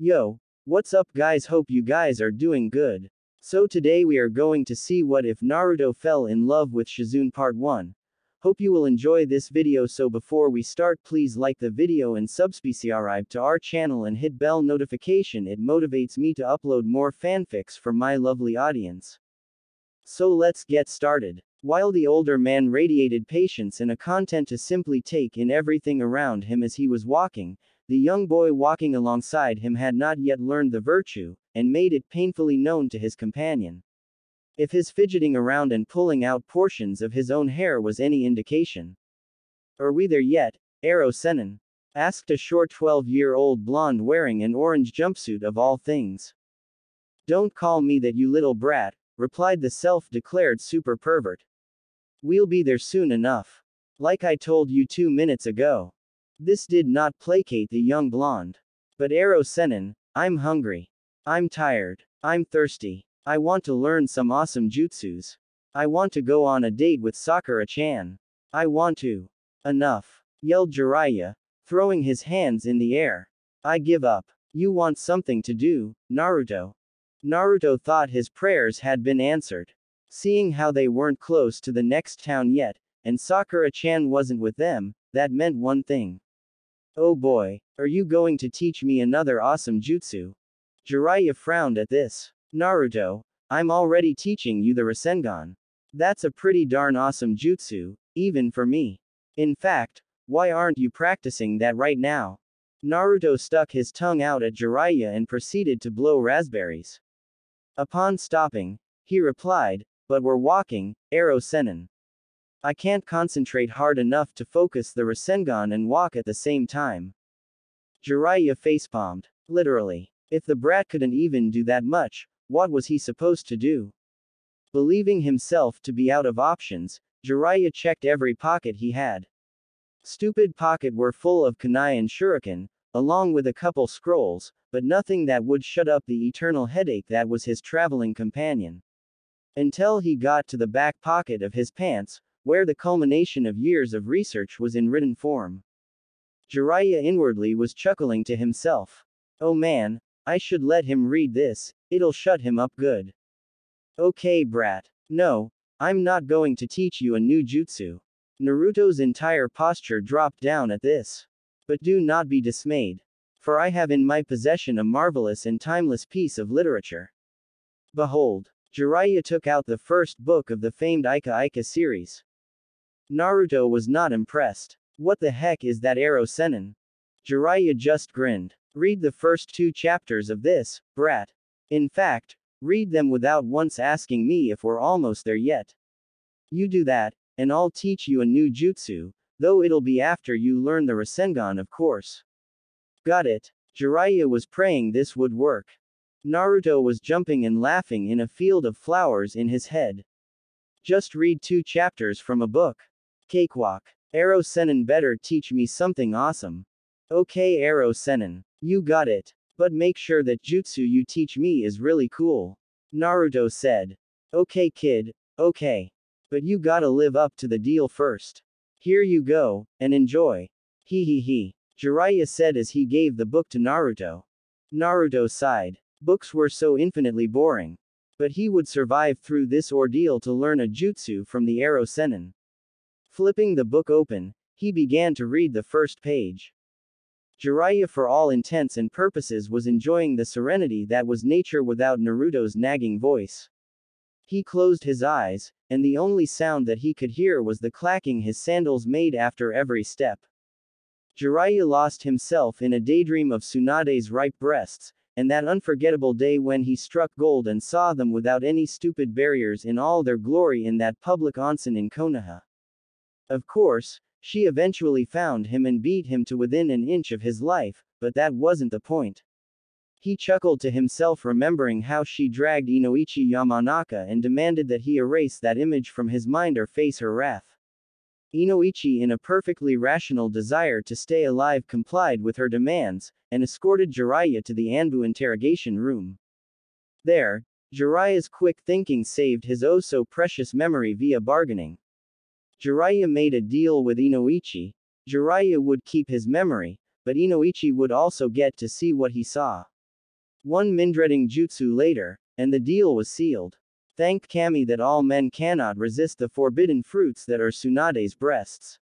Yo, what's up guys, hope you guys are doing good. So today we are going to see what if Naruto fell in love with Shizune part 1. Hope you will enjoy this video, so before we start please like the video and subscribe to our channel and hit bell notification, it motivates me to upload more fanfics for my lovely audience. So let's get started. While the older man radiated patience and a content to simply take in everything around him as he was walking, the young boy walking alongside him had not yet learned the virtue, and made it painfully known to his companion. If his fidgeting around and pulling out portions of his own hair was any indication. "Are we there yet, Ero Senin?" asked a short 12-year-old blonde wearing an orange jumpsuit of all things. "Don't call me that, you little brat," replied the self-declared super pervert. "We'll be there soon enough. Like I told you 2 minutes ago." This did not placate the young blonde. "But Ero Senin, I'm hungry. I'm tired. I'm thirsty. I want to learn some awesome jutsus. I want to go on a date with Sakura-chan. I want to." "Enough," yelled Jiraiya, throwing his hands in the air. "I give up. You want something to do, Naruto." Naruto thought his prayers had been answered. Seeing how they weren't close to the next town yet, and Sakura-chan wasn't with them, that meant one thing. "Oh boy, are you going to teach me another awesome jutsu?" Jiraiya frowned at this. "Naruto, I'm already teaching you the Rasengan. That's a pretty darn awesome jutsu, even for me. In fact, why aren't you practicing that right now?" Naruto stuck his tongue out at Jiraiya and proceeded to blow raspberries. Upon stopping, he replied, "But we're walking, Ero Senin. I can't concentrate hard enough to focus the Rasengan and walk at the same time." Jiraiya facepalmed. Literally. If the brat couldn't even do that much, what was he supposed to do? Believing himself to be out of options, Jiraiya checked every pocket he had. Stupid pocket were full of kunai and shuriken, along with a couple scrolls, but nothing that would shut up the eternal headache that was his traveling companion. Until he got to the back pocket of his pants, where the culmination of years of research was in written form. Jiraiya inwardly was chuckling to himself. "Oh man, I should let him read this, it'll shut him up good." "Okay brat. No, I'm not going to teach you a new jutsu." Naruto's entire posture dropped down at this. "But do not be dismayed. For I have in my possession a marvelous and timeless piece of literature. Behold." Jiraiya took out the first book of the famed Ika Ika series. Naruto was not impressed. "What the heck is that, Ero Senin?" Jiraiya just grinned. "Read the first 2 chapters of this, brat. In fact, read them without once asking me if we're almost there yet. You do that, and I'll teach you a new jutsu, though it'll be after you learn the Rasengan, of course." "Got it." Jiraiya was praying this would work. Naruto was jumping and laughing in a field of flowers in his head. "Just read 2 chapters from a book. Cakewalk. Ero Senin better teach me something awesome." "Okay Ero Senin. You got it. But make sure that jutsu you teach me is really cool." Naruto said. "Okay kid, okay. But you gotta live up to the deal first. Here you go, and enjoy." He. Jiraiya said as he gave the book to Naruto. Naruto sighed. Books were so infinitely boring. But he would survive through this ordeal to learn a jutsu from the Ero Senin. Flipping the book open, he began to read the first page. Jiraiya, for all intents and purposes, was enjoying the serenity that was nature without Naruto's nagging voice. He closed his eyes, and the only sound that he could hear was the clacking his sandals made after every step. Jiraiya lost himself in a daydream of Tsunade's ripe breasts, and that unforgettable day when he struck gold and saw them without any stupid barriers in all their glory in that public onsen in Konoha. Of course, she eventually found him and beat him to within an inch of his life, but that wasn't the point. He chuckled to himself, remembering how she dragged Inoichi Yamanaka and demanded that he erase that image from his mind or face her wrath. Inoichi, in a perfectly rational desire to stay alive, complied with her demands, and escorted Jiraiya to the Anbu interrogation room. There, Jiraiya's quick thinking saved his oh-so-precious memory via bargaining. Jiraiya made a deal with Inoichi. Jiraiya would keep his memory, but Inoichi would also get to see what he saw. One Mindreading jutsu later, and the deal was sealed. Thank Kami that all men cannot resist the forbidden fruits that are Tsunade's breasts.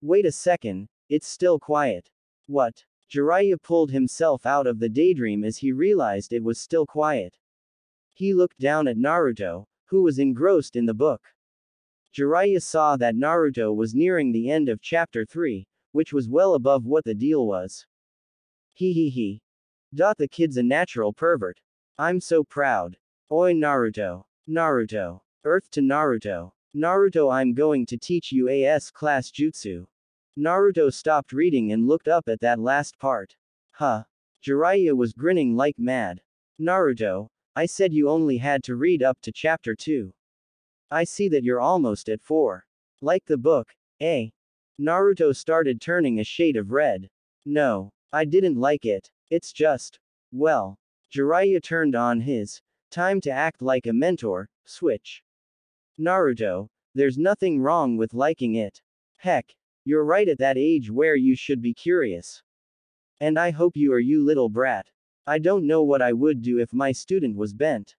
Wait a second, it's still quiet. What? Jiraiya pulled himself out of the daydream as he realized it was still quiet. He looked down at Naruto, who was engrossed in the book. Jiraiya saw that Naruto was nearing the end of chapter 3, which was well above what the deal was. He. The kid's a natural pervert. I'm so proud. Oi Naruto. Naruto. Earth to Naruto. Naruto, I'm going to teach you AS class jutsu. Naruto stopped reading and looked up at that last part. Huh. Jiraiya was grinning like mad. Naruto, I said you only had to read up to chapter 2. I see that you're almost at 4. Like the book, eh? Naruto started turning a shade of red. No, I didn't like it. It's just, well. Jiraiya turned on his time to act like a mentor switch. Naruto, there's nothing wrong with liking it. Heck, you're right at that age where you should be curious. And I hope you are, you little brat. I don't know what I would do if my student was bent.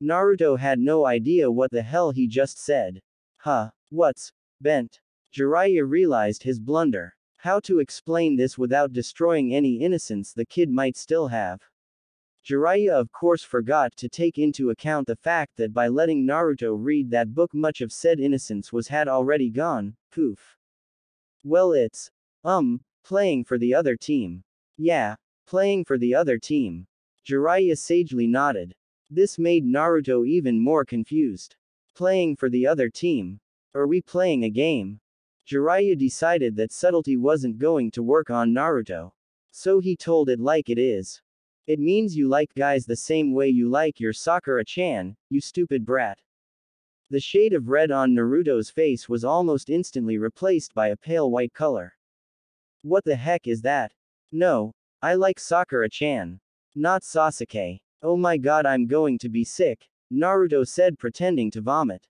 Naruto had no idea what the hell he just said. Huh, what's bent? Jiraiya realized his blunder. How to explain this without destroying any innocence the kid might still have. Jiraiya of course forgot to take into account the fact that by letting Naruto read that book much of said innocence had already gone, poof. Well it's, playing for the other team. Yeah, playing for the other team. Jiraiya sagely nodded. This made Naruto even more confused. Playing for the other team? Are we playing a game? Jiraiya decided that subtlety wasn't going to work on Naruto. So he told it like it is. It means you like guys the same way you like your Sakura-chan, you stupid brat. The shade of red on Naruto's face was almost instantly replaced by a pale white color. What the heck is that? No, I like Sakura-chan. Not Sasuke. Oh my god, I'm going to be sick, Naruto said, pretending to vomit.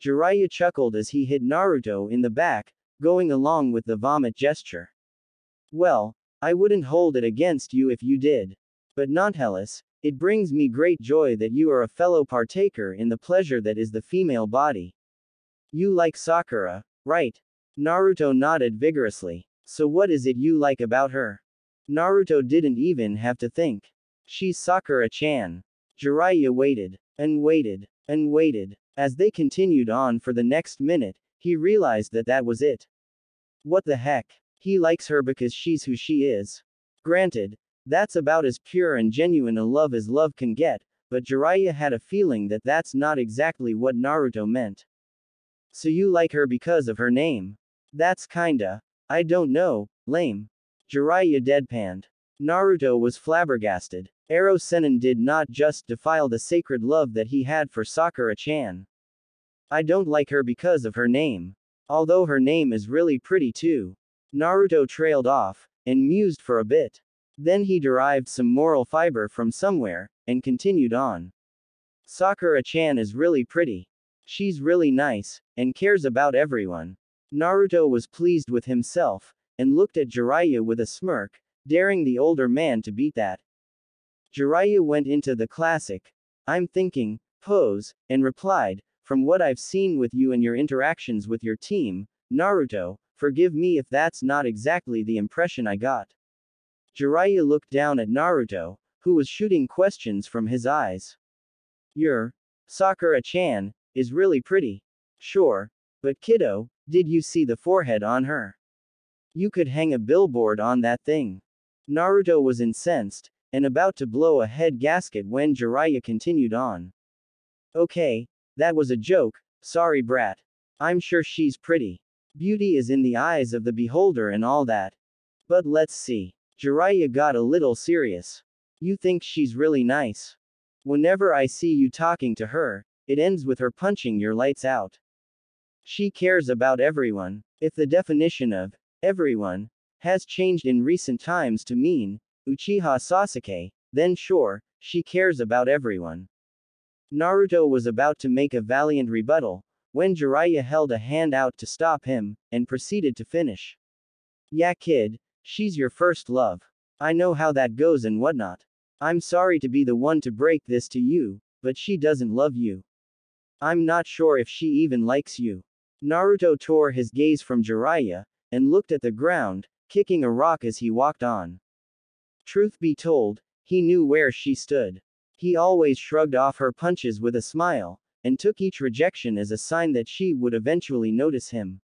Jiraiya chuckled as he hit Naruto in the back, going along with the vomit gesture. Well, I wouldn't hold it against you if you did. But nonetheless, it brings me great joy that you are a fellow partaker in the pleasure that is the female body. You like Sakura, right? Naruto nodded vigorously. So what is it you like about her? Naruto didn't even have to think. She's Sakura-chan. Jiraiya waited, and waited, and waited. As they continued on for the next minute, he realized that that was it. What the heck? He likes her because she's who she is. Granted, that's about as pure and genuine a love as love can get, but Jiraiya had a feeling that that's not exactly what Naruto meant. So you like her because of her name? That's kinda, I don't know, lame. Jiraiya deadpanned. Naruto was flabbergasted. Ero Sennin did not just defile the sacred love that he had for Sakura-chan. I don't like her because of her name. Although her name is really pretty too. Naruto trailed off, and mused for a bit. Then he derived some moral fiber from somewhere, and continued on. Sakura-chan is really pretty. She's really nice, and cares about everyone. Naruto was pleased with himself, and looked at Jiraiya with a smirk, daring the older man to beat that. Jiraiya went into the classic, I'm thinking, pose, and replied, from what I've seen with you and your interactions with your team, Naruto, forgive me if that's not exactly the impression I got. Jiraiya looked down at Naruto, who was shooting questions from his eyes. Your Sakura-chan is really pretty. Sure, but kiddo, did you see the forehead on her? You could hang a billboard on that thing. Naruto was incensed, and about to blow a head gasket when Jiraiya continued on. Okay, that was a joke, sorry brat. I'm sure she's pretty. Beauty is in the eyes of the beholder and all that. But let's see. Jiraiya got a little serious. You think she's really nice? Whenever I see you talking to her, it ends with her punching your lights out. She cares about everyone. If the definition of everyone has changed in recent times to mean Uchiha Sasuke, then sure, she cares about everyone. Naruto was about to make a valiant rebuttal, when Jiraiya held a hand out to stop him, and proceeded to finish. Yeah kid, she's your first love. I know how that goes and whatnot. I'm sorry to be the one to break this to you, but she doesn't love you. I'm not sure if she even likes you. Naruto tore his gaze from Jiraiya, and looked at the ground, kicking a rock as he walked on. Truth be told, he knew where she stood. He always shrugged off her punches with a smile, and took each rejection as a sign that she would eventually notice him.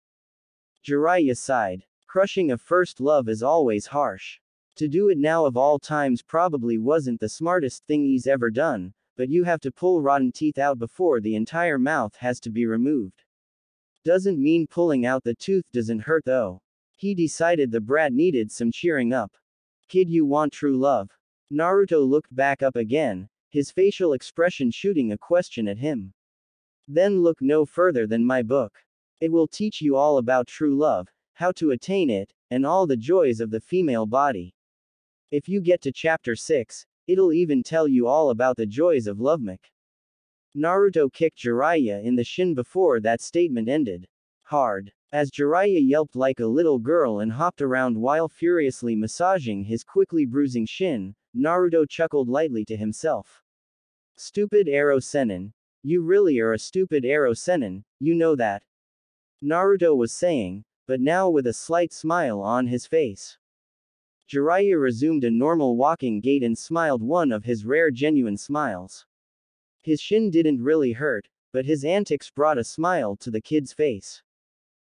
Jiraiya sighed. Crushing a first love is always harsh. To do it now of all times probably wasn't the smartest thing he's ever done, but you have to pull rotten teeth out before the entire mouth has to be removed. Doesn't mean pulling out the tooth doesn't hurt though. He decided the brat needed some cheering up. Kid, you want true love? Naruto looked back up again, his facial expression shooting a question at him. Then look no further than my book. It will teach you all about true love, how to attain it, and all the joys of the female body. If you get to chapter 6, it'll even tell you all about the joys of lovemaking. Naruto kicked Jiraiya in the shin before that statement ended. Hard. As Jiraiya yelped like a little girl and hopped around while furiously massaging his quickly bruising shin, Naruto chuckled lightly to himself. Stupid Arrow Sennin. You really are a stupid Arrow Sennin, you know that. Naruto was saying, but now with a slight smile on his face. Jiraiya resumed a normal walking gait and smiled, one of his rare genuine smiles. His shin didn't really hurt, but his antics brought a smile to the kid's face.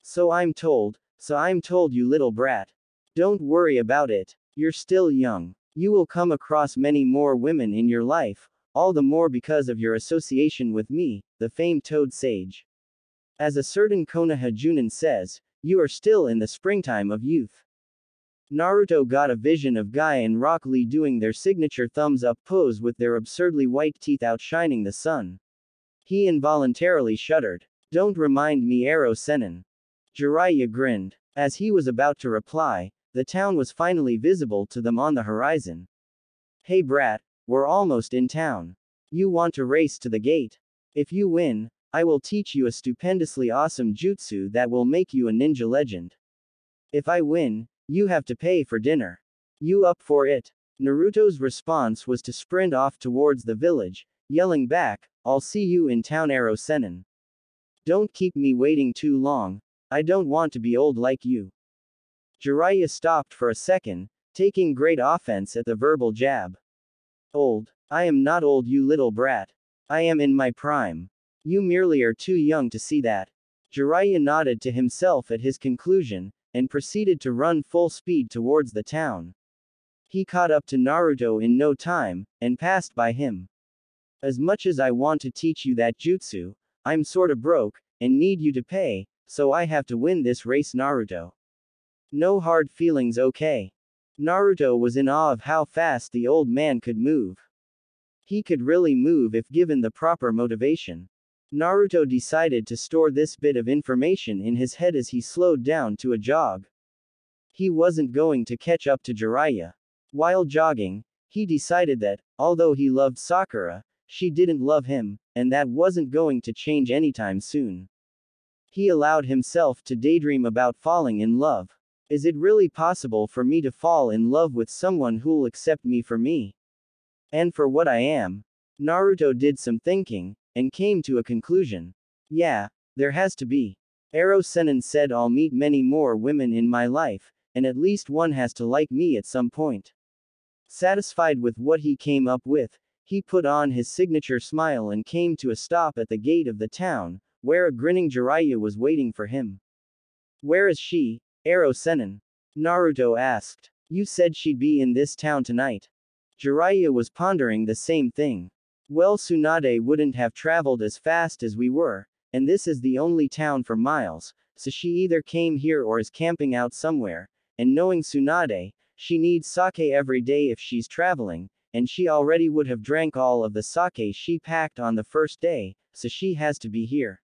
So I'm told, you little brat. Don't worry about it. You're still young. You will come across many more women in your life, all the more because of your association with me, the famed Toad Sage. As a certain Konoha Junin says, you are still in the springtime of youth. Naruto got a vision of Guy and Rock Lee doing their signature thumbs up pose with their absurdly white teeth outshining the sun. He involuntarily shuddered. Don't remind me, Arrow Sennin. Jiraiya grinned. As he was about to reply, the town was finally visible to them on the horizon. Hey brat, we're almost in town. You want to race to the gate? If you win, I will teach you a stupendously awesome jutsu that will make you a ninja legend. If I win, you have to pay for dinner. You up for it? Naruto's response was to sprint off towards the village, yelling back, I'll see you in town, Arrow Sennin. Don't keep me waiting too long. I don't want to be old like you. Jiraiya stopped for a second, taking great offense at the verbal jab. Old? I am not old, you little brat. I am in my prime. You merely are too young to see that. Jiraiya nodded to himself at his conclusion, and proceeded to run full speed towards the town. He caught up to Naruto in no time, and passed by him. As much as I want to teach you that jutsu, I'm sorta broke, and need you to pay, so I have to win this race, Naruto. No hard feelings, okay? Naruto was in awe of how fast the old man could move. He could really move if given the proper motivation. Naruto decided to store this bit of information in his head as he slowed down to a jog. He wasn't going to catch up to Jiraiya. While jogging, he decided that, although he loved Sakura, she didn't love him, and that wasn't going to change anytime soon. He allowed himself to daydream about falling in love. Is it really possible for me to fall in love with someone who'll accept me for me? And for what I am? Naruto did some thinking, and came to a conclusion. Yeah, there has to be. Arrow Sennin said I'll meet many more women in my life, and at least one has to like me at some point. Satisfied with what he came up with, he put on his signature smile and came to a stop at the gate of the town, where a grinning Jiraiya was waiting for him. Where is she, Arrow Sennin? Naruto asked. You said she'd be in this town tonight. Jiraiya was pondering the same thing. Well, Tsunade wouldn't have traveled as fast as we were, and this is the only town for miles, so she either came here or is camping out somewhere, and knowing Tsunade, she needs sake every day if she's traveling, and she already would have drank all of the sake she packed on the first day, so she has to be here.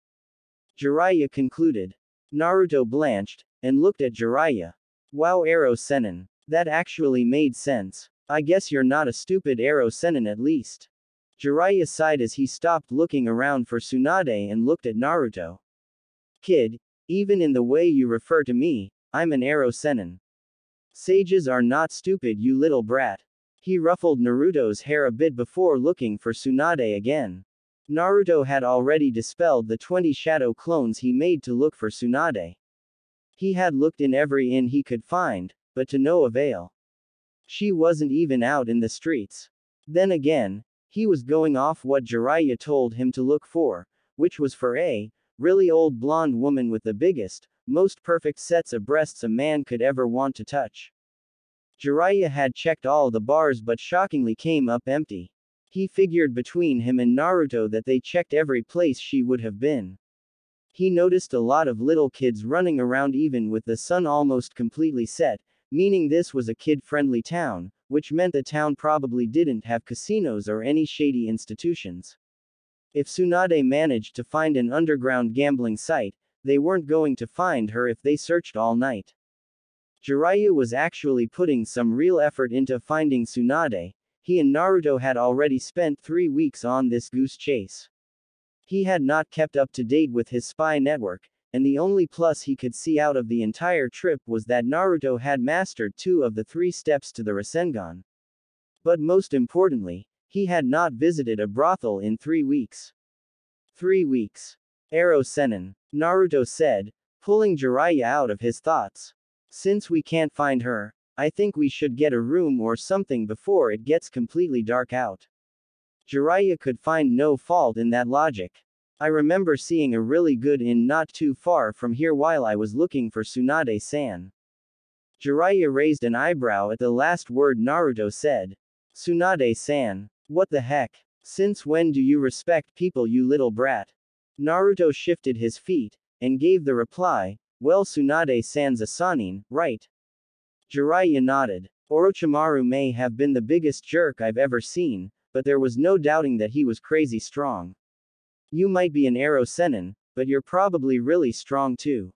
Jiraiya concluded. Naruto blanched, and looked at Jiraiya. Wow, Arrow Sennin. That actually made sense. I guess you're not a stupid Arrow Sennin at least. Jiraiya sighed as he stopped looking around for Tsunade and looked at Naruto. Kid, even in the way you refer to me, I'm an Arrow Sennin. Sages are not stupid, you little brat. He ruffled Naruto's hair a bit before looking for Tsunade again. Naruto had already dispelled the 20 shadow clones he made to look for Tsunade. He had looked in every inn he could find, but to no avail. She wasn't even out in the streets. Then again, he was going off what Jiraiya told him to look for, which was for a really old blonde woman with the biggest, most perfect sets of breasts a man could ever want to touch. Jiraiya had checked all the bars but shockingly came up empty. He figured between him and Naruto that they checked every place she would have been. He noticed a lot of little kids running around even with the sun almost completely set, meaning this was a kid-friendly town, which meant the town probably didn't have casinos or any shady institutions. If Tsunade managed to find an underground gambling site, they weren't going to find her if they searched all night. Jiraiya was actually putting some real effort into finding Tsunade. He and Naruto had already spent 3 weeks on this goose chase. He had not kept up to date with his spy network, and the only plus he could see out of the entire trip was that Naruto had mastered 2 of the 3 steps to the Rasengan. But most importantly, he had not visited a brothel in 3 weeks. 3 weeks. Ero Sennin, Naruto said, pulling Jiraiya out of his thoughts. Since we can't find her, I think we should get a room or something before it gets completely dark out. Jiraiya could find no fault in that logic. I remember seeing a really good inn not too far from here while I was looking for Tsunade-san. Jiraiya raised an eyebrow at the last word Naruto said. Tsunade-san. What the heck? Since when do you respect people, you little brat? Naruto shifted his feet, and gave the reply, well, Tsunade-san's a Sannin, right? Jiraiya nodded. Orochimaru may have been the biggest jerk I've ever seen, but there was no doubting that he was crazy strong. You might be an Ero Sennin, but you're probably really strong too.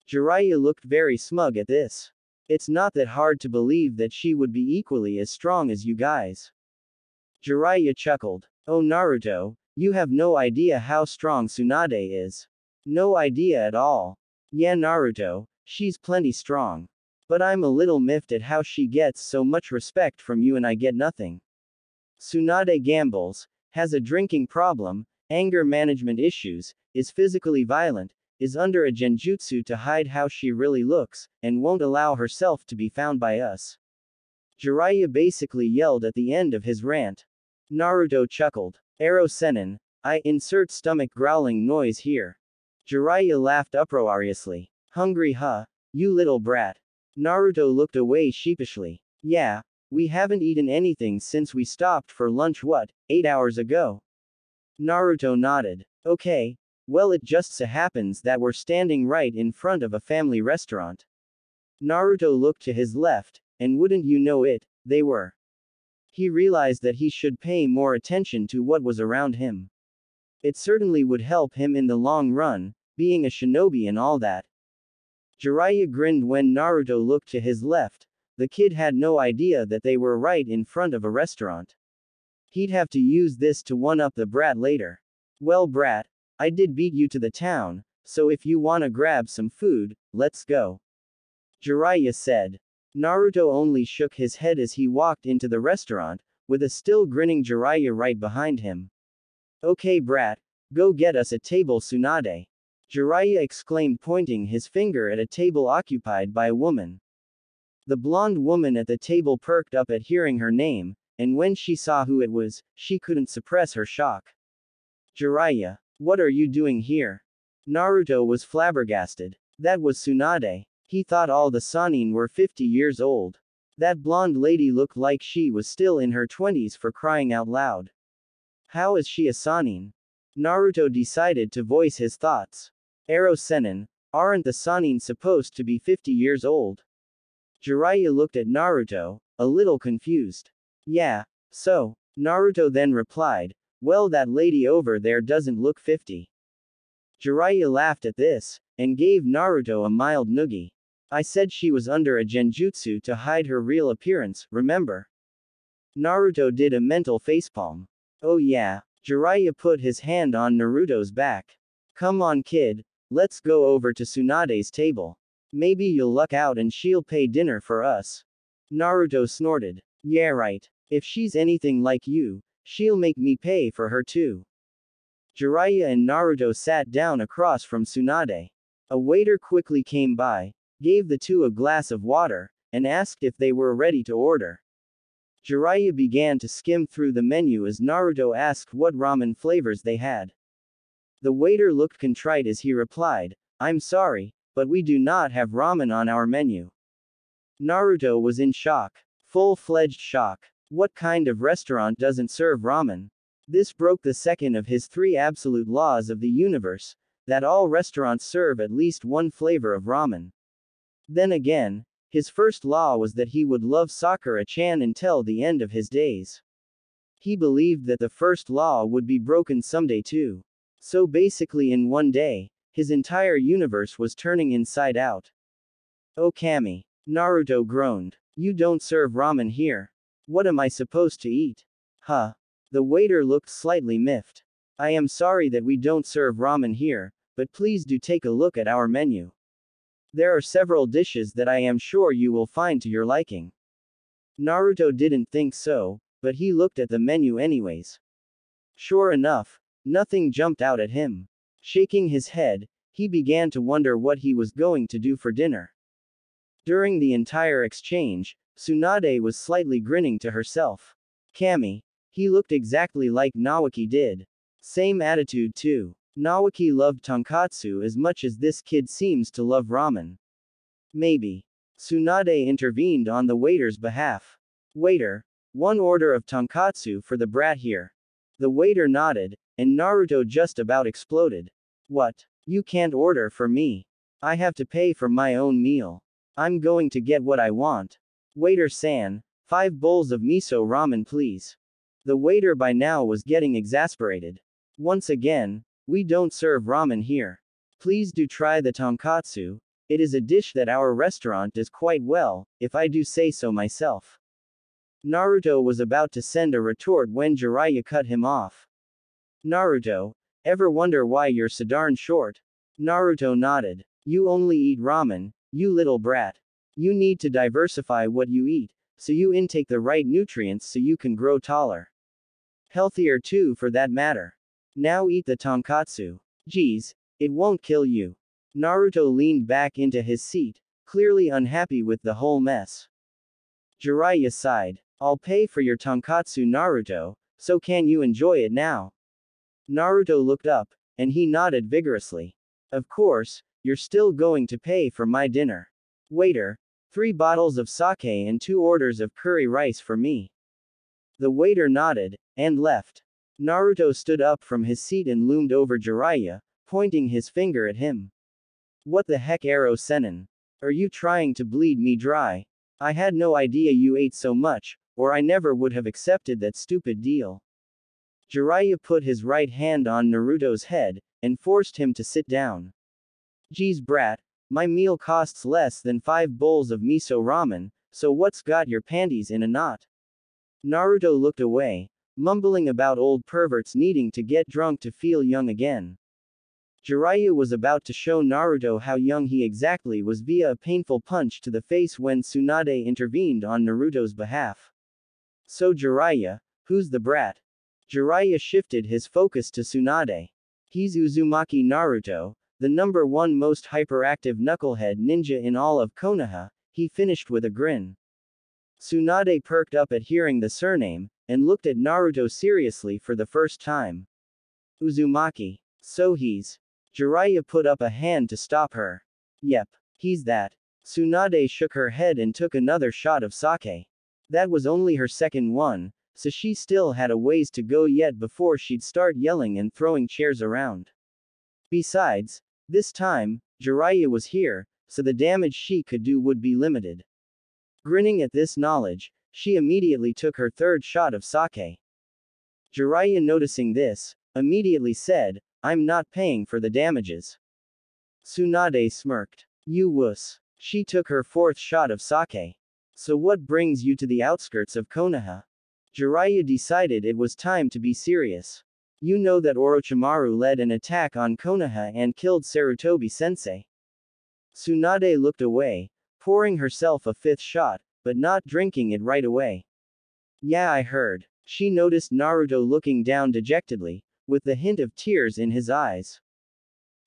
Jiraiya looked very smug at this. It's not that hard to believe that she would be equally as strong as you guys. Jiraiya chuckled. Oh Naruto, you have no idea how strong Tsunade is. No idea at all. Yeah Naruto, she's plenty strong. But I'm a little miffed at how she gets so much respect from you and I get nothing. Tsunade gambles, has a drinking problem, anger management issues, is physically violent, is under a genjutsu to hide how she really looks, and won't allow herself to be found by us. Jiraiya basically yelled at the end of his rant. Naruto chuckled. Ero Sennin, I insert stomach growling noise here. Jiraiya laughed uproariously. Hungry huh? You little brat. Naruto looked away sheepishly. Yeah, we haven't eaten anything since we stopped for lunch 8 hours ago? Naruto nodded. Okay, well it just so happens that we're standing right in front of a family restaurant. Naruto looked to his left, and wouldn't you know it, they were. He realized that he should pay more attention to what was around him. It certainly would help him in the long run, being a shinobi and all that. Jiraiya grinned when Naruto looked to his left. The kid had no idea that they were right in front of a restaurant. He'd have to use this to one-up the brat later. Well brat, I did beat you to the town, so if you wanna grab some food, let's go. Jiraiya said. Naruto only shook his head as he walked into the restaurant, with a still grinning Jiraiya right behind him. Okay brat, go get us a table Tsunade. Jiraiya exclaimed, pointing his finger at a table occupied by a woman. The blonde woman at the table perked up at hearing her name, and when she saw who it was, she couldn't suppress her shock. Jiraiya, what are you doing here? Naruto was flabbergasted. That was Tsunade. He thought all the Sannin were 50 years old. That blonde lady looked like she was still in her 20s for crying out loud. How is she a Sannin? Naruto decided to voice his thoughts. Ero Sennin, aren't the Sannin supposed to be 50 years old? Jiraiya looked at Naruto, a little confused. Yeah, so. Naruto then replied, well that lady over there doesn't look 50. Jiraiya laughed at this, and gave Naruto a mild noogie. I said she was under a genjutsu to hide her real appearance, remember? Naruto did a mental facepalm. Oh yeah. Jiraiya put his hand on Naruto's back. Come on kid, let's go over to Tsunade's table. Maybe you'll luck out and she'll pay dinner for us. Naruto snorted. Yeah, right. If she's anything like you, she'll make me pay for her too. Jiraiya and Naruto sat down across from Tsunade. A waiter quickly came by, gave the two a glass of water, and asked if they were ready to order. Jiraiya began to skim through the menu as Naruto asked what ramen flavors they had. The waiter looked contrite as he replied, "I'm sorry, but we do not have ramen on our menu." Naruto was in shock. Full-fledged shock. What kind of restaurant doesn't serve ramen? This broke the second of his three absolute laws of the universe, that all restaurants serve at least one flavor of ramen. Then again, his first law was that he would love Sakura-chan until the end of his days. He believed that the first law would be broken someday too. So basically in one day, his entire universe was turning inside out. "Oh Kami," Naruto groaned. "You don't serve ramen here. What am I supposed to eat?" "Huh." The waiter looked slightly miffed. "I am sorry that we don't serve ramen here, but please do take a look at our menu. There are several dishes that I am sure you will find to your liking." Naruto didn't think so, but he looked at the menu anyways. Sure enough, nothing jumped out at him. Shaking his head, he began to wonder what he was going to do for dinner. During the entire exchange, Tsunade was slightly grinning to herself. Kami. He looked exactly like Nawaki did. Same attitude too. Nawaki loved tonkatsu as much as this kid seems to love ramen. Maybe. Tsunade intervened on the waiter's behalf. "Waiter, one order of tonkatsu for the brat here." The waiter nodded, and Naruto just about exploded. "What? You can't order for me. I have to pay for my own meal. I'm going to get what I want. Waiter-san, 5 bowls of miso ramen please." The waiter by now was getting exasperated. "Once again, we don't serve ramen here. Please do try the tonkatsu. It is a dish that our restaurant does quite well, if I do say so myself." Naruto was about to send a retort when Jiraiya cut him off. "Naruto, ever wonder why you're so darn short?" Naruto nodded. "You only eat ramen, you little brat. You need to diversify what you eat, so you intake the right nutrients so you can grow taller. Healthier too for that matter. Now eat the tonkatsu. Geez, it won't kill you." Naruto leaned back into his seat, clearly unhappy with the whole mess. Jiraiya sighed. "I'll pay for your tonkatsu Naruto, so can you enjoy it now?" Naruto looked up, and he nodded vigorously. "Of course, you're still going to pay for my dinner. Waiter, 3 bottles of sake and 2 orders of curry rice for me." The waiter nodded, and left. Naruto stood up from his seat and loomed over Jiraiya, pointing his finger at him. "What the heck, Aro Senin? Are you trying to bleed me dry? I had no idea you ate so much, or I never would have accepted that stupid deal." Jiraiya put his right hand on Naruto's head, and forced him to sit down. "Geez brat, my meal costs less than 5 bowls of miso ramen, so what's got your panties in a knot?" Naruto looked away, mumbling about old perverts needing to get drunk to feel young again. Jiraiya was about to show Naruto how young he exactly was via a painful punch to the face when Tsunade intervened on Naruto's behalf. "So Jiraiya, who's the brat?" Jiraiya shifted his focus to Tsunade. "He's Uzumaki Naruto, the #1 most hyperactive knucklehead ninja in all of Konoha," he finished with a grin. Tsunade perked up at hearing the surname, and looked at Naruto seriously for the first time. "Uzumaki. So he's..." Jiraiya put up a hand to stop her. "Yep. He's that." Tsunade shook her head and took another shot of sake. That was only her second one, so she still had a ways to go yet before she'd start yelling and throwing chairs around. Besides, this time, Jiraiya was here, so the damage she could do would be limited. Grinning at this knowledge, she immediately took her third shot of sake. Jiraiya, noticing this, immediately said, "I'm not paying for the damages." Tsunade smirked. "You wuss." She took her fourth shot of sake. "So what brings you to the outskirts of Konoha?" Jiraiya decided it was time to be serious. "You know that Orochimaru led an attack on Konoha and killed Sarutobi-sensei." Tsunade looked away, pouring herself a 5th shot, but not drinking it right away. Yeah, I heard. She noticed Naruto looking down dejectedly, with the hint of tears in his eyes.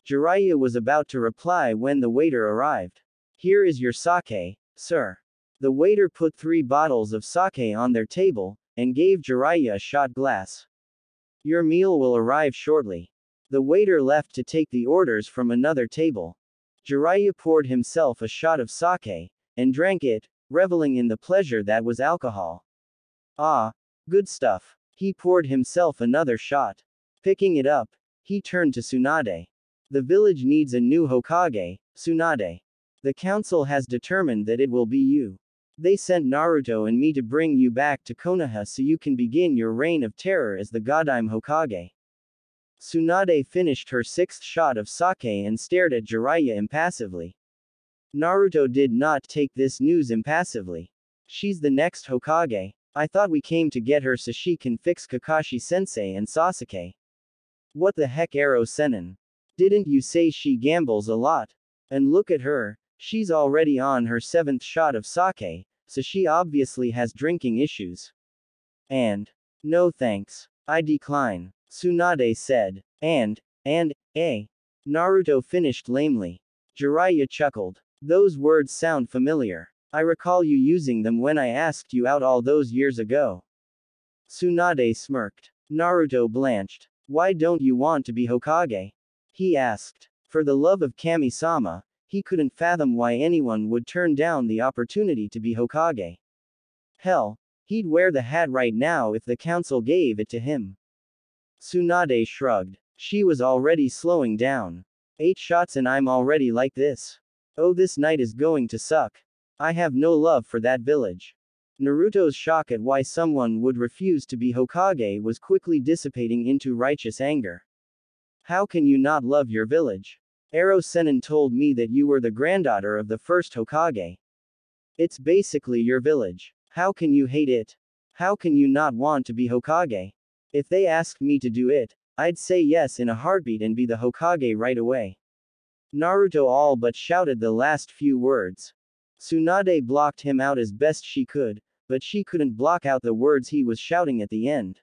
Jiraiya was about to reply when the waiter arrived. Here is your sake, sir. The waiter put 3 bottles of sake on their table, and gave Jiraiya a shot glass. Your meal will arrive shortly. The waiter left to take the orders from another table. Jiraiya poured himself a shot of sake, and drank it, reveling in the pleasure that was alcohol. Ah, good stuff. He poured himself another shot. Picking it up, he turned to Tsunade. The village needs a new Hokage, Tsunade. The council has determined that it will be you. They sent Naruto and me to bring you back to Konoha so you can begin your reign of terror as the Godime Hokage. Tsunade finished her 6th shot of sake and stared at Jiraiya impassively. Naruto did not take this news impassively. She's the next Hokage. I thought we came to get her so she can fix Kakashi-sensei and Sasuke. What the heck, Ero Sennin? Didn't you say she gambles a lot? And look at her, she's already on her 7th shot of sake, so she obviously has drinking issues. And, no thanks. I decline, Tsunade said. Naruto finished lamely. Jiraiya chuckled. Those words sound familiar. I recall you using them when I asked you out all those years ago. Tsunade smirked. Naruto blanched. Why don't you want to be Hokage? He asked. For the love of Kami-sama, he couldn't fathom why anyone would turn down the opportunity to be Hokage. Hell, he'd wear the hat right now if the council gave it to him. Tsunade shrugged. She was already slowing down. 8 shots and I'm already like this. Oh, this night is going to suck. I have no love for that village. Naruto's shock at why someone would refuse to be Hokage was quickly dissipating into righteous anger. How can you not love your village? Ero Sennin told me that you were the granddaughter of the first Hokage. It's basically your village. How can you hate it? How can you not want to be Hokage? If they asked me to do it, I'd say yes in a heartbeat and be the Hokage right away. Naruto all but shouted the last few words. Tsunade blocked him out as best she could, but she couldn't block out the words he was shouting at the end.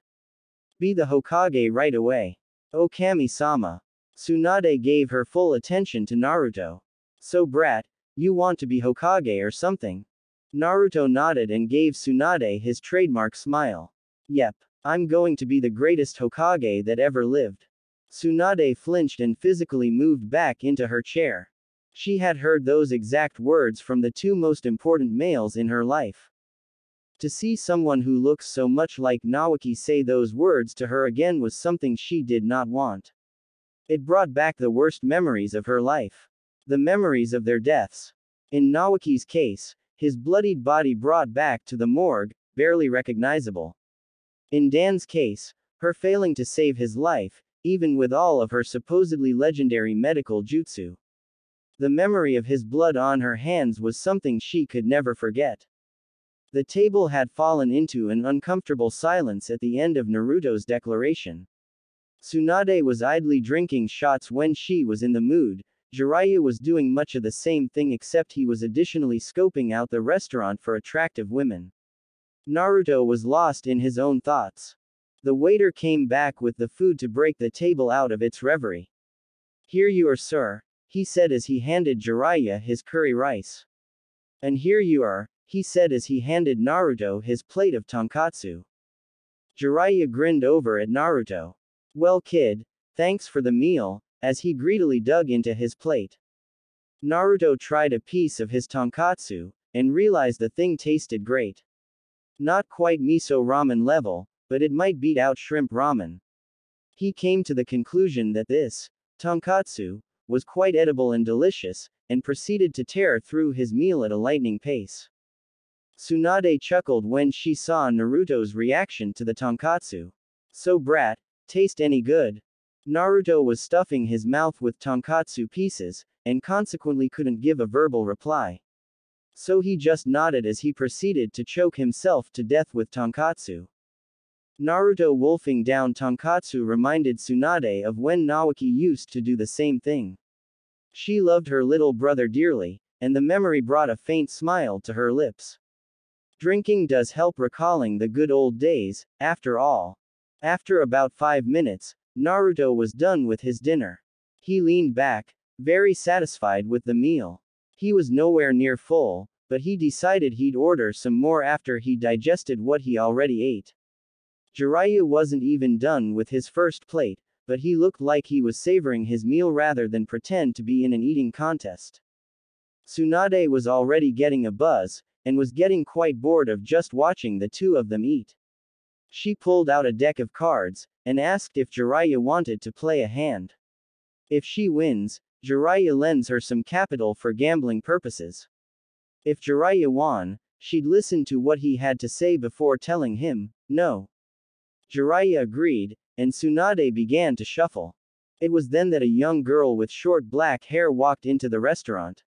Be the Hokage right away. Oh Kami-sama. Tsunade gave her full attention to Naruto. So brat, you want to be Hokage or something? Naruto nodded and gave Tsunade his trademark smile. Yep, I'm going to be the greatest Hokage that ever lived. Tsunade flinched and physically moved back into her chair. She had heard those exact words from the 2 most important males in her life. To see someone who looks so much like Naoki say those words to her again was something she did not want. It brought back the worst memories of her life. The memories of their deaths. In Naoki's case, his bloodied body brought back to the morgue, barely recognizable. In Dan's case, her failing to save his life, even with all of her supposedly legendary medical jutsu. The memory of his blood on her hands was something she could never forget. The table had fallen into an uncomfortable silence at the end of Naruto's declaration. Tsunade was idly drinking shots when she was in the mood. Jiraiya was doing much of the same thing except he was additionally scoping out the restaurant for attractive women. Naruto was lost in his own thoughts. The waiter came back with the food to break the table out of its reverie. Here you are, sir, he said as he handed Jiraiya his curry rice. And here you are, he said as he handed Naruto his plate of tonkatsu. Jiraiya grinned over at Naruto. Well kid, thanks for the meal, as he greedily dug into his plate. Naruto tried a piece of his tonkatsu, and realized the thing tasted great. Not quite miso ramen level, but it might beat out shrimp ramen. He came to the conclusion that this tonkatsu was quite edible and delicious, and proceeded to tear through his meal at a lightning pace. Tsunade chuckled when she saw Naruto's reaction to the tonkatsu. So brat, taste any good? Naruto was stuffing his mouth with tonkatsu pieces, and consequently couldn't give a verbal reply. So he just nodded as he proceeded to choke himself to death with tonkatsu. Naruto wolfing down tonkatsu reminded Tsunade of when Naoki used to do the same thing. She loved her little brother dearly, and the memory brought a faint smile to her lips. Drinking does help recalling the good old days, after all. After about 5 minutes, Naruto was done with his dinner. He leaned back, very satisfied with the meal. He was nowhere near full, but he decided he'd order some more after he digested what he already ate. Jiraiya wasn't even done with his first plate, but he looked like he was savoring his meal rather than pretend to be in an eating contest. Tsunade was already getting a buzz, and was getting quite bored of just watching the two of them eat. She pulled out a deck of cards, and asked if Jiraiya wanted to play a hand. If she wins, Jiraiya lends her some capital for gambling purposes. If Jiraiya won, she'd listen to what he had to say before telling him, no. Jiraiya agreed, and Tsunade began to shuffle. It was then that a young girl with short black hair walked into the restaurant.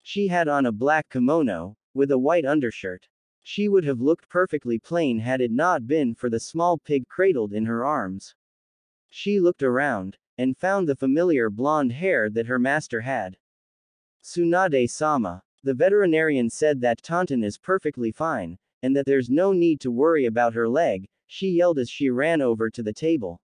She had on a black kimono, with a white undershirt. She would have looked perfectly plain had it not been for the small pig cradled in her arms. She looked around, and found the familiar blonde hair that her master had. Tsunade-sama. The veterinarian said that Taunton is perfectly fine, and that there's no need to worry about her leg, she yelled as she ran over to the table.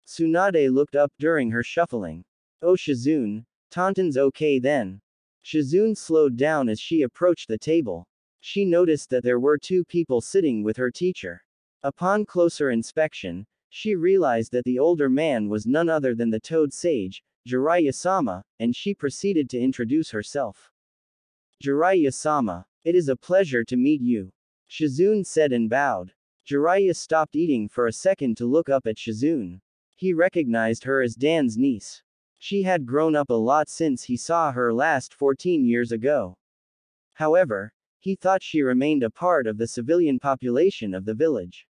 Tsunade looked up during her shuffling. Oh Shizune, Taunton's okay then. Shizune slowed down as she approached the table. She noticed that there were two people sitting with her teacher. Upon closer inspection, she realized that the older man was none other than the Toad Sage, Jiraiya-sama, and she proceeded to introduce herself. Jiraiya-sama, it is a pleasure to meet you. Shizune said and bowed. Jiraiya stopped eating for a second to look up at Shizune. He recognized her as Dan's niece. She had grown up a lot since he saw her last 14 years ago. However, he thought she remained a part of the civilian population of the village.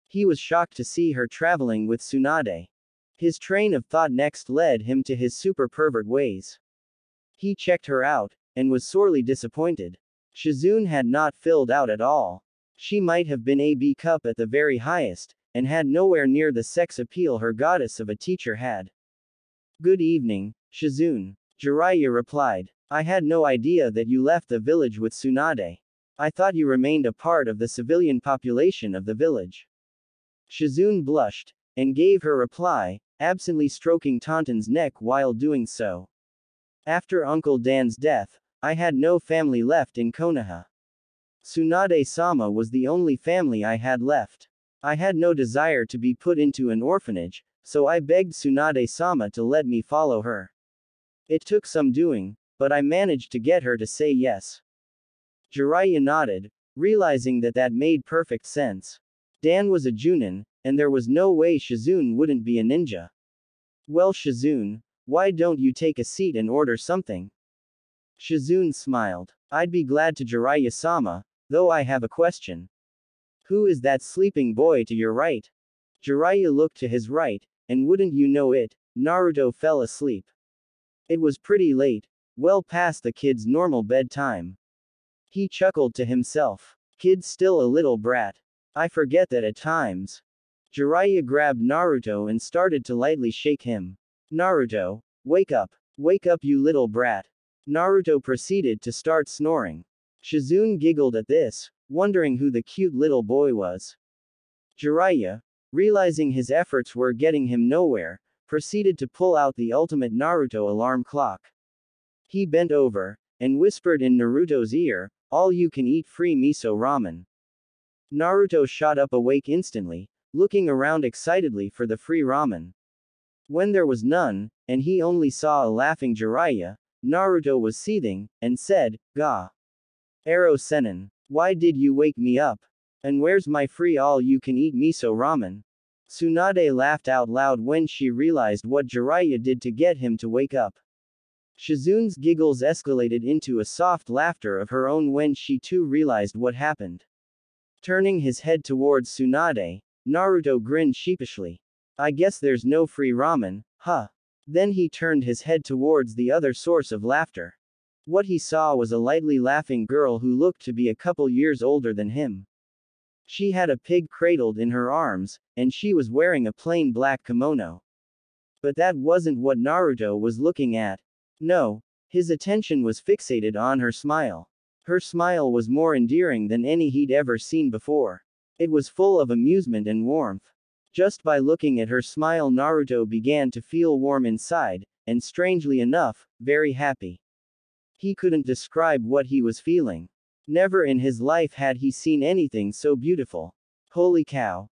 He was shocked to see her traveling with Tsunade. His train of thought next led him to his super pervert ways. He checked her out, and was sorely disappointed. Shizune had not filled out at all. She might have been a B cup at the very highest, and had nowhere near the sex appeal her goddess of a teacher had. Good evening, Shizune. Jiraiya replied. I had no idea that you left the village with Tsunade. I thought you remained a part of the civilian population of the village. Shizune blushed, and gave her reply, absently stroking Taunton's neck while doing so. After Uncle Dan's death, I had no family left in Konoha. Tsunade-sama was the only family I had left. I had no desire to be put into an orphanage, so I begged Tsunade-sama to let me follow her. It took some doing, but I managed to get her to say yes. Jiraiya nodded, realizing that that made perfect sense. Dan was a Junin, and there was no way Shizune wouldn't be a ninja. Well Shizune, why don't you take a seat and order something? Shizune smiled. I'd be glad to Jiraiya-sama, though I have a question. Who is that sleeping boy to your right? Jiraiya looked to his right, and wouldn't you know it, Naruto fell asleep. It was pretty late, well past the kid's normal bedtime. He chuckled to himself. Kid's still a little brat. I forget that at times. Jiraiya grabbed Naruto and started to lightly shake him. Naruto, wake up. Wake up you little brat. Naruto proceeded to start snoring. Shizune giggled at this, wondering who the cute little boy was. Jiraiya, realizing his efforts were getting him nowhere, proceeded to pull out the ultimate Naruto alarm clock. He bent over, and whispered in Naruto's ear, all you can eat free miso ramen. Naruto shot up awake instantly, looking around excitedly for the free ramen. When there was none, and he only saw a laughing Jiraiya, Naruto was seething, and said, Ga. Aro Senin. Why did you wake me up? And where's my free all-you-can-eat miso ramen? Tsunade laughed out loud when she realized what Jiraiya did to get him to wake up. Shizune's giggles escalated into a soft laughter of her own when she too realized what happened. Turning his head towards Tsunade, Naruto grinned sheepishly. I guess there's no free ramen, huh? Then he turned his head towards the other source of laughter. What he saw was a lightly laughing girl who looked to be a couple years older than him. She had a pig cradled in her arms, and she was wearing a plain black kimono. But that wasn't what Naruto was looking at. No, his attention was fixated on her smile. Her smile was more endearing than any he'd ever seen before. It was full of amusement and warmth. Just by looking at her smile, Naruto began to feel warm inside, and strangely enough, very happy. He couldn't describe what he was feeling. Never in his life had he seen anything so beautiful. Holy cow.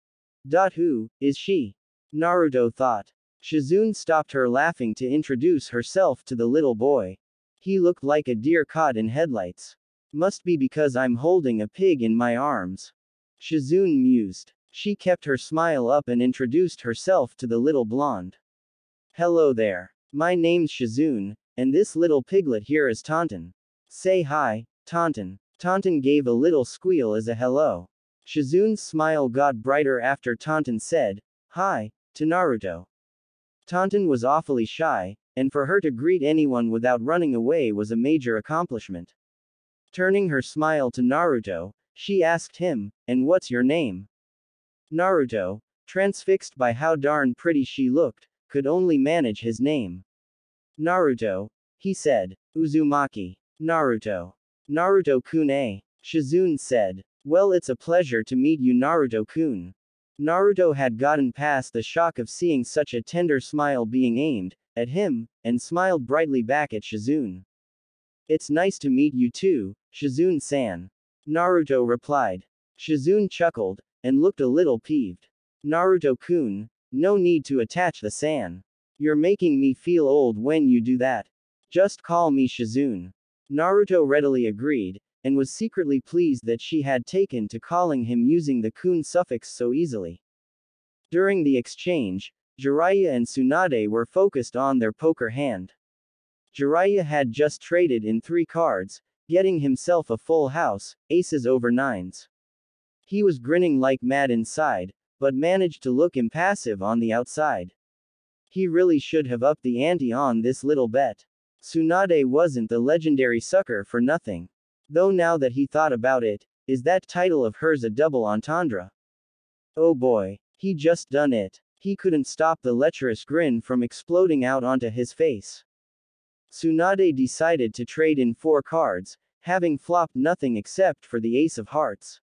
Who is she? Naruto thought. Shizune stopped her laughing to introduce herself to the little boy. He looked like a deer caught in headlights. Must be because I'm holding a pig in my arms. Shizune mused. She kept her smile up and introduced herself to the little blonde. Hello there. My name's Shizune, and this little piglet here is Tauntaun. Say hi, Tauntaun. Tauntaun gave a little squeal as a hello. Shizune's smile got brighter after Tauntaun said, hi, to Naruto. Tauntaun was awfully shy, and for her to greet anyone without running away was a major accomplishment. Turning her smile to Naruto, she asked him, and what's your name? Naruto, transfixed by how darn pretty she looked, could only manage his name. Naruto, he said. Uzumaki. Naruto. Naruto-kun. Shizune said. Well, it's a pleasure to meet you, Naruto-kun. Naruto had gotten past the shock of seeing such a tender smile being aimed at him, and smiled brightly back at Shizune. It's nice to meet you too, Shizune-san. Naruto replied. Shizune chuckled, and looked a little peeved. Naruto-kun, no need to attach the san. You're making me feel old when you do that. Just call me Shizune. Naruto readily agreed, and was secretly pleased that she had taken to calling him using the kun suffix so easily. During the exchange, Jiraiya and Tsunade were focused on their poker hand. Jiraiya had just traded in 3 cards, getting himself a full house, aces over 9s. He was grinning like mad inside, but managed to look impassive on the outside. He really should have upped the ante on this little bet. Tsunade wasn't the legendary sucker for nothing. Though now that he thought about it, is that title of hers a double entendre? Oh boy, he just done it. He couldn't stop the lecherous grin from exploding out onto his face. Tsunade decided to trade in 4 cards, having flopped nothing except for the ace of hearts.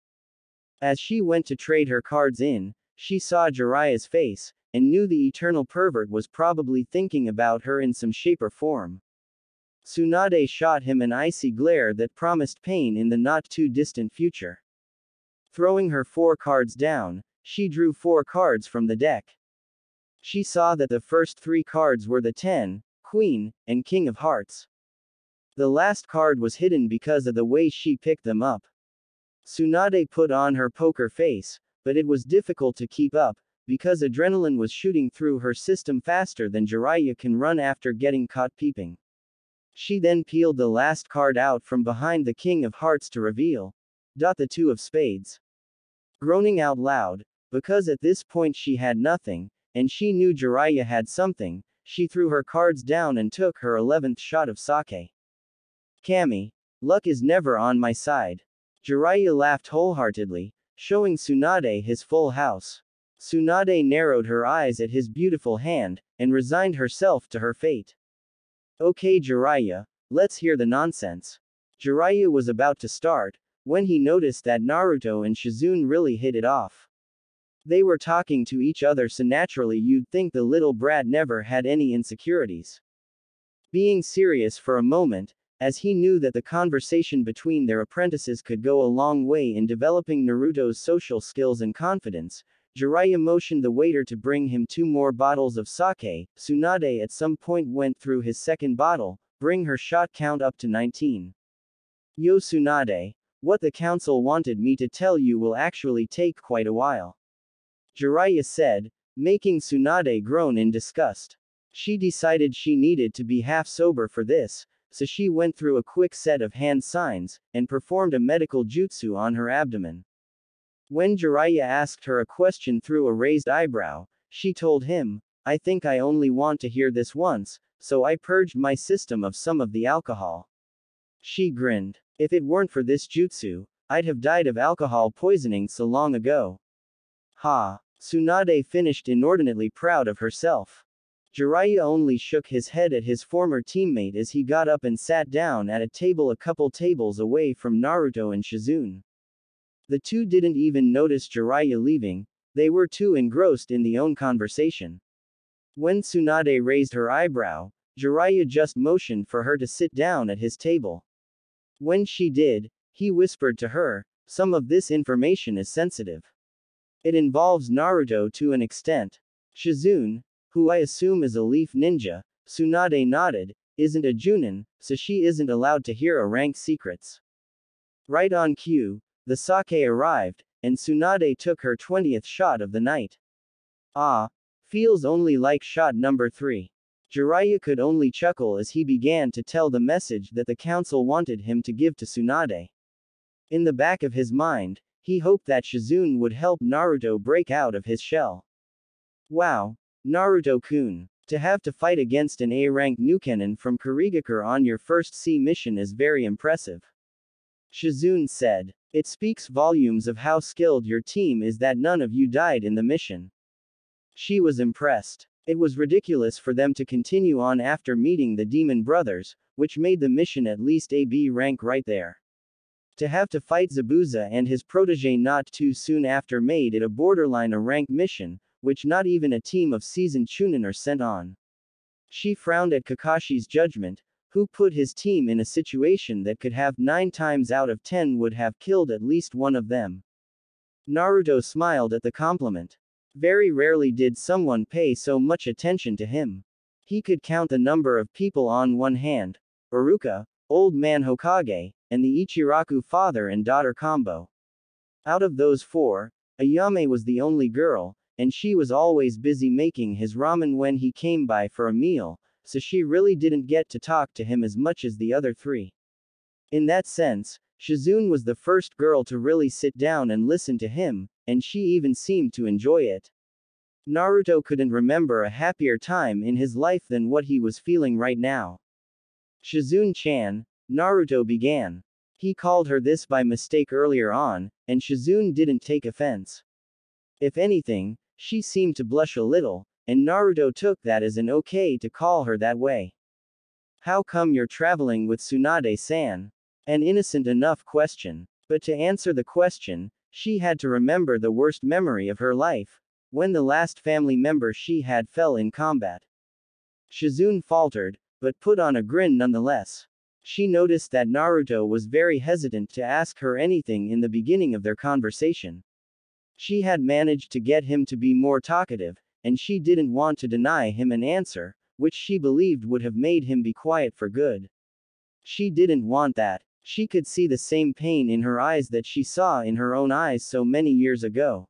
As she went to trade her cards in, she saw Jiraiya's face, and knew the eternal pervert was probably thinking about her in some shape or form. Tsunade shot him an icy glare that promised pain in the not-too-distant future. Throwing her 4 cards down, she drew 4 cards from the deck. She saw that the first 3 cards were the 10, Queen, and King of Hearts. The last card was hidden because of the way she picked them up. Tsunade put on her poker face, but it was difficult to keep up, because adrenaline was shooting through her system faster than Jiraiya can run after getting caught peeping. She then peeled the last card out from behind the King of Hearts to reveal the 2 of Spades. Groaning out loud, because at this point she had nothing, and she knew Jiraiya had something, she threw her cards down and took her 11th shot of sake. Kami, luck is never on my side. Jiraiya laughed wholeheartedly, showing Tsunade his full house. Tsunade narrowed her eyes at his beautiful hand, and resigned herself to her fate. Okay Jiraiya, let's hear the nonsense. Jiraiya was about to start, when he noticed that Naruto and Shizune really hit it off. They were talking to each other so naturally you'd think the little brat never had any insecurities. Being serious for a moment, as he knew that the conversation between their apprentices could go a long way in developing Naruto's social skills and confidence, Jiraiya motioned the waiter to bring him 2 more bottles of sake. Tsunade at some point went through his second bottle, bring her shot count up to 19. Yo Tsunade, what the council wanted me to tell you will actually take quite a while. Jiraiya said, making Tsunade groan in disgust. She decided she needed to be half sober for this, so she went through a quick set of hand signs, and performed a medical jutsu on her abdomen. When Jiraiya asked her a question through a raised eyebrow, she told him, I think I only want to hear this once, so I purged my system of some of the alcohol. She grinned. If it weren't for this jutsu, I'd have died of alcohol poisoning so long ago. Ha! Tsunade finished inordinately proud of herself. Jiraiya only shook his head at his former teammate as he got up and sat down at a table a couple tables away from Naruto and Shizune. The two didn't even notice Jiraiya leaving, they were too engrossed in their own conversation. When Tsunade raised her eyebrow, Jiraiya just motioned for her to sit down at his table. When she did, he whispered to her, "Some of this information is sensitive. It involves Naruto to an extent. Shizune, who I assume is a leaf ninja," Tsunade nodded, "isn't a Junin, so she isn't allowed to hear a rank secrets." Right on cue, the sake arrived, and Tsunade took her 20th shot of the night. Ah, feels only like shot number 3. Jiraiya could only chuckle as he began to tell the message that the council wanted him to give to Tsunade. In the back of his mind, he hoped that Shizune would help Naruto break out of his shell. Wow, Naruto-kun. To have to fight against an A-rank Nukenin from Kurigakure on your first sea mission is very impressive. Shizune said. It speaks volumes of how skilled your team is that none of you died in the mission. She was impressed. It was ridiculous for them to continue on after meeting the Demon Brothers, which made the mission at least a B rank right there. To have to fight Zabuza and his protege not too soon after made it a borderline a rank mission, which not even a team of seasoned Chunin are sent on. She frowned at Kakashi's judgment, who put his team in a situation that could have 9 times out of 10 would have killed at least one of them. Naruto smiled at the compliment. Very rarely did someone pay so much attention to him. He could count the number of people on one hand: Iruka, Old Man Hokage, and the Ichiraku father and daughter combo. Out of those 4, Ayame was the only girl, and she was always busy making his ramen when he came by for a meal, so she really didn't get to talk to him as much as the other 3. In that sense, Shizune was the first girl to really sit down and listen to him, and she even seemed to enjoy it. Naruto couldn't remember a happier time in his life than what he was feeling right now. Shizune-chan, Naruto began. He called her this by mistake earlier on, and Shizune didn't take offense. If anything, she seemed to blush a little, and Naruto took that as an okay to call her that way. How come you're traveling with Tsunade-san? An innocent enough question. But to answer the question, she had to remember the worst memory of her life, when the last family member she had fell in combat. Shizune faltered, but put on a grin nonetheless. She noticed that Naruto was very hesitant to ask her anything in the beginning of their conversation. She had managed to get him to be more talkative, and she didn't want to deny him an answer, which she believed would have made him be quiet for good. She didn't want that. She could see the same pain in her eyes that she saw in her own eyes so many years ago.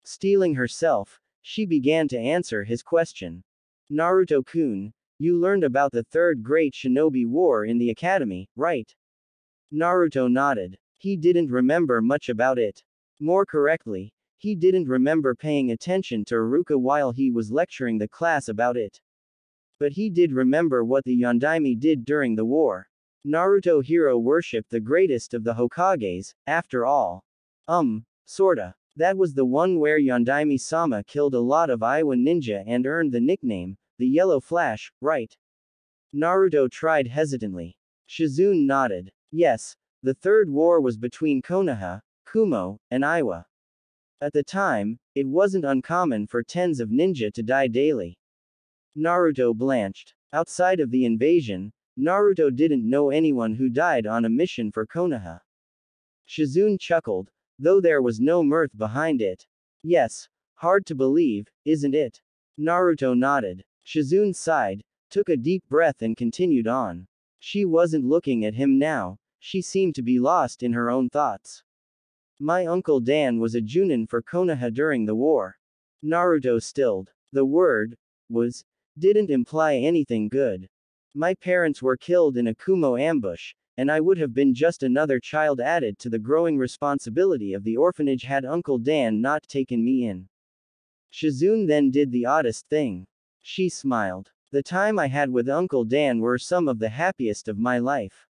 Steeling herself, she began to answer his question. Naruto-kun, you learned about the Third Great Shinobi War in the academy, right? Naruto nodded. He didn't remember much about it. More correctly, he didn't remember paying attention to Iruka while he was lecturing the class about it. But he did remember what the Yondaime did during the war. Naruto hero worshipped the greatest of the Hokages, after all. Sorta. That was the one where Yondaime-sama killed a lot of Iowa ninja and earned the nickname, the Yellow Flash, right? Naruto tried hesitantly. Shizune nodded. Yes, the third war was between Konoha, Kumo, and Iowa. At the time, it wasn't uncommon for tens of ninja to die daily. Naruto blanched. Outside of the invasion, Naruto didn't know anyone who died on a mission for Konoha. Shizune chuckled, though there was no mirth behind it. Yes, hard to believe, isn't it? Naruto nodded. Shizune sighed, took a deep breath and continued on. She wasn't looking at him now, she seemed to be lost in her own thoughts. My uncle Dan was a Junin for Konoha during the war. Naruto stilled. The word was didn't imply anything good. My parents were killed in a Kumo ambush, and I would have been just another child added to the growing responsibility of the orphanage had Uncle Dan not taken me in. Shizune then did the oddest thing. She smiled. The time I had with Uncle Dan were some of the happiest of my life.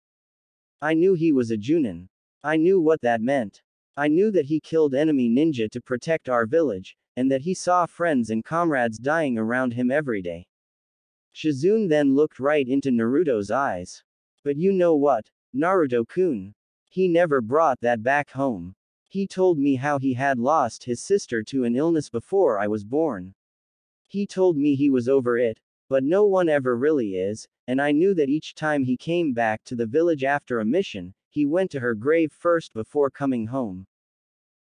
I knew he was a Junin. I knew what that meant. I knew that he killed enemy ninja to protect our village, and that he saw friends and comrades dying around him every day. Shizune then looked right into Naruto's eyes. But you know what, Naruto-kun? He never brought that back home. He told me how he had lost his sister to an illness before I was born. He told me he was over it, but no one ever really is, and I knew that each time he came back to the village after a mission, he went to her grave first before coming home.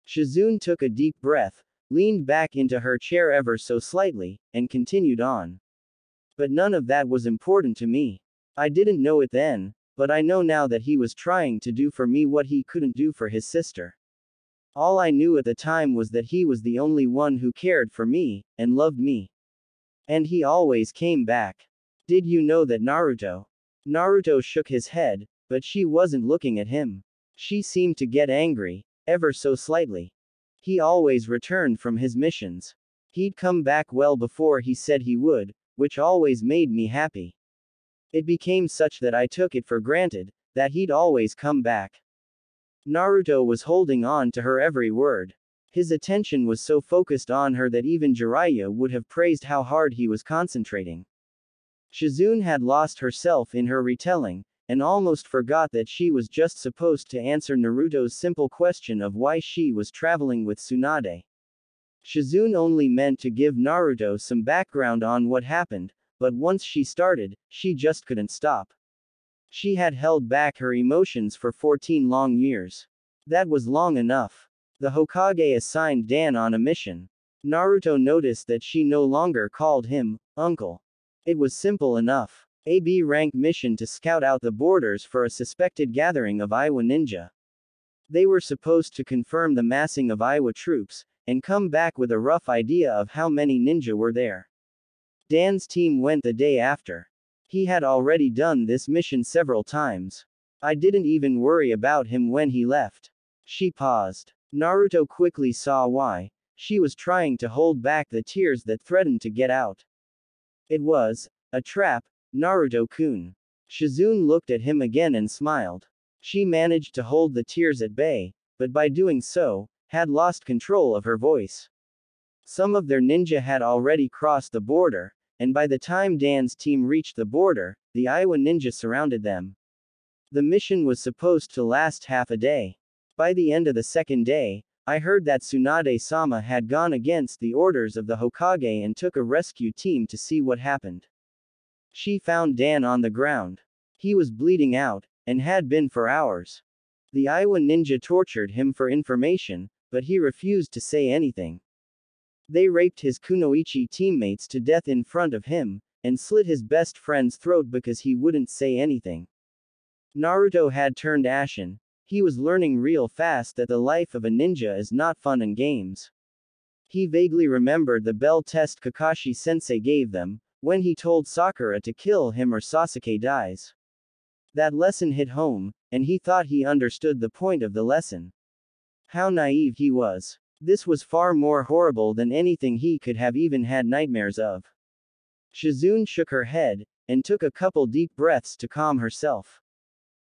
Shizune took a deep breath, leaned back into her chair ever so slightly, and continued on. But none of that was important to me. I didn't know it then, but I know now that he was trying to do for me what he couldn't do for his sister. All I knew at the time was that he was the only one who cared for me, and loved me. And he always came back. Did you know that Naruto? Naruto shook his head, but she wasn't looking at him. She seemed to get angry, ever so slightly. He always returned from his missions. He'd come back well before he said he would, which always made me happy. It became such that I took it for granted, that he'd always come back. Naruto was holding on to her every word. His attention was so focused on her that even Jiraiya would have praised how hard he was concentrating. Shizune had lost herself in her retelling, and almost forgot that she was just supposed to answer Naruto's simple question of why she was traveling with Tsunade. Shizune only meant to give Naruto some background on what happened, but once she started, she just couldn't stop. She had held back her emotions for 14 long years. That was long enough. The Hokage assigned Dan on a mission. Naruto noticed that she no longer called him uncle. It was simple enough. A B-rank mission to scout out the borders for a suspected gathering of Iowa ninja. They were supposed to confirm the massing of Iowa troops, and come back with a rough idea of how many ninja were there. Dan's team went the day after. He had already done this mission several times. I didn't even worry about him when he left. She paused. Naruto quickly saw why. She was trying to hold back the tears that threatened to get out. It was a trap, Naruto-kun. Shizune looked at him again and smiled. She managed to hold the tears at bay, but by doing so, had lost control of her voice. Some of their ninja had already crossed the border, and by the time Dan's team reached the border, the Iowa ninja surrounded them. The mission was supposed to last half a day. By the end of the second day, I heard that Tsunade-sama had gone against the orders of the Hokage and took a rescue team to see what happened. She found Dan on the ground. He was bleeding out, and had been for hours. The Iowa ninja tortured him for information, but he refused to say anything. They raped his Kunoichi teammates to death in front of him, and slit his best friend's throat because he wouldn't say anything. Naruto had turned ashen. He was learning real fast that the life of a ninja is not fun and games. He vaguely remembered the bell test Kakashi-sensei gave them, when he told Sakura to kill him or Sasuke dies. That lesson hit home, and he thought he understood the point of the lesson. How naive he was. This was far more horrible than anything he could have even had nightmares of. Shizune shook her head, and took a couple deep breaths to calm herself.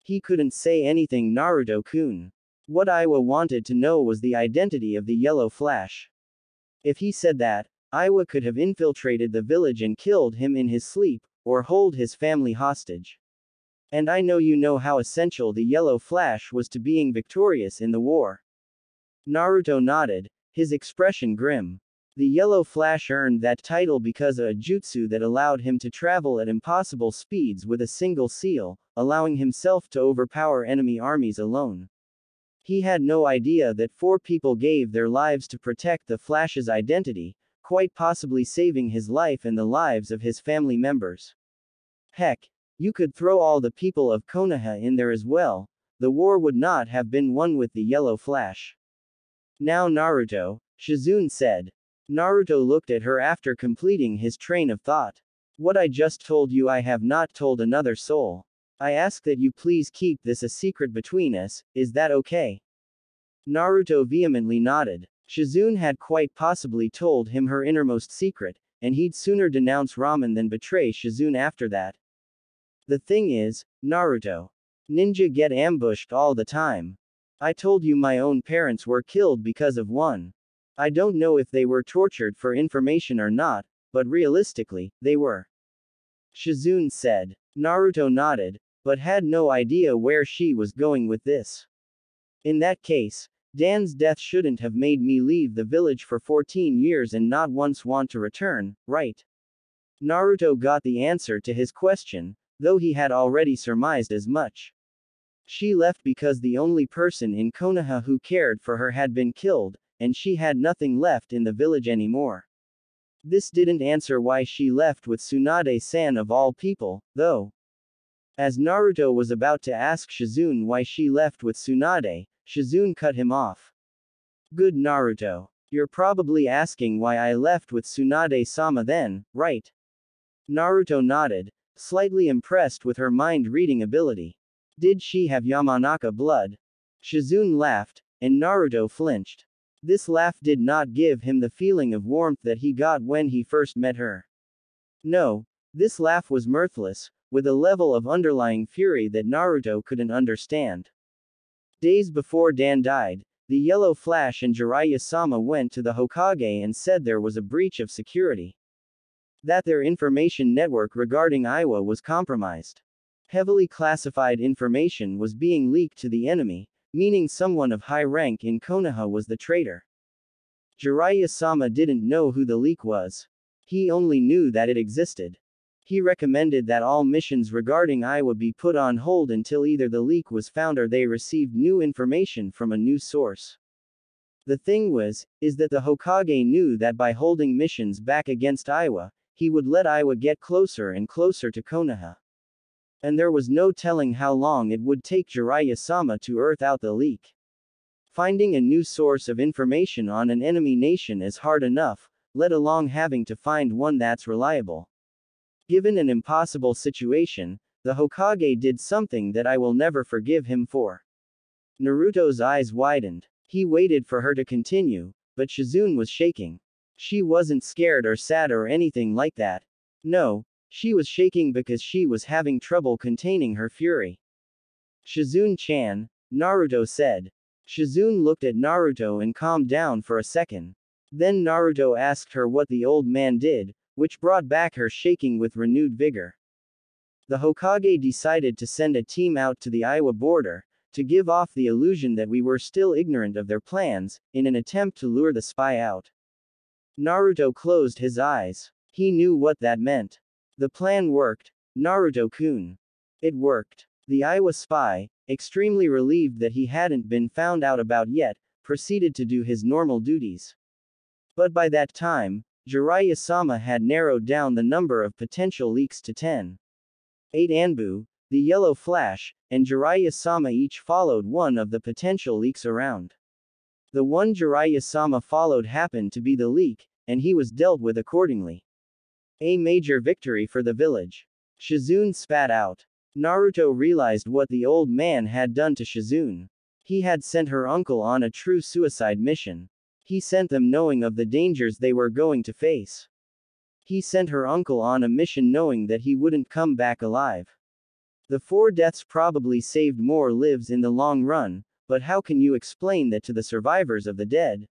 He couldn't say anything, Naruto-kun. What Iwa wanted to know was the identity of the Yellow Flash. If he said that, Iwa could have infiltrated the village and killed him in his sleep, or hold his family hostage. And I know you know how essential the Yellow Flash was to being victorious in the war. Naruto nodded, his expression grim. The Yellow Flash earned that title because of a jutsu that allowed him to travel at impossible speeds with a single seal, allowing himself to overpower enemy armies alone. He had no idea that 4 people gave their lives to protect the Flash's identity, quite possibly saving his life and the lives of his family members. Heck, you could throw all the people of Konoha in there as well. The war would not have been won with the Yellow Flash. Now Naruto, Shizune said. Naruto looked at her after completing his train of thought. What I just told you I have not told another soul. I ask that you please keep this a secret between us, is that okay? Naruto vehemently nodded. Shizune had quite possibly told him her innermost secret, and he'd sooner denounce ramen than betray Shizune after that. The thing is, Naruto. Ninja get ambushed all the time. I told you my own parents were killed because of one. I don't know if they were tortured for information or not, but realistically, they were. Shizune said. Naruto nodded, but had no idea where she was going with this. In that case, Dan's death shouldn't have made me leave the village for 14 years and not once want to return, right? Naruto got the answer to his question, though he had already surmised as much. She left because the only person in Konoha who cared for her had been killed, and she had nothing left in the village anymore. This didn't answer why she left with Tsunade-san of all people, though. As Naruto was about to ask Shizune why she left with Tsunade, Shizune cut him off. Good Naruto. You're probably asking why I left with Tsunade-sama then, right? Naruto nodded, slightly impressed with her mind-reading ability. Did she have Yamanaka blood? Shizune laughed, and Naruto flinched. This laugh did not give him the feeling of warmth that he got when he first met her. No, this laugh was mirthless, with a level of underlying fury that Naruto couldn't understand. Days before Dan died, the Yellow Flash and Jiraiya-sama went to the Hokage and said there was a breach of security. That their information network regarding Iwa was compromised. Heavily classified information was being leaked to the enemy, meaning someone of high rank in Konoha was the traitor. Jiraiya-sama didn't know who the leak was. He only knew that it existed. He recommended that all missions regarding Iwa be put on hold until either the leak was found or they received new information from a new source. The thing is that the Hokage knew that by holding missions back against Iwa, he would let Iwa get closer and closer to Konoha. And there was no telling how long it would take Jiraiya-sama to earth out the leak. Finding a new source of information on an enemy nation is hard enough, let alone having to find one that's reliable. Given an impossible situation, the Hokage did something that I will never forgive him for. Naruto's eyes widened. He waited for her to continue, but Shizune was shaking. She wasn't scared or sad or anything like that. No, she was shaking because she was having trouble containing her fury. Shizune-chan, Naruto said. Shizune looked at Naruto and calmed down for a second. Then Naruto asked her what the old man did, which brought back her shaking with renewed vigor. The Hokage decided to send a team out to the Iwa border, to give off the illusion that we were still ignorant of their plans, in an attempt to lure the spy out. Naruto closed his eyes. He knew what that meant. The plan worked, Naruto-kun. It worked. The Iwa spy, extremely relieved that he hadn't been found out about yet, proceeded to do his normal duties. But by that time, Jiraiya-sama had narrowed down the number of potential leaks to 10. 8 Anbu, the Yellow Flash, and Jiraiya-sama each followed one of the potential leaks around. The one Jiraiya-sama followed happened to be the leak, and he was dealt with accordingly. A major victory for the village. Shizune spat out. Naruto realized what the old man had done to Shizune. He had sent her uncle on a true suicide mission. He sent them knowing of the dangers they were going to face. He sent her uncle on a mission knowing that he wouldn't come back alive. The 4 deaths probably saved more lives in the long run, but how can you explain that to the survivors of the dead?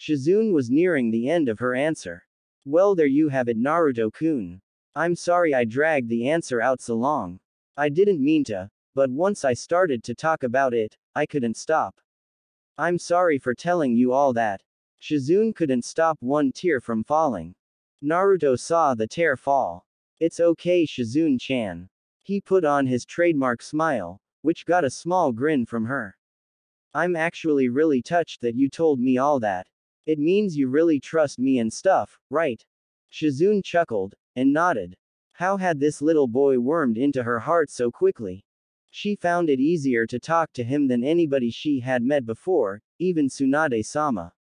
Shizune was nearing the end of her answer. Well, there you have it, Naruto-kun. I'm sorry I dragged the answer out so long. I didn't mean to, but once I started to talk about it, I couldn't stop. I'm sorry for telling you all that. Shizune couldn't stop one tear from falling. Naruto saw the tear fall. It's okay, Shizune-chan. He put on his trademark smile, which got a small grin from her. I'm actually really touched that you told me all that. It means you really trust me and stuff, right? Shizune chuckled, and nodded. How had this little boy wormed into her heart so quickly? She found it easier to talk to him than anybody she had met before, even Tsunade-sama.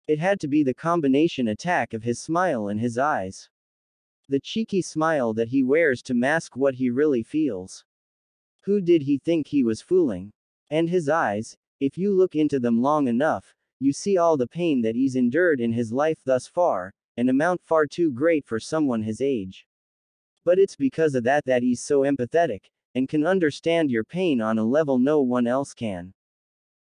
It had to be the combination attack of his smile and his eyes. The cheeky smile that he wears to mask what he really feels. Who did he think he was fooling? And his eyes, if you look into them long enough, you see all the pain that he's endured in his life thus far, an amount far too great for someone his age. But it's because of that he's so empathetic, and can understand your pain on a level no one else can.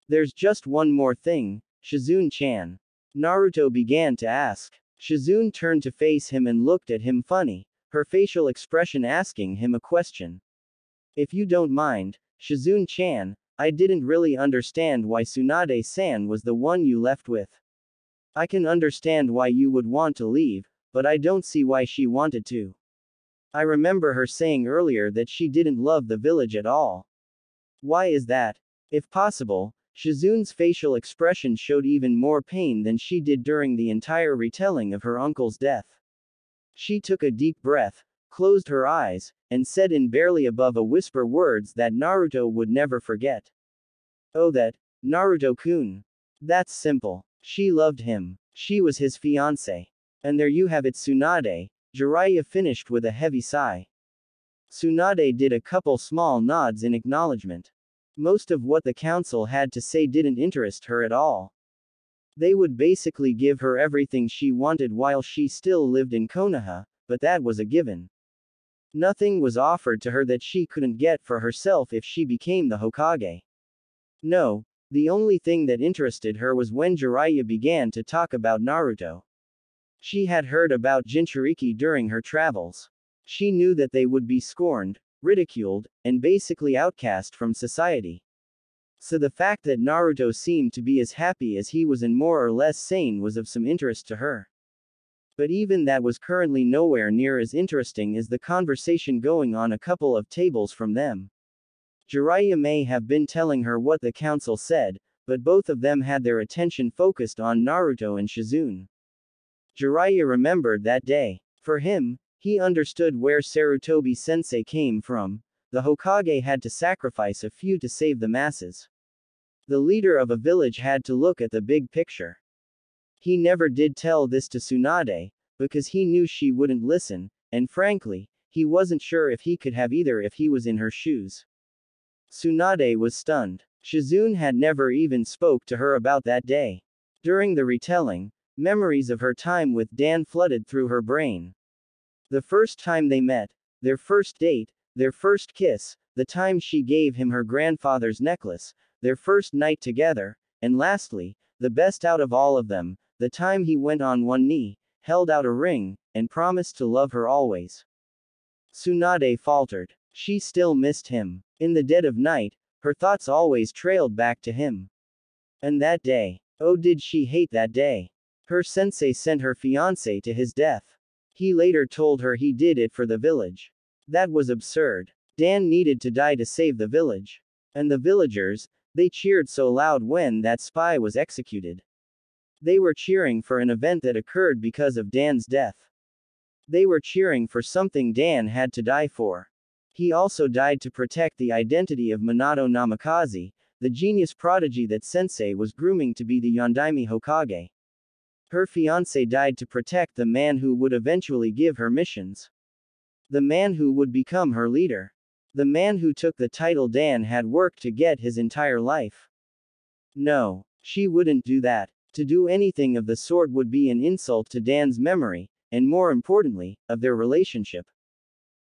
There's just one more thing, Shizune-chan. Naruto began to ask. Shizune turned to face him and looked at him funny, her facial expression asking him a question. If you don't mind, Shizune-chan, I didn't really understand why Tsunade-san was the one you left with. I can understand why you would want to leave, but I don't see why she wanted to. I remember her saying earlier that she didn't love the village at all. Why is that? If possible, Shizune's facial expression showed even more pain than she did during the entire retelling of her uncle's death. She took a deep breath, closed her eyes, and said in barely above a whisper words that Naruto would never forget. Oh, that Naruto-kun. That's simple. She loved him. She was his fiancé. And there you have it, Tsunade. Jiraiya finished with a heavy sigh. Tsunade did a couple small nods in acknowledgement. Most of what the council had to say didn't interest her at all. They would basically give her everything she wanted while she still lived in Konoha, but that was a given. Nothing was offered to her that she couldn't get for herself if she became the Hokage. No, the only thing that interested her was when Jiraiya began to talk about Naruto. She had heard about Jinchuriki during her travels. She knew that they would be scorned, ridiculed, and basically outcast from society. So the fact that Naruto seemed to be as happy as he was and more or less sane was of some interest to her. But even that was currently nowhere near as interesting as the conversation going on a couple of tables from them. Jiraiya may have been telling her what the council said, but both of them had their attention focused on Naruto and Shizune. Jiraiya remembered that day. For him, he understood where Sarutobi-sensei came from. The Hokage had to sacrifice a few to save the masses. The leader of a village had to look at the big picture. He never did tell this to Tsunade, because he knew she wouldn't listen, and frankly, he wasn't sure if he could have either if he was in her shoes. Tsunade was stunned. Shizune had never even spoke to her about that day. During the retelling, memories of her time with Dan flooded through her brain. The first time they met, their first date, their first kiss, the time she gave him her grandfather's necklace, their first night together, and lastly, the best out of all of them, the time he went on one knee, held out a ring, and promised to love her always. Tsunade faltered. She still missed him. In the dead of night, her thoughts always trailed back to him. And that day. Oh, did she hate that day. Her sensei sent her fiancé to his death. He later told her he did it for the village. That was absurd. Dan needed to die to save the village. And the villagers, they cheered so loud when that spy was executed. They were cheering for an event that occurred because of Dan's death. They were cheering for something Dan had to die for. He also died to protect the identity of Minato Namikaze, the genius prodigy that Sensei was grooming to be the Yondaime Hokage. Her fiancé died to protect the man who would eventually give her missions. The man who would become her leader. The man who took the title Dan had worked to get his entire life. No, she wouldn't do that. To do anything of the sort would be an insult to Dan's memory, and more importantly, of their relationship.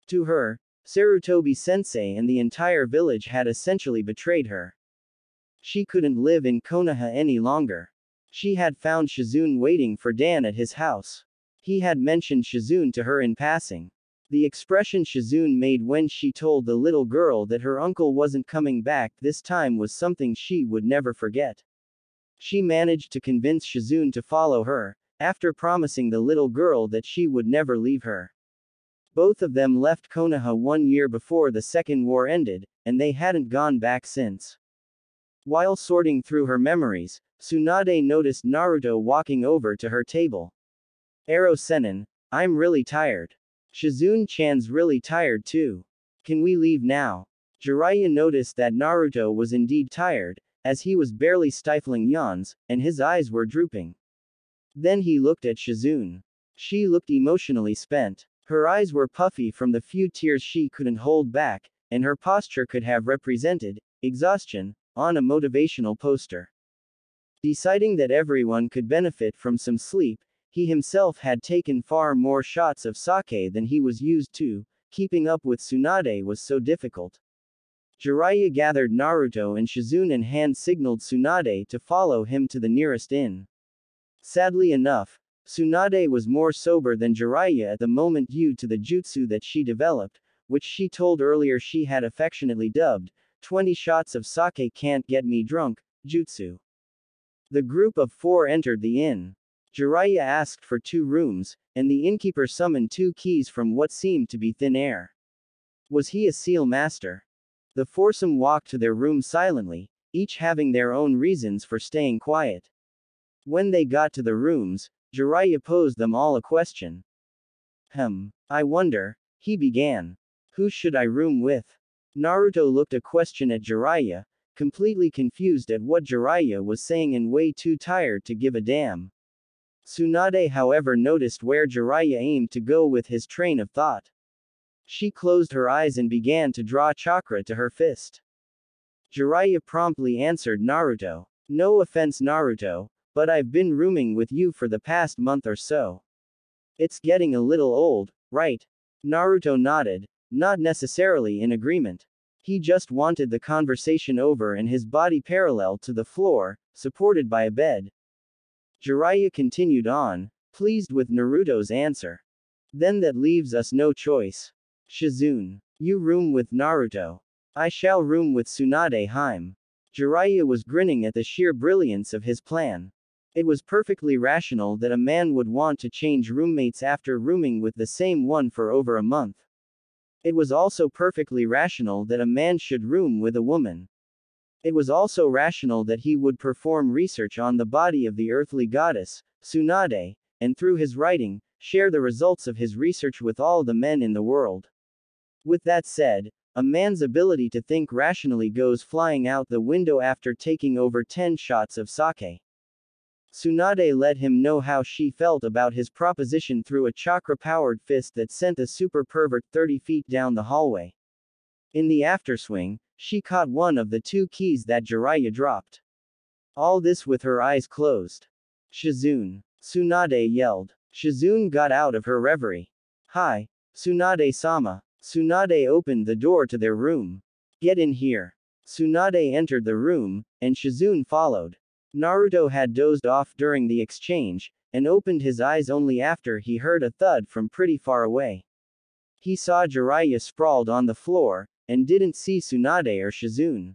To her, Sarutobi-sensei and the entire village had essentially betrayed her. She couldn't live in Konoha any longer. She had found Shizune waiting for Dan at his house. He had mentioned Shizune to her in passing. The expression Shizune made when she told the little girl that her uncle wasn't coming back this time was something she would never forget. She managed to convince Shizune to follow her, after promising the little girl that she would never leave her. Both of them left Konoha 1 year before the Second War ended, and they hadn't gone back since. While sorting through her memories, Tsunade noticed Naruto walking over to her table. Ero Senin, I'm really tired. Shizune-chan's really tired too. Can we leave now? Jiraiya noticed that Naruto was indeed tired, as he was barely stifling yawns, and his eyes were drooping. Then he looked at Shizune. She looked emotionally spent. Her eyes were puffy from the few tears she couldn't hold back, and her posture could have represented exhaustion on a motivational poster. Deciding that everyone could benefit from some sleep, he himself had taken far more shots of sake than he was used to. Keeping up with Tsunade was so difficult. Jiraiya gathered Naruto and Shizune and hand-signaled Tsunade to follow him to the nearest inn. Sadly enough, Tsunade was more sober than Jiraiya at the moment due to the jutsu that she developed, which she told earlier she had affectionately dubbed, 20 shots of sake can't get me drunk, jutsu. The group of 4 entered the inn. Jiraiya asked for 2 rooms, and the innkeeper summoned 2 keys from what seemed to be thin air. Was he a seal master? The foursome walked to their room silently, each having their own reasons for staying quiet. When they got to the rooms, Jiraiya posed them all a question. I wonder, he began. Who should I room with? Naruto looked a question at Jiraiya, completely confused at what Jiraiya was saying and way too tired to give a damn. Tsunade however noticed where Jiraiya aimed to go with his train of thought. She closed her eyes and began to draw chakra to her fist. Jiraiya promptly answered Naruto. No offense Naruto, but I've been rooming with you for the past month or so. It's getting a little old, right? Naruto nodded, not necessarily in agreement. He just wanted the conversation over and his body parallel to the floor, supported by a bed. Jiraiya continued on, pleased with Naruto's answer. Then that leaves us no choice. Shizune, you room with Naruto. I shall room with Tsunade Hime. Jiraiya was grinning at the sheer brilliance of his plan. It was perfectly rational that a man would want to change roommates after rooming with the same one for over a month. It was also perfectly rational that a man should room with a woman. It was also rational that he would perform research on the body of the earthly goddess, Tsunade, and through his writing, share the results of his research with all the men in the world. With that said, a man's ability to think rationally goes flying out the window after taking over 10 shots of sake. Tsunade let him know how she felt about his proposition through a chakra-powered fist that sent the super pervert 30 feet down the hallway. In the afterswing, she caught one of the 2 keys that Jiraiya dropped. All this with her eyes closed. Shizune! Tsunade yelled. Shizune got out of her reverie. Hi, Tsunade-sama. Tsunade opened the door to their room. Get in here. Tsunade entered the room, and Shizune followed. Naruto had dozed off during the exchange, and opened his eyes only after he heard a thud from pretty far away. He saw Jiraiya sprawled on the floor, and didn't see Tsunade or Shizune.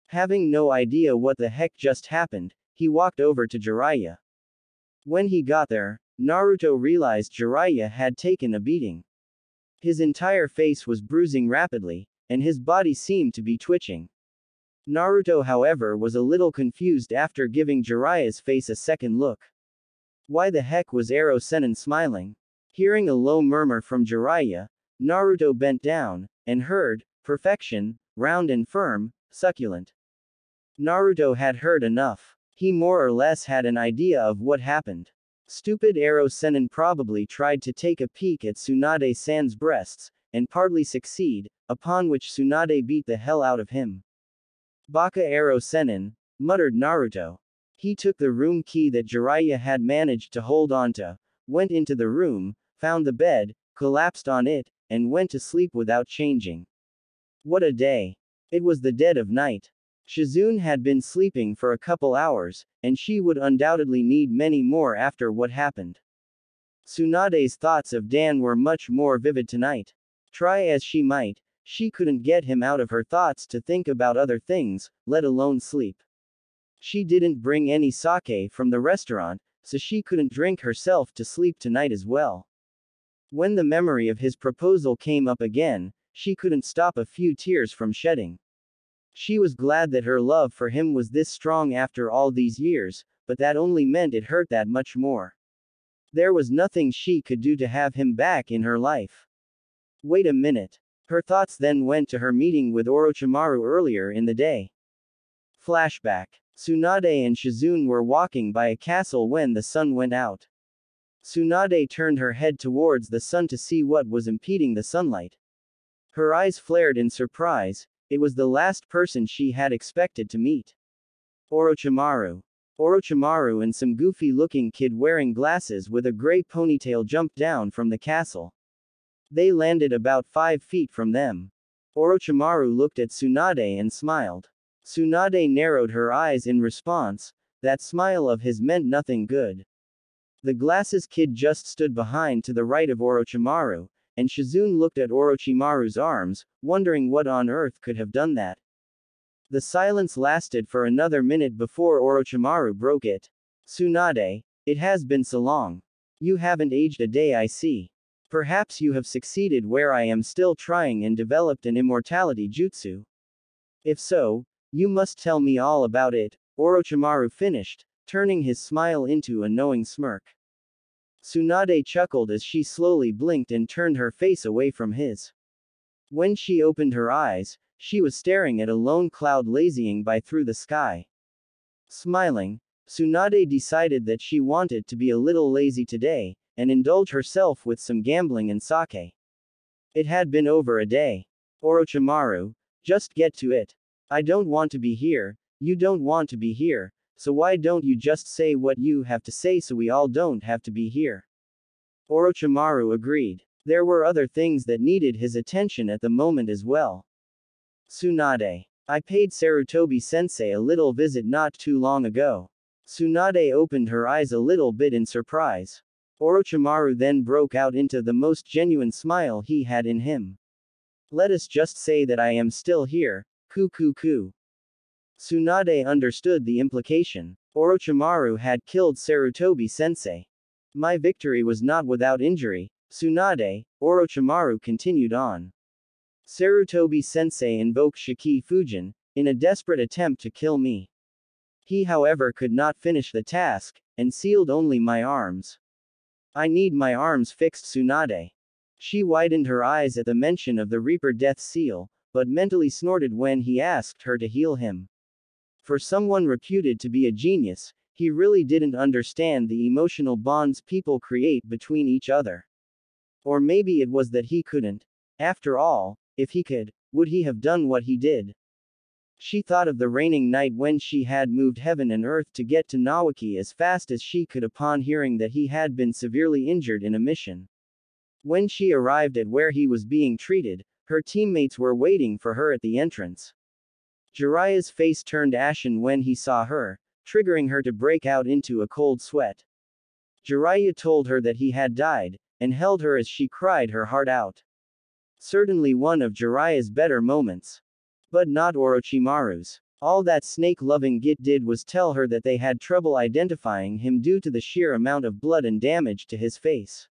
Having no idea what the heck just happened, he walked over to Jiraiya. When he got there, Naruto realized Jiraiya had taken a beating. His entire face was bruising rapidly, and his body seemed to be twitching. Naruto however was a little confused after giving Jiraiya's face a second look. Why the heck was Ero Sennin smiling? Hearing a low murmur from Jiraiya, Naruto bent down, and heard, perfection, round and firm, succulent. Naruto had heard enough. He more or less had an idea of what happened. Stupid Ero Sennin probably tried to take a peek at Tsunade-san's breasts, and partly succeed, upon which Tsunade beat the hell out of him. Baka Ero Sennin, muttered Naruto. He took the room key that Jiraiya had managed to hold onto, went into the room, found the bed, collapsed on it, and went to sleep without changing. What a day. It was the dead of night. Shizune had been sleeping for a couple hours, and she would undoubtedly need many more after what happened. Tsunade's thoughts of Dan were much more vivid tonight. Try as she might, she couldn't get him out of her thoughts to think about other things, let alone sleep. She didn't bring any sake from the restaurant, so she couldn't drink herself to sleep tonight as well. When the memory of his proposal came up again, she couldn't stop a few tears from shedding. She was glad that her love for him was this strong after all these years, but that only meant it hurt that much more. There was nothing she could do to have him back in her life. Wait a minute. Her thoughts then went to her meeting with Orochimaru earlier in the day. Flashback. Tsunade and Shizune were walking by a castle when the sun went out. Tsunade turned her head towards the sun to see what was impeding the sunlight. Her eyes flared in surprise. It was the last person she had expected to meet. Orochimaru. Orochimaru and some goofy-looking kid wearing glasses with a gray ponytail jumped down from the castle. They landed about 5 feet from them. Orochimaru looked at Tsunade and smiled. Tsunade narrowed her eyes in response. That smile of his meant nothing good. The glasses kid just stood behind to the right of Orochimaru, and Shizune looked at Orochimaru's arms, wondering what on earth could have done that. The silence lasted for another minute before Orochimaru broke it. Tsunade, it has been so long. You haven't aged a day, I see. Perhaps you have succeeded where I am still trying and developed an immortality jutsu. If so, you must tell me all about it, Orochimaru finished, turning his smile into a knowing smirk. Tsunade chuckled as she slowly blinked and turned her face away from his. When she opened her eyes, she was staring at a lone cloud lazying by through the sky. Smiling, Tsunade decided that she wanted to be a little lazy today, and indulge herself with some gambling and sake. It had been over a day. Orochimaru, just get to it. I don't want to be here, you don't want to be here, so why don't you just say what you have to say so we all don't have to be here? Orochimaru agreed. There were other things that needed his attention at the moment as well. Tsunade. I paid Sarutobi-sensei a little visit not too long ago. Tsunade opened her eyes a little bit in surprise. Orochimaru then broke out into the most genuine smile he had in him. Let us just say that I am still here, ku. Tsunade understood the implication. Orochimaru had killed Sarutobi-sensei. My victory was not without injury, Tsunade, Orochimaru continued on. Sarutobi-sensei invoked Shiki Fujin, in a desperate attempt to kill me. He however could not finish the task, and sealed only my arms. I need my arms fixed, Tsunade. She widened her eyes at the mention of the Reaper death seal, but mentally snorted when he asked her to heal him. For someone reputed to be a genius, he really didn't understand the emotional bonds people create between each other. Or maybe it was that he couldn't. After all, if he could, would he have done what he did? She thought of the raining night when she had moved heaven and earth to get to Nawaki as fast as she could upon hearing that he had been severely injured in a mission. When she arrived at where he was being treated, her teammates were waiting for her at the entrance. Jiraiya's face turned ashen when he saw her, triggering her to break out into a cold sweat. Jiraiya told her that he had died, and held her as she cried her heart out. Certainly one of Jiraiya's better moments. But not Orochimaru's. All that snake-loving Git did was tell her that they had trouble identifying him due to the sheer amount of blood and damage to his face.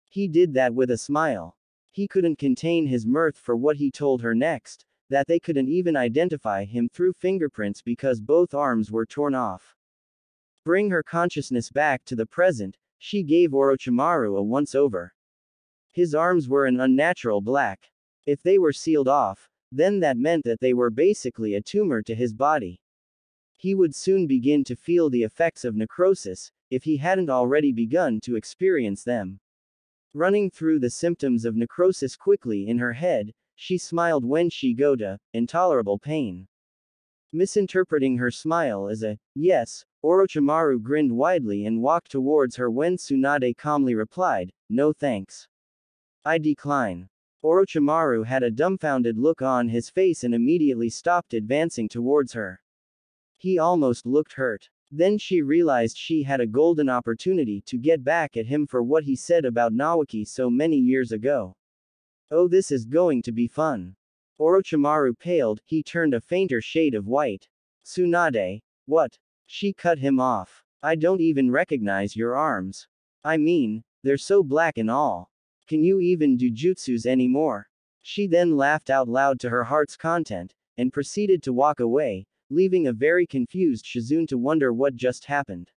He did that with a smile. He couldn't contain his mirth for what he told her next, that they couldn't even identify him through fingerprints because both arms were torn off. Bring her consciousness back to the present, she gave Orochimaru a once-over. His arms were an unnatural black. If they were sealed off, then that meant that they were basically a tumor to his body. He would soon begin to feel the effects of necrosis, if he hadn't already begun to experience them. Running through the symptoms of necrosis quickly in her head, she smiled when she got to intolerable pain. Misinterpreting her smile as a yes, Orochimaru grinned widely and walked towards her when Tsunade calmly replied, "No thanks. I decline." Orochimaru had a dumbfounded look on his face and immediately stopped advancing towards her. He almost looked hurt. Then she realized she had a golden opportunity to get back at him for what he said about Nawaki so many years ago. Oh, this is going to be fun. Orochimaru paled, he turned a fainter shade of white. Tsunade. What? She cut him off. I don't even recognize your arms. I mean, they're so black and all. Can you even do jutsus anymore? She then laughed out loud to her heart's content, and proceeded to walk away, leaving a very confused Shizune to wonder what just happened.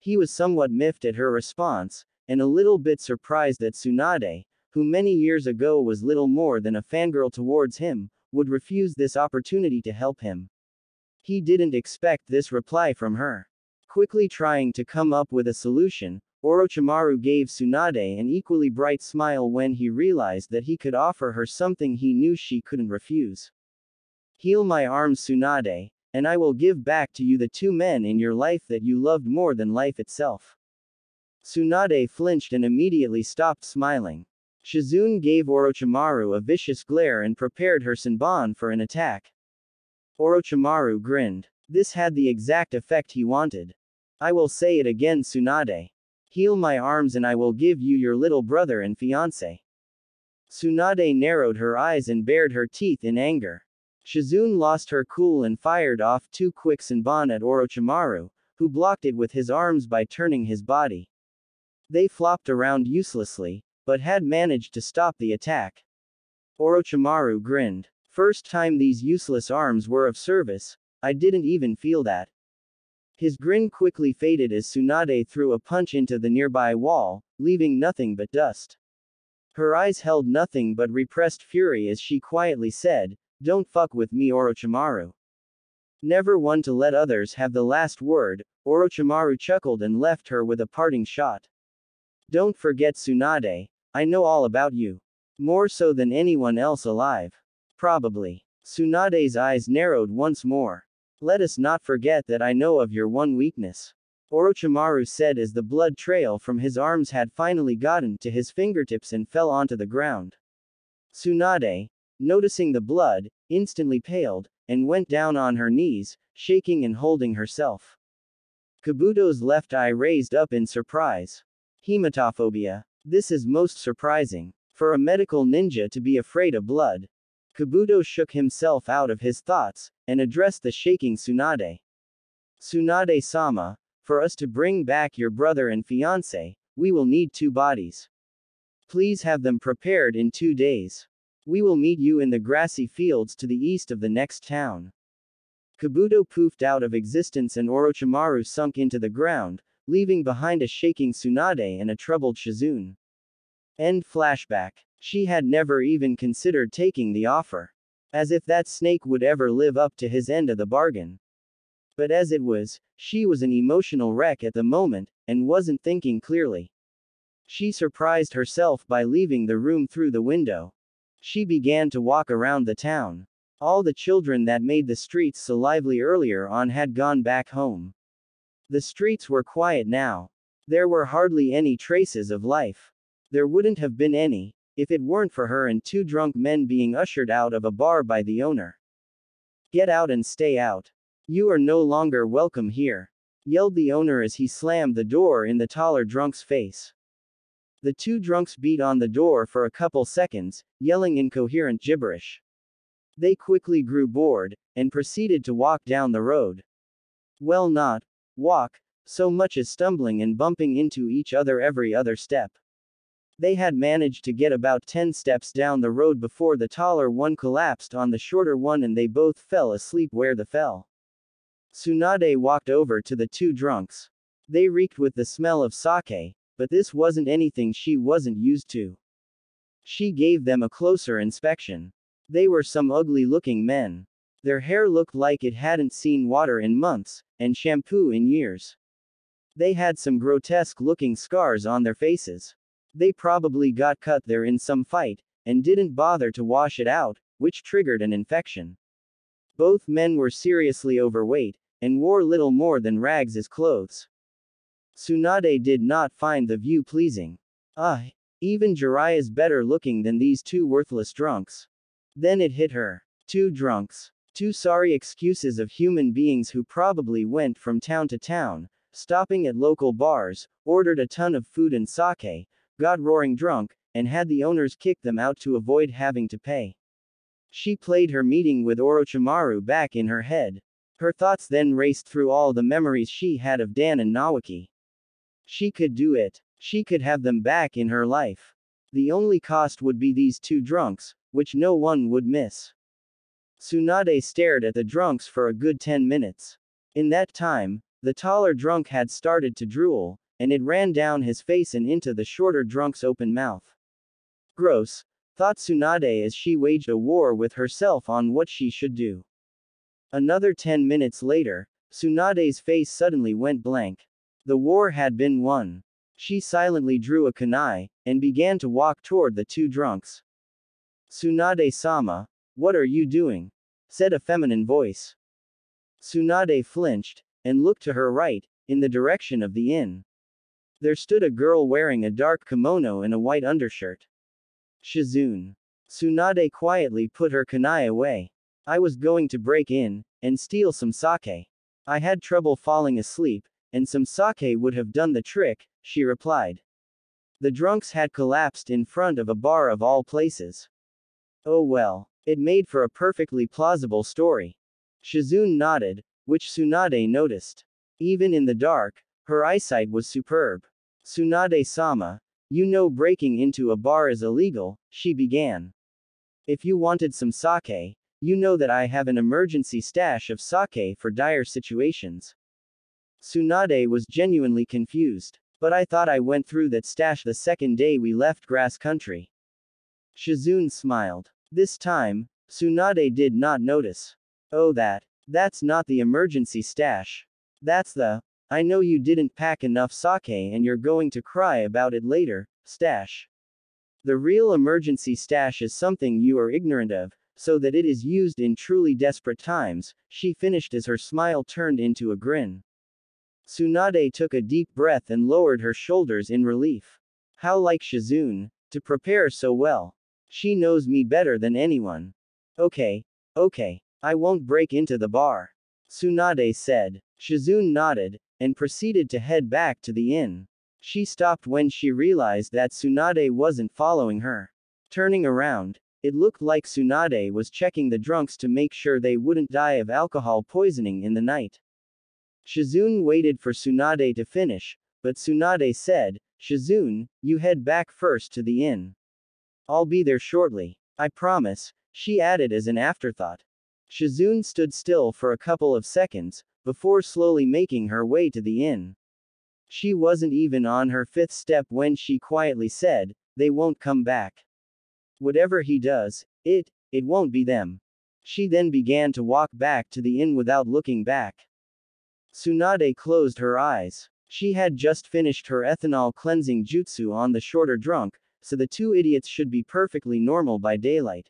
He was somewhat miffed at her response, and a little bit surprised that Tsunade, who many years ago was little more than a fangirl towards him, would refuse this opportunity to help him. He didn't expect this reply from her. Quickly trying to come up with a solution, Orochimaru gave Tsunade an equally bright smile when he realized that he could offer her something he knew she couldn't refuse. Heal my arms, Tsunade, and I will give back to you the two men in your life that you loved more than life itself. Tsunade flinched and immediately stopped smiling. Shizune gave Orochimaru a vicious glare and prepared her Senbon for an attack. Orochimaru grinned. This had the exact effect he wanted. I will say it again, Tsunade. Heal my arms and I will give you your little brother and fiancé. Tsunade narrowed her eyes and bared her teeth in anger. Shizune lost her cool and fired off two quick Senbon at Orochimaru, who blocked it with his arms by turning his body. They flopped around uselessly, but had managed to stop the attack. Orochimaru grinned. First time these useless arms were of service, I didn't even feel that. His grin quickly faded as Tsunade threw a punch into the nearby wall, leaving nothing but dust. Her eyes held nothing but repressed fury as she quietly said, "Don't fuck with me, Orochimaru." Never one to let others have the last word, Orochimaru chuckled and left her with a parting shot. Don't forget Tsunade, I know all about you. More so than anyone else alive. Probably. Tsunade's eyes narrowed once more. Let us not forget that I know of your one weakness. Orochimaru said as the blood trail from his arms had finally gotten to his fingertips and fell onto the ground. Tsunade, noticing the blood, instantly paled, and went down on her knees, shaking and holding herself. Kabuto's left eye raised up in surprise. Hematophobia. This is most surprising. For a medical ninja to be afraid of blood. Kabuto shook himself out of his thoughts, and addressed the shaking Tsunade. Tsunade-sama, for us to bring back your brother and fiancé, we will need 2 bodies. Please have them prepared in 2 days. We will meet you in the grassy fields to the east of the next town. Kabuto poofed out of existence and Orochimaru sunk into the ground, leaving behind a shaking Tsunade and a troubled Shizune. End flashback. She had never even considered taking the offer. As if that snake would ever live up to his end of the bargain. But as it was, she was an emotional wreck at the moment, and wasn't thinking clearly. She surprised herself by leaving the room through the window. She began to walk around the town. All the children that made the streets so lively earlier on had gone back home. The streets were quiet now. There were hardly any traces of life. There wouldn't have been any, if it weren't for her and 2 drunk men being ushered out of a bar by the owner. Get out and stay out. You are no longer welcome here, yelled the owner as he slammed the door in the taller drunk's face. The 2 drunks beat on the door for a couple seconds, yelling incoherent gibberish. They quickly grew bored, and proceeded to walk down the road. Well, not walk, so much as stumbling and bumping into each other every other step. They had managed to get about 10 steps down the road before the taller one collapsed on the shorter one and they both fell asleep where they fell. Tsunade walked over to the 2 drunks. They reeked with the smell of sake, but this wasn't anything she wasn't used to. She gave them a closer inspection. They were some ugly-looking men. Their hair looked like it hadn't seen water in months, and shampoo in years. They had some grotesque-looking scars on their faces. They probably got cut there in some fight, and didn't bother to wash it out, which triggered an infection. Both men were seriously overweight, and wore little more than rags as clothes. Tsunade did not find the view pleasing. Even Jiraiya's better looking than these 2 worthless drunks. Then it hit her. 2 drunks. 2 sorry excuses of human beings who probably went from town to town, stopping at local bars, ordered a ton of food and sake, got roaring drunk, and had the owners kick them out to avoid having to pay. She played her meeting with Orochimaru back in her head. Her thoughts then raced through all the memories she had of Dan and Naoki. She could do it. She could have them back in her life. The only cost would be these 2 drunks, which no one would miss. Tsunade stared at the drunks for a good 10 minutes. In that time, the taller drunk had started to drool, and it ran down his face and into the shorter drunk's open mouth. Gross, thought Tsunade as she waged a war with herself on what she should do. Another 10 minutes later, Tsunade's face suddenly went blank. The war had been won. She silently drew a kunai, and began to walk toward the 2 drunks. Tsunade-sama, what are you doing? Said a feminine voice. Tsunade flinched, and looked to her right, in the direction of the inn. There stood a girl wearing a dark kimono and a white undershirt. Shizune. Tsunade quietly put her kunai away. I was going to break in, and steal some sake. I had trouble falling asleep, and some sake would have done the trick, she replied. The drunks had collapsed in front of a bar of all places. Oh well. It made for a perfectly plausible story. Shizune nodded, which Tsunade noticed. Even in the dark, her eyesight was superb. Tsunade-sama, you know breaking into a bar is illegal, she began. If you wanted some sake, you know that I have an emergency stash of sake for dire situations. Tsunade was genuinely confused. But I thought I went through that stash the second day we left grass country. Shizune smiled. This time, Tsunade did not notice. Oh that's not the emergency stash. That's the, I know you didn't pack enough sake and you're going to cry about it later, stash. The real emergency stash is something you are ignorant of, so that it is used in truly desperate times, she finished as her smile turned into a grin. Tsunade took a deep breath and lowered her shoulders in relief. How like Shizune, to prepare so well. She knows me better than anyone. Okay, I won't break into the bar. Tsunade said. Shizune nodded, and proceeded to head back to the inn. She stopped when she realized that Tsunade wasn't following her. Turning around, it looked like Tsunade was checking the drunks to make sure they wouldn't die of alcohol poisoning in the night. Shizune waited for Tsunade to finish, but Tsunade said, Shizune, you head back first to the inn. I'll be there shortly. I promise, she added as an afterthought. Shizune stood still for a couple of seconds, before slowly making her way to the inn. She wasn't even on her fifth step when she quietly said, they won't come back. Whatever he does, it won't be them. She then began to walk back to the inn without looking back. Tsunade closed her eyes. She had just finished her ethanol cleansing jutsu on the shorter drunk, so the two idiots should be perfectly normal by daylight.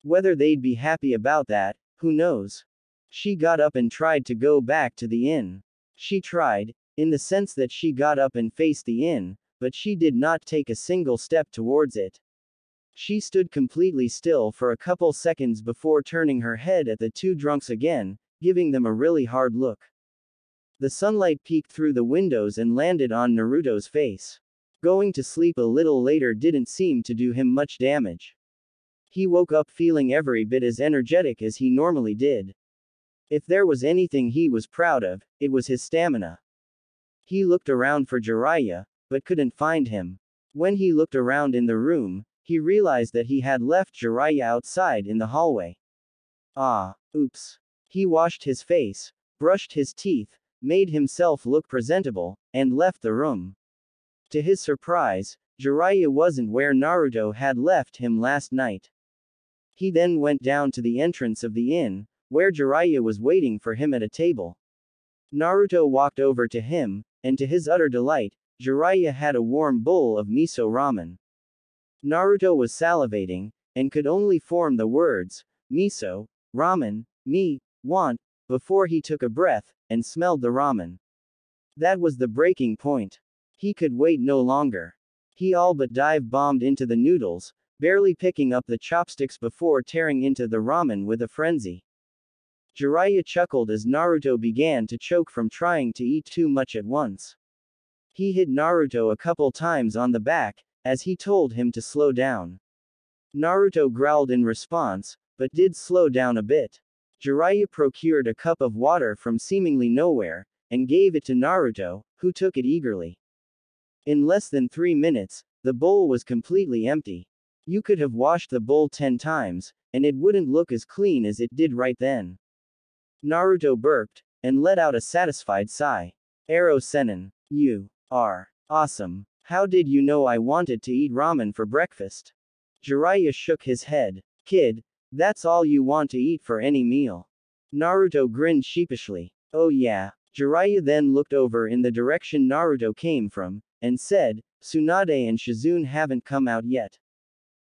Whether they'd be happy about that, who knows? She got up and tried to go back to the inn. She tried, in the sense that she got up and faced the inn, but she did not take a single step towards it. She stood completely still for a couple seconds before turning her head at the two drunks again, giving them a really hard look. The sunlight peeked through the windows and landed on Naruto's face. Going to sleep a little later didn't seem to do him much damage. He woke up feeling every bit as energetic as he normally did. If there was anything he was proud of, it was his stamina. He looked around for Jiraiya, but couldn't find him. When he looked around in the room, he realized that he had left Jiraiya outside in the hallway. Oops. He washed his face, brushed his teeth, made himself look presentable, and left the room. To his surprise, Jiraiya wasn't where Naruto had left him last night. He then went down to the entrance of the inn, where Jiraiya was waiting for him at a table. Naruto walked over to him, and to his utter delight, Jiraiya had a warm bowl of miso ramen. Naruto was salivating, and could only form the words, miso, ramen, me, want, before he took a breath, and smelled the ramen. That was the breaking point. He could wait no longer. He all but dive-bombed into the noodles, barely picking up the chopsticks before tearing into the ramen with a frenzy. Jiraiya chuckled as Naruto began to choke from trying to eat too much at once. He hit Naruto a couple times on the back, as he told him to slow down. Naruto growled in response, but did slow down a bit. Jiraiya procured a cup of water from seemingly nowhere, and gave it to Naruto, who took it eagerly. In less than 3 minutes, the bowl was completely empty. You could have washed the bowl 10 times, and it wouldn't look as clean as it did right then. Naruto burped, and let out a satisfied sigh. Ero Sennin, you are awesome. How did you know I wanted to eat ramen for breakfast? Jiraiya shook his head. Kid, that's all you want to eat for any meal. Naruto grinned sheepishly. Oh yeah. Jiraiya then looked over in the direction Naruto came from, and said, Tsunade and Shizune haven't come out yet.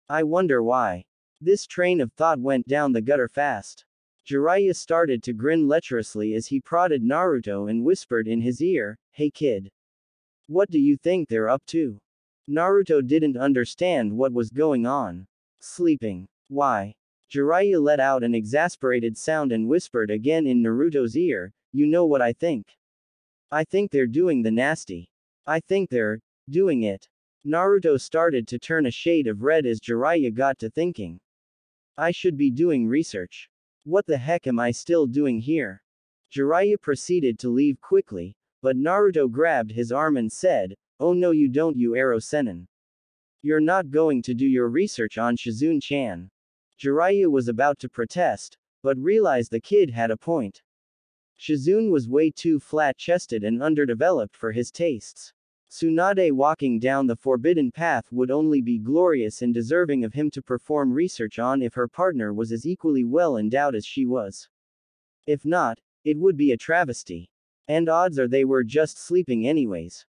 I wonder why. This train of thought went down the gutter fast. Jiraiya started to grin lecherously as he prodded Naruto and whispered in his ear, Hey kid. What do you think they're up to? Naruto didn't understand what was going on. Sleeping. Why? Jiraiya let out an exasperated sound and whispered again in Naruto's ear, You know what I think? I think they're doing the nasty. I think they're doing it. Naruto started to turn a shade of red as Jiraiya got to thinking. I should be doing research. What the heck am I still doing here? Jiraiya proceeded to leave quickly, but Naruto grabbed his arm and said, "Oh no, you don't, you Ero Sennin. You're not going to do your research on Shizune-chan." Jiraiya was about to protest, but realized the kid had a point. Shizune was way too flat-chested and underdeveloped for his tastes. Tsunade walking down the forbidden path would only be glorious and deserving of him to perform research on if her partner was as equally well endowed as she was. If not, it would be a travesty. And odds are they were just sleeping anyways.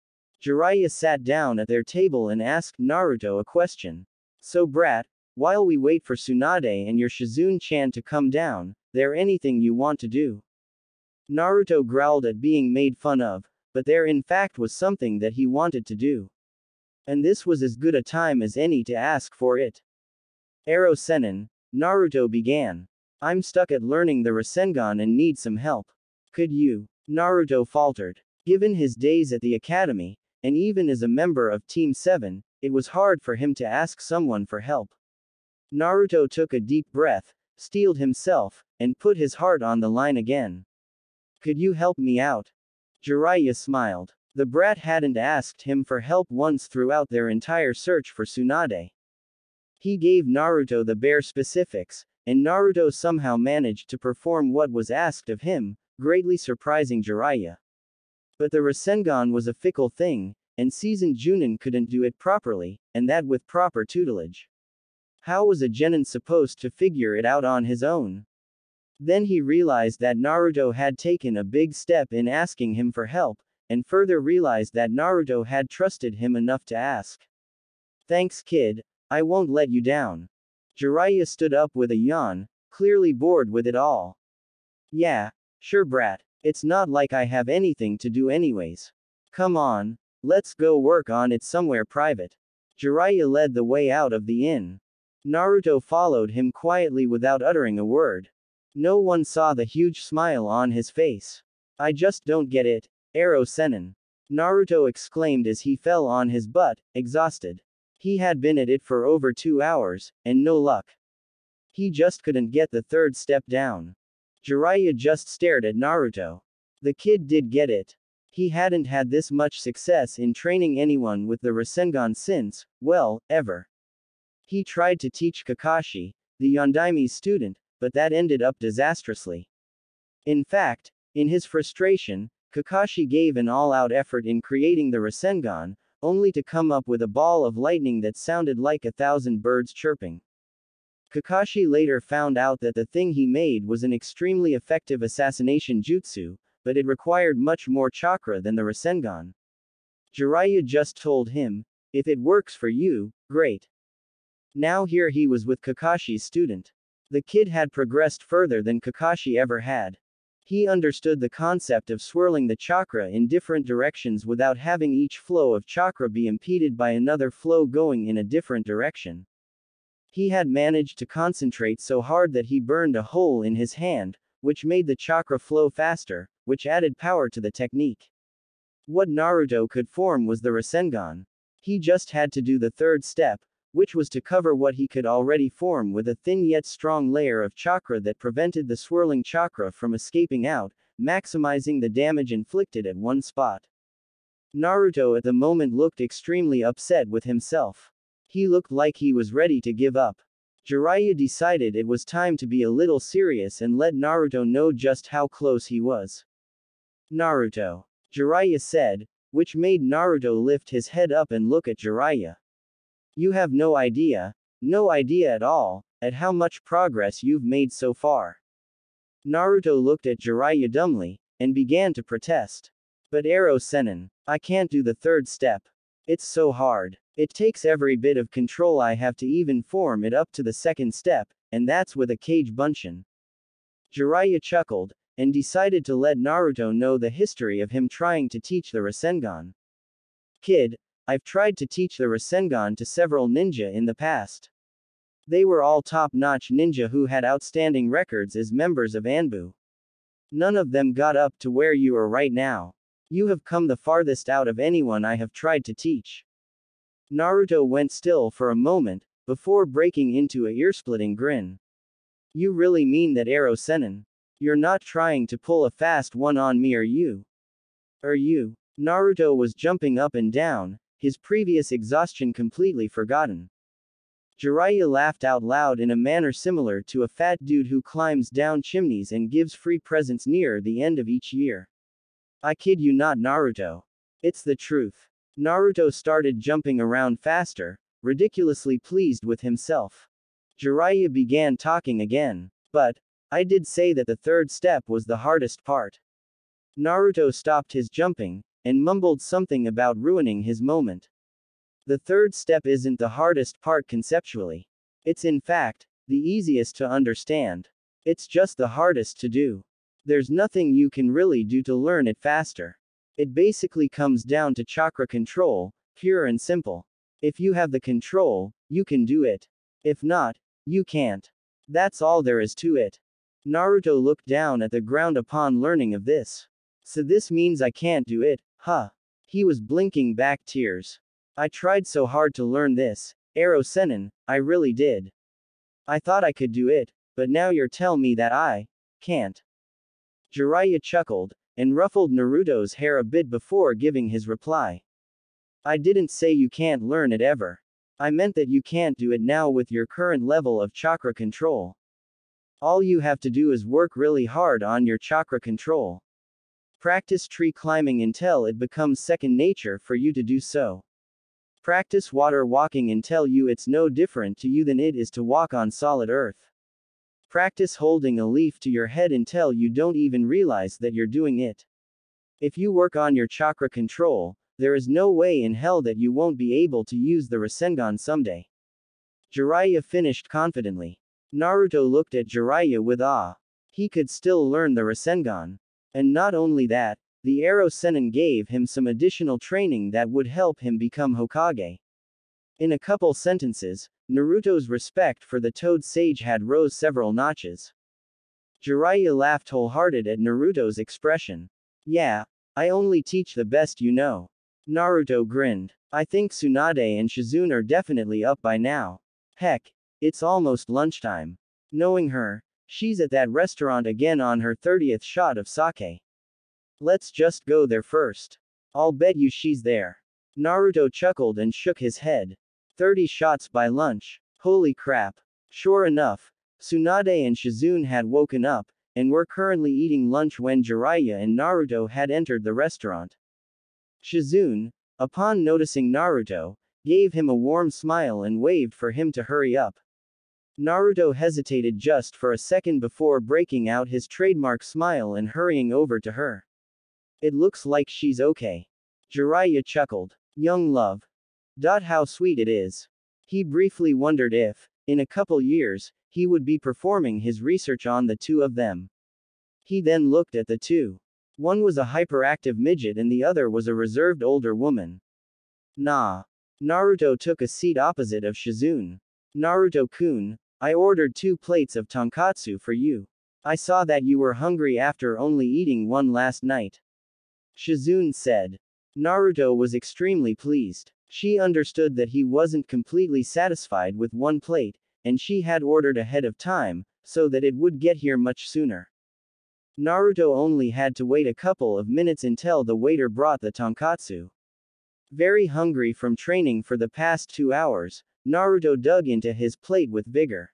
Jiraiya sat down at their table and asked Naruto a question. So brat, while we wait for Tsunade and your Shizune-chan to come down, there anything you want to do? Naruto growled at being made fun of, but there in fact was something that he wanted to do. And this was as good a time as any to ask for it. Ero Sennin, Naruto began. I'm stuck at learning the Rasengan and need some help. Could you? Naruto faltered. Given his days at the academy, and even as a member of Team 7, it was hard for him to ask someone for help. Naruto took a deep breath, steeled himself, and put his heart on the line again. Could you help me out? Jiraiya smiled. The brat hadn't asked him for help once throughout their entire search for Tsunade. He gave Naruto the bare specifics, and Naruto somehow managed to perform what was asked of him, greatly surprising Jiraiya. But the Rasengan was a fickle thing, and seasoned Junin couldn't do it properly, and that with proper tutelage. How was a genin supposed to figure it out on his own? Then he realized that Naruto had taken a big step in asking him for help, and further realized that Naruto had trusted him enough to ask. Thanks kid, I won't let you down. Jiraiya stood up with a yawn, clearly bored with it all. Yeah, sure brat, it's not like I have anything to do anyways. Come on, let's go work on it somewhere private. Jiraiya led the way out of the inn. Naruto followed him quietly without uttering a word. No one saw the huge smile on his face. I just don't get it, Ero Sennin. Naruto exclaimed as he fell on his butt, exhausted. He had been at it for over 2 hours, and no luck. He just couldn't get the third step down. Jiraiya just stared at Naruto. The kid did get it. He hadn't had this much success in training anyone with the Rasengan since, well, ever. He tried to teach Kakashi, the Yondaime's student, but that ended up disastrously. In fact, in his frustration, Kakashi gave an all-out effort in creating the Rasengan, only to come up with a ball of lightning that sounded like 1,000 birds chirping. Kakashi later found out that the thing he made was an extremely effective assassination jutsu, but it required much more chakra than the Rasengan. Jiraiya just told him, if it works for you, great. Now here he was with Kakashi's student. The kid had progressed further than Kakashi ever had. He understood the concept of swirling the chakra in different directions without having each flow of chakra be impeded by another flow going in a different direction. He had managed to concentrate so hard that he burned a hole in his hand, which made the chakra flow faster, which added power to the technique. What Naruto could form was the Rasengan. He just had to do the third step, which was to cover what he could already form with a thin yet strong layer of chakra that prevented the swirling chakra from escaping out, maximizing the damage inflicted at one spot. Naruto at the moment looked extremely upset with himself. He looked like he was ready to give up. Jiraiya decided it was time to be a little serious and let Naruto know just how close he was. Naruto, Jiraiya said, which made Naruto lift his head up and look at Jiraiya. You have no idea at all, at how much progress you've made so far. Naruto looked at Jiraiya dumbly, and began to protest. But Ero Sennin, I can't do the third step. It's so hard. It takes every bit of control I have to even form it up to the second step, and that's with a Kage Bunshin. Jiraiya chuckled, and decided to let Naruto know the history of him trying to teach the Rasengan. Kid, I've tried to teach the Rasengan to several ninja in the past. They were all top-notch ninja who had outstanding records as members of Anbu. None of them got up to where you are right now. You have come the farthest out of anyone I have tried to teach. Naruto went still for a moment, before breaking into a ear-splitting grin. You really mean that, Ero Sennin? You're not trying to pull a fast one on me, are you? Are you? Naruto was jumping up and down, his previous exhaustion completely forgotten. Jiraiya laughed out loud in a manner similar to a fat dude who climbs down chimneys and gives free presents near the end of each year. I kid you not, Naruto. It's the truth. Naruto started jumping around faster, ridiculously pleased with himself. Jiraiya began talking again. But, I did say that the third step was the hardest part. Naruto stopped his jumping, and mumbled something about ruining his moment. The third step isn't the hardest part conceptually. It's in fact, the easiest to understand. It's just the hardest to do. There's nothing you can really do to learn it faster. It basically comes down to chakra control, pure and simple. If you have the control, you can do it. If not, you can't. That's all there is to it. Naruto looked down at the ground upon learning of this. So this means I can't do it, huh? He was blinking back tears. I tried so hard to learn this, Ero Sennin, I really did. I thought I could do it, but now you're telling me that I can't. Jiraiya chuckled, and ruffled Naruto's hair a bit before giving his reply. I didn't say you can't learn it ever. I meant that you can't do it now with your current level of chakra control. All you have to do is work really hard on your chakra control. Practice tree climbing until it becomes second nature for you to do so. Practice water walking until it's no different to you than it is to walk on solid earth. Practice holding a leaf to your head until you don't even realize that you're doing it. If you work on your chakra control, there is no way in hell that you won't be able to use the Rasengan someday. Jiraiya finished confidently. Naruto looked at Jiraiya with awe. He could still learn the Rasengan. And not only that, the Ero Sennin gave him some additional training that would help him become Hokage. In a couple sentences, Naruto's respect for the Toad Sage had rose several notches. Jiraiya laughed wholehearted at Naruto's expression. Yeah, I only teach the best you know. Naruto grinned. I think Tsunade and Shizune are definitely up by now. Heck, it's almost lunchtime. Knowing her, she's at that restaurant again on her 30th shot of sake. Let's just go there first. I'll bet you she's there. Naruto chuckled and shook his head. 30 shots by lunch. Holy crap. Sure enough, Tsunade and Shizune had woken up, and were currently eating lunch when Jiraiya and Naruto had entered the restaurant. Shizune, upon noticing Naruto, gave him a warm smile and waved for him to hurry up. Naruto hesitated just for a second before breaking out his trademark smile and hurrying over to her. It looks like she's okay. Jiraiya chuckled. Young love. How sweet it is. He briefly wondered if, in a couple years, he would be performing his research on the two of them. He then looked at the two. One was a hyperactive midget and the other was a reserved older woman. Nah. Naruto took a seat opposite of Shizune. Naruto-kun, I ordered 2 plates of tonkatsu for you. I saw that you were hungry after only eating one last night. Shizune said. Naruto was extremely pleased. She understood that he wasn't completely satisfied with 1 plate, and she had ordered ahead of time, so that it would get here much sooner. Naruto only had to wait a couple of minutes until the waiter brought the tonkatsu. Very hungry from training for the past 2 hours, Naruto dug into his plate with vigor.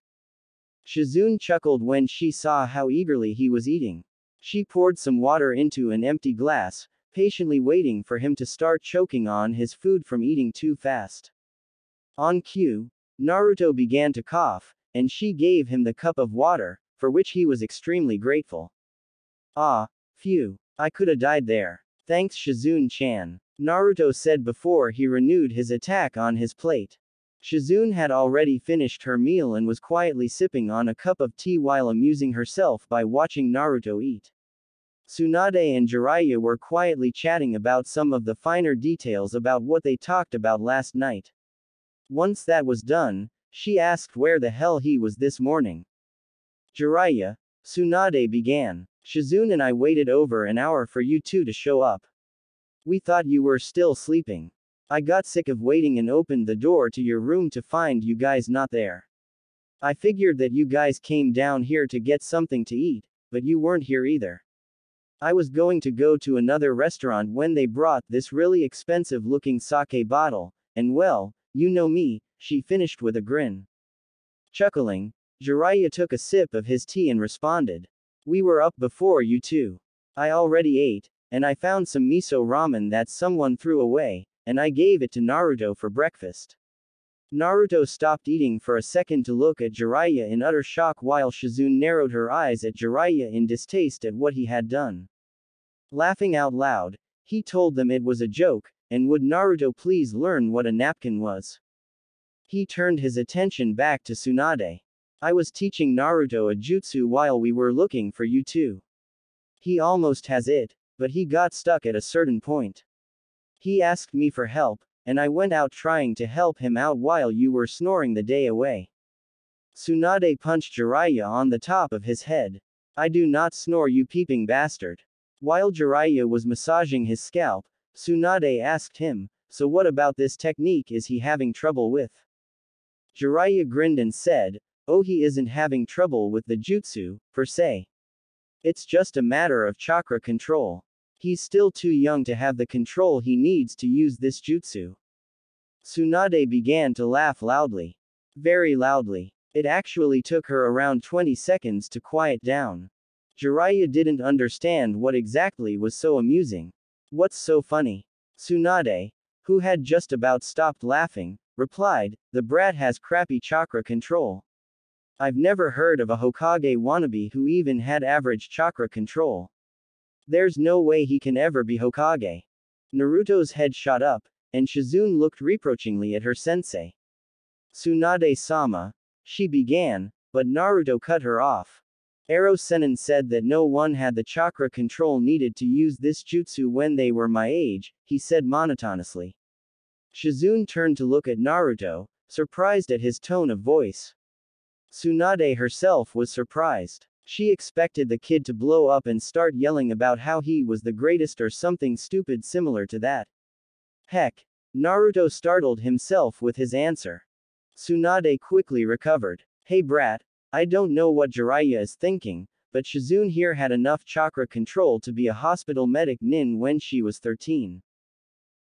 Shizune chuckled when she saw how eagerly he was eating. She poured some water into an empty glass, patiently waiting for him to start choking on his food from eating too fast. On cue, Naruto began to cough, and she gave him the cup of water, for which he was extremely grateful. Ah, phew. I coulda died there. Thanks Shizune-chan, Naruto said before he renewed his attack on his plate. Shizune had already finished her meal and was quietly sipping on a cup of tea while amusing herself by watching Naruto eat. Tsunade and Jiraiya were quietly chatting about some of the finer details about what they talked about last night. Once that was done, she asked where the hell he was this morning. Jiraiya, Tsunade began. Shizune and I waited over an hour for you two to show up. We thought you were still sleeping. I got sick of waiting and opened the door to your room to find you guys not there. I figured that you guys came down here to get something to eat, but you weren't here either. I was going to go to another restaurant when they brought this really expensive looking sake bottle, and well, you know me, she finished with a grin. Chuckling, Jiraiya took a sip of his tea and responded. We were up before you two. I already ate, and I found some miso ramen that someone threw away, and I gave it to Naruto for breakfast. Naruto stopped eating for a second to look at Jiraiya in utter shock while Shizune narrowed her eyes at Jiraiya in distaste at what he had done. Laughing out loud, he told them it was a joke, and would Naruto please learn what a napkin was. He turned his attention back to Tsunade. I was teaching Naruto a jutsu while we were looking for you two. He almost has it, but he got stuck at a certain point. He asked me for help, and I went out trying to help him out while you were snoring the day away. Tsunade punched Jiraiya on the top of his head. I do not snore, you peeping bastard. While Jiraiya was massaging his scalp, Tsunade asked him, so what about this technique is he having trouble with? Jiraiya grinned and said, oh, he isn't having trouble with the jutsu, per se. It's just a matter of chakra control. He's still too young to have the control he needs to use this jutsu. Tsunade began to laugh loudly. Very loudly. It actually took her around 20 seconds to quiet down. Jiraiya didn't understand what exactly was so amusing. What's so funny? Tsunade, who had just about stopped laughing, replied, the brat has crappy chakra control. I've never heard of a Hokage wannabe who even had average chakra control. There's no way he can ever be Hokage. Naruto's head shot up, and Shizune looked reproachingly at her sensei. Tsunade-sama, she began, but Naruto cut her off. Ero Sennin said that no one had the chakra control needed to use this jutsu when they were my age, he said monotonously. Shizune turned to look at Naruto, surprised at his tone of voice. Tsunade herself was surprised. She expected the kid to blow up and start yelling about how he was the greatest or something stupid similar to that. Heck, Naruto startled himself with his answer. Tsunade quickly recovered. Hey brat, I don't know what Jiraiya is thinking, but Shizune here had enough chakra control to be a hospital medic nin when she was 13.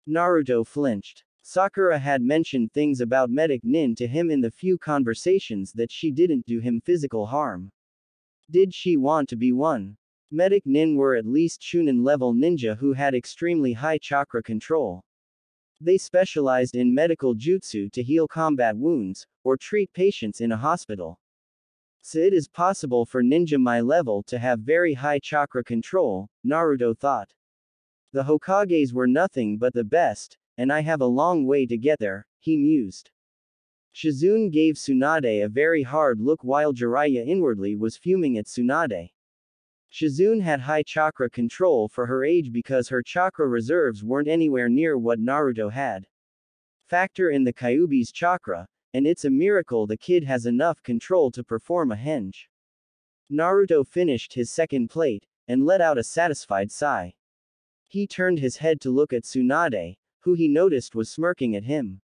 Naruto flinched. Sakura had mentioned things about medic nin to him in the few conversations that she didn't do him physical harm. Did she want to be one? Medic nin were at least Chunin level ninja who had extremely high chakra control. They specialized in medical jutsu to heal combat wounds, or treat patients in a hospital. So it is possible for ninja my level to have very high chakra control, Naruto thought. The Hokages were nothing but the best, and I have a long way to get there, he mused. Shizune gave Tsunade a very hard look while Jiraiya inwardly was fuming at Tsunade. Shizune had high chakra control for her age because her chakra reserves weren't anywhere near what Naruto had. Factor in the Kyuubi's chakra, and it's a miracle the kid has enough control to perform a henge. Naruto finished his second plate, and let out a satisfied sigh. He turned his head to look at Tsunade, who he noticed was smirking at him.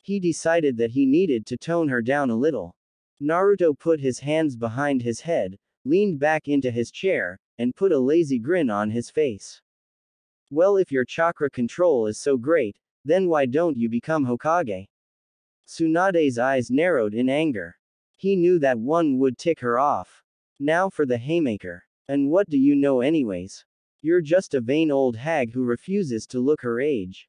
He decided that he needed to tone her down a little. Naruto put his hands behind his head, leaned back into his chair, and put a lazy grin on his face. Well, if your chakra control is so great, then why don't you become Hokage? Tsunade's eyes narrowed in anger. He knew that one would tick her off. Now for the haymaker. And what do you know anyways? You're just a vain old hag who refuses to look her age.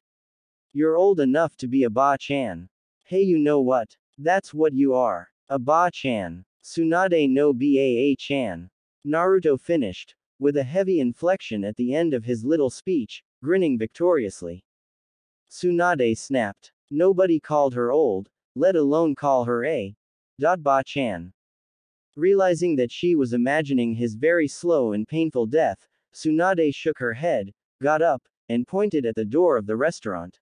You're old enough to be a ba-chan. Hey, you know what? That's what you are. A ba-chan. Tsunade no Baa-chan. Naruto finished, with a heavy inflection at the end of his little speech, grinning victoriously. Tsunade snapped. Nobody called her old, let alone call her a ba-chan. Realizing that she was imagining his very slow and painful death, Tsunade shook her head, got up, and pointed at the door of the restaurant.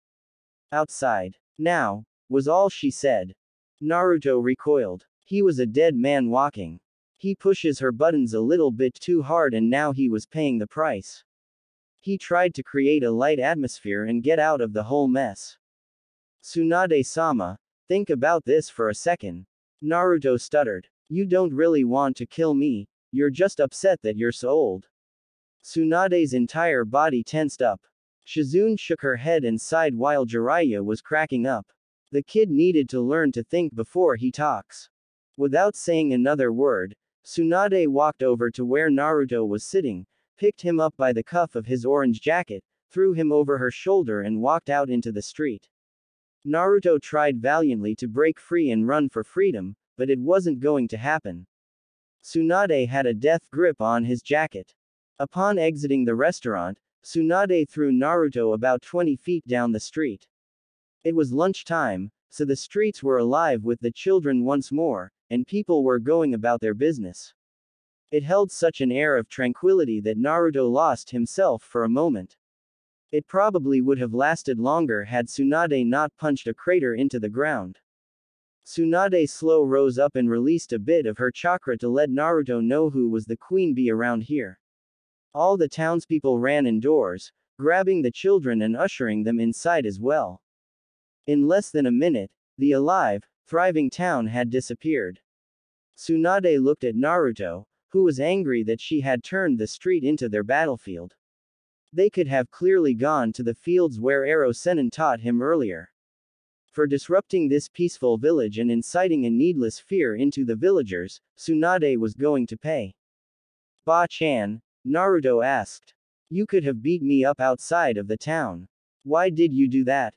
Outside. Now, was all she said. Naruto recoiled. He was a dead man walking. He pushes her buttons a little bit too hard and now he was paying the price. He tried to create a light atmosphere and get out of the whole mess. Tsunade-sama, think about this for a second. Naruto stuttered. You don't really want to kill me, you're just upset that you're so old. Tsunade's entire body tensed up. Shizune shook her head and sighed while Jiraiya was cracking up. The kid needed to learn to think before he talks. Without saying another word, Tsunade walked over to where Naruto was sitting, picked him up by the cuff of his orange jacket, threw him over her shoulder and walked out into the street. Naruto tried valiantly to break free and run for freedom, but it wasn't going to happen. Tsunade had a death grip on his jacket. Upon exiting the restaurant, Tsunade threw Naruto about 20 feet down the street. It was lunchtime, so the streets were alive with the children once more, and people were going about their business. It held such an air of tranquility that Naruto lost himself for a moment. It probably would have lasted longer had Tsunade not punched a crater into the ground. Tsunade slow rose up and released a bit of her chakra to let Naruto know who was the queen bee around here. All the townspeople ran indoors, grabbing the children and ushering them inside as well. In less than a minute, the alive, thriving town had disappeared. Tsunade looked at Naruto, who was angry that she had turned the street into their battlefield. They could have clearly gone to the fields where Ero Sennin taught him earlier. For disrupting this peaceful village and inciting a needless fear into the villagers, Tsunade was going to pay. Ba-chan, Naruto asked. You could have beat me up outside of the town. Why did you do that?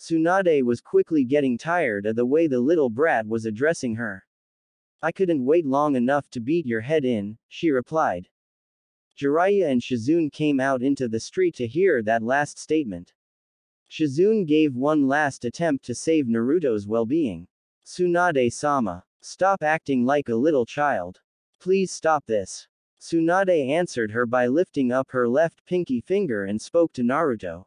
Tsunade was quickly getting tired of the way the little brat was addressing her. I couldn't wait long enough to beat your head in, she replied. Jiraiya and Shizune came out into the street to hear that last statement. Shizune gave one last attempt to save Naruto's well-being. Tsunade-sama, stop acting like a little child. Please stop this. Tsunade answered her by lifting up her left pinky finger and spoke to Naruto.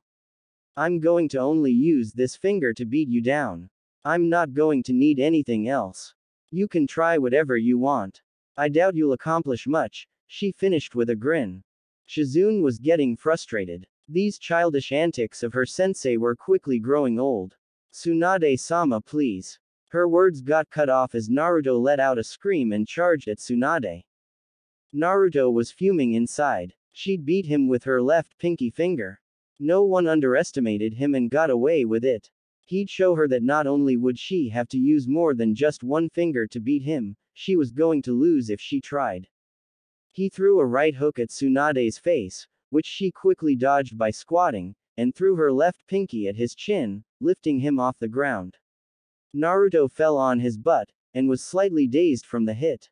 I'm going to only use this finger to beat you down. I'm not going to need anything else. You can try whatever you want. I doubt you'll accomplish much, she finished with a grin. Shizune was getting frustrated. These childish antics of her sensei were quickly growing old. Tsunade-sama, please. Her words got cut off as Naruto let out a scream and charged at Tsunade. Naruto was fuming inside. She'd beat him with her left pinky finger. No one underestimated him and got away with it. He'd show her that not only would she have to use more than just one finger to beat him, she was going to lose if she tried. He threw a right hook at Tsunade's face, which she quickly dodged by squatting, and threw her left pinky at his chin, lifting him off the ground. Naruto fell on his butt, and was slightly dazed from the hit.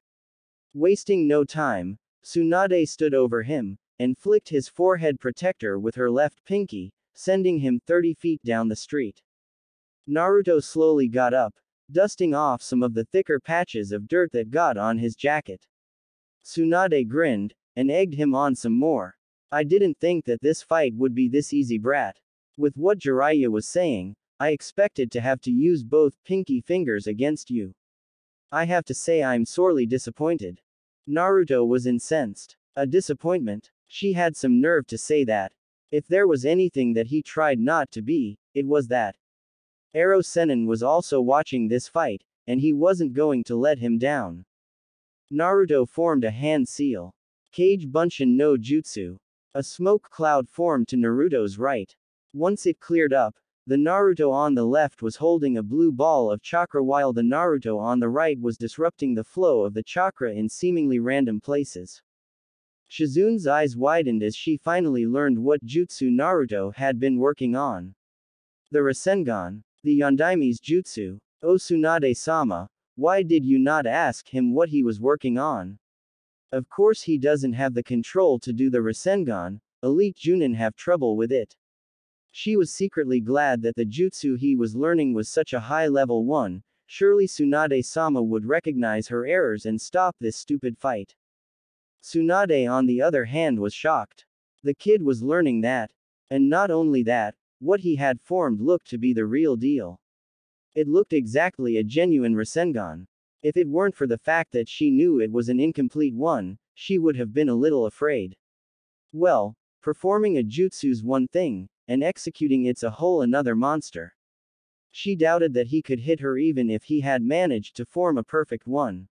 Wasting no time, Tsunade stood over him, and flicked his forehead protector with her left pinky, sending him 30 feet down the street. Naruto slowly got up, dusting off some of the thicker patches of dirt that got on his jacket. Tsunade grinned, and egged him on some more. I didn't think that this fight would be this easy, brat. With what Jiraiya was saying, I expected to have to use both pinky fingers against you. I have to say I'm sorely disappointed. Naruto was incensed. A disappointment? She had some nerve to say that. If there was anything that he tried not to be, it was that. Ero Sennin was also watching this fight, and he wasn't going to let him down. Naruto formed a hand seal. Kage Bunshin no Jutsu. A smoke cloud formed to Naruto's right. Once it cleared up, the Naruto on the left was holding a blue ball of chakra while the Naruto on the right was disrupting the flow of the chakra in seemingly random places. Shizune's eyes widened as she finally learned what jutsu Naruto had been working on. The Rasengan. The Yondaime's jutsu. O Tsunade-sama, why did you not ask him what he was working on? Of course he doesn't have the control to do the Rasengan, elite Junin have trouble with it. She was secretly glad that the jutsu he was learning was such a high level one, surely Tsunade-sama would recognize her errors and stop this stupid fight. Tsunade on the other hand was shocked. The kid was learning that. And not only that, what he had formed looked to be the real deal. It looked exactly a genuine Rasengan. If it weren't for the fact that she knew it was an incomplete one, she would have been a little afraid. Well, Performing a jutsu's one thing, and executing it's a whole another monster. She doubted that he could hit her even if he had managed to form a perfect one.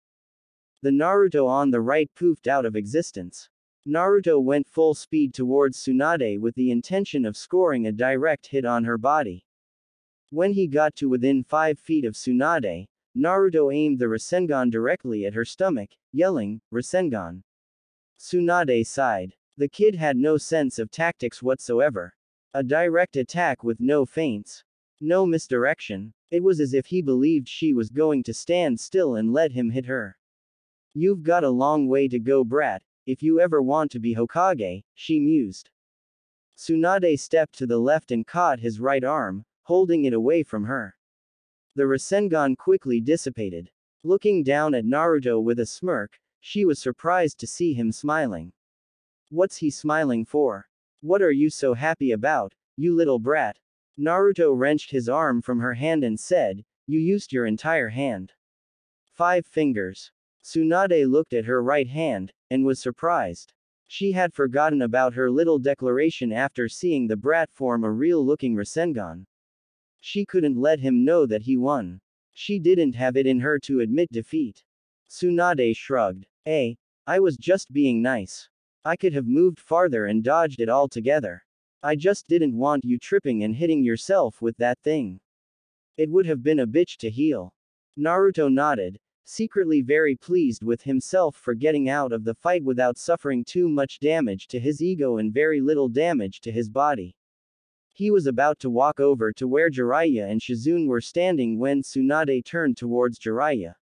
The Naruto on the right poofed out of existence. Naruto went full speed towards Tsunade with the intention of scoring a direct hit on her body. When he got to within 5 feet of Tsunade, Naruto aimed the Rasengan directly at her stomach, yelling, "Rasengan." Tsunade sighed. The kid had no sense of tactics whatsoever. A direct attack with no feints. No misdirection. It was as if he believed she was going to stand still and let him hit her. "You've got a long way to go, brat, if you ever want to be Hokage," she mused. Tsunade stepped to the left and caught his right arm, holding it away from her. The Rasengan quickly dissipated. Looking down at Naruto with a smirk, she was surprised to see him smiling. What's he smiling for? What are you so happy about, you little brat? Naruto wrenched his arm from her hand and said, "You used your entire hand." 5 fingers. Tsunade looked at her right hand, and was surprised. She had forgotten about her little declaration after seeing the brat form a real-looking Rasengan. She couldn't let him know that he won. She didn't have it in her to admit defeat. Tsunade shrugged. I was just being nice. I could have moved farther and dodged it altogether. I just didn't want you tripping and hitting yourself with that thing. It would have been a bitch to heal." Naruto nodded, secretly very pleased with himself for getting out of the fight without suffering too much damage to his ego and very little damage to his body. He was about to walk over to where Jiraiya and Shizune were standing when Tsunade turned towards Jiraiya.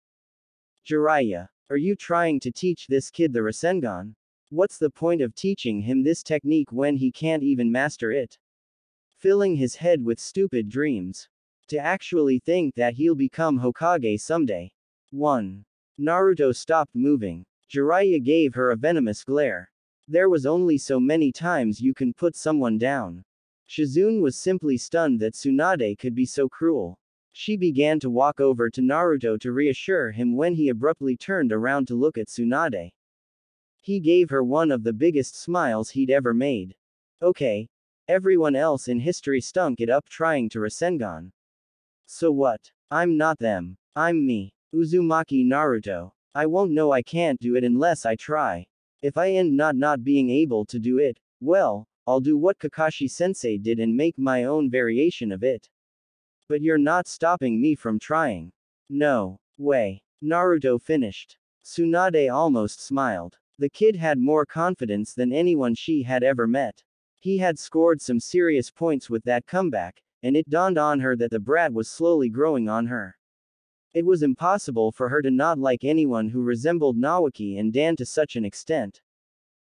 "Jiraiya, are you trying to teach this kid the Rasengan? What's the point of teaching him this technique when he can't even master it? Filling his head with stupid dreams. To actually think that he'll become Hokage someday." 1. Naruto stopped moving. Jiraiya gave her a venomous glare. There was only so many times you can put someone down. Shizune was simply stunned that Tsunade could be so cruel. She began to walk over to Naruto to reassure him when he abruptly turned around to look at Tsunade. He gave her one of the biggest smiles he'd ever made. "Okay. Everyone else in history stunk it up trying to Rasengan. So what? I'm not them. I'm me. Uzumaki Naruto. I won't know I can't do it unless I try. If I end not being able to do it, well, I'll do what Kakashi-sensei did and make my own variation of it. But you're not stopping me from trying. No way." Naruto finished. Tsunade almost smiled. The kid had more confidence than anyone she had ever met. He had scored some serious points with that comeback, and it dawned on her that the brat was slowly growing on her. It was impossible for her to not like anyone who resembled Naoki and Dan to such an extent.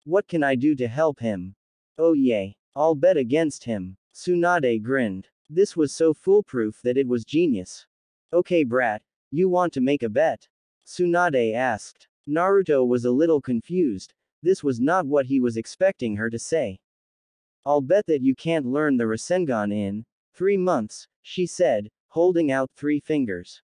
"What can I do to help him?" "Oh yay. I'll bet against him." Tsunade grinned. This was so foolproof that it was genius. "Okay brat, you want to make a bet?" Tsunade asked. Naruto was a little confused. This was not what he was expecting her to say. "I'll bet that you can't learn the Rasengan in 3 months, she said, holding out 3 fingers.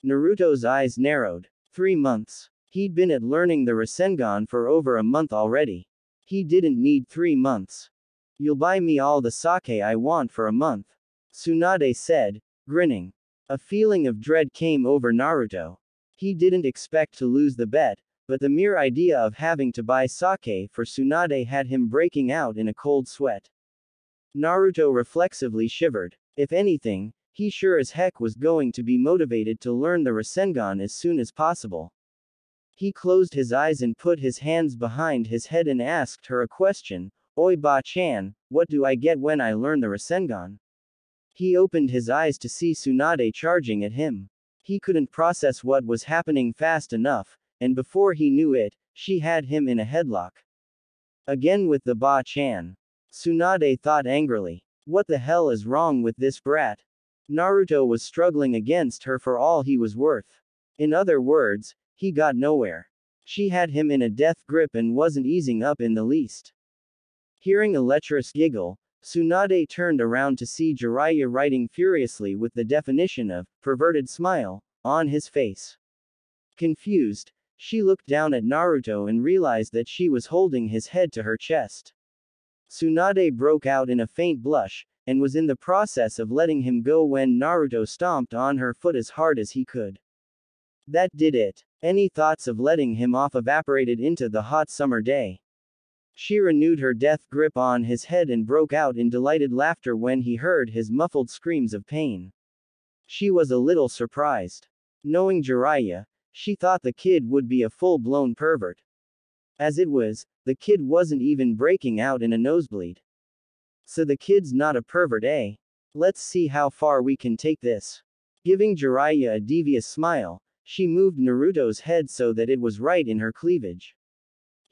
Naruto's eyes narrowed. 3 months. He'd been at learning the Rasengan for over a month already. He didn't need 3 months. "You'll buy me all the sake I want for a month," Tsunade said, grinning. A feeling of dread came over Naruto. He didn't expect to lose the bet, but the mere idea of having to buy sake for Tsunade had him breaking out in a cold sweat. Naruto reflexively shivered. If anything, he sure as heck was going to be motivated to learn the Rasengan as soon as possible. He closed his eyes and put his hands behind his head and asked her a question. "Oi ba-chan, what do I get when I learn the Rasengan?" He opened his eyes to see Tsunade charging at him. He couldn't process what was happening fast enough, and before he knew it, she had him in a headlock. Again with the ba-chan. Tsunade thought angrily. What the hell is wrong with this brat? Naruto was struggling against her for all he was worth. In other words, he got nowhere. She had him in a death grip and wasn't easing up in the least. Hearing a lecherous giggle, Tsunade turned around to see Jiraiya writing furiously with the definition of perverted smile on his face. Confused, she looked down at Naruto and realized that she was holding his head to her chest. Tsunade broke out in a faint blush, and was in the process of letting him go when Naruto stomped on her foot as hard as he could. That did it. Any thoughts of letting him off evaporated into the hot summer day. She renewed her death grip on his head and broke out in delighted laughter when he heard his muffled screams of pain. She was a little surprised. Knowing Jiraiya, she thought the kid would be a full-blown pervert. As it was, the kid wasn't even breaking out in a nosebleed. So the kid's not a pervert, eh? Let's see how far we can take this. Giving Jiraiya a devious smile, she moved Naruto's head so that it was right in her cleavage.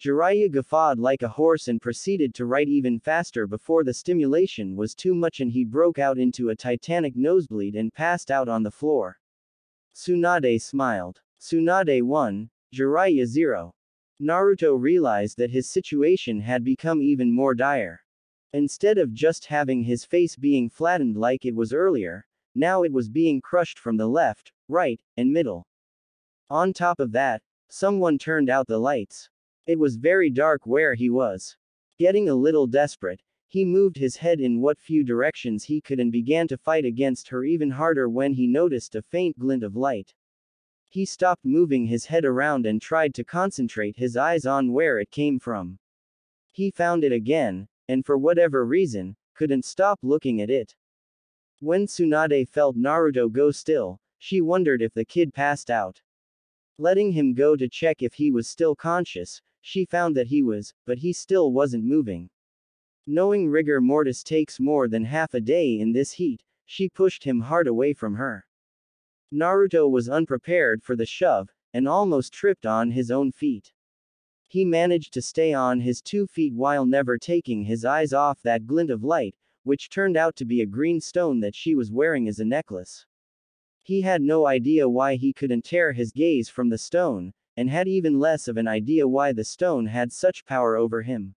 Jiraiya guffawed like a horse and proceeded to write even faster before the stimulation was too much and he broke out into a titanic nosebleed and passed out on the floor. Tsunade smiled. Tsunade 1, Jiraiya 0. Naruto realized that his situation had become even more dire. Instead of just having his face being flattened like it was earlier, now it was being crushed from the left, right, and middle. On top of that, someone turned out the lights. It was very dark where he was. Getting a little desperate, he moved his head in what few directions he could and began to fight against her even harder when he noticed a faint glint of light. He stopped moving his head around and tried to concentrate his eyes on where it came from. He found it again, and for whatever reason, couldn't stop looking at it. When Tsunade felt Naruto go still, she wondered if the kid passed out. Letting him go to check if he was still conscious, she found that he was, but he still wasn't moving. Knowing rigor mortis takes more than half a day in this heat, she pushed him hard away from her. Naruto was unprepared for the shove, and almost tripped on his own feet. He managed to stay on his 2 feet while never taking his eyes off that glint of light, which turned out to be a green stone that she was wearing as a necklace. He had no idea why he couldn't tear his gaze from the stone, and had even less of an idea why the stone had such power over him.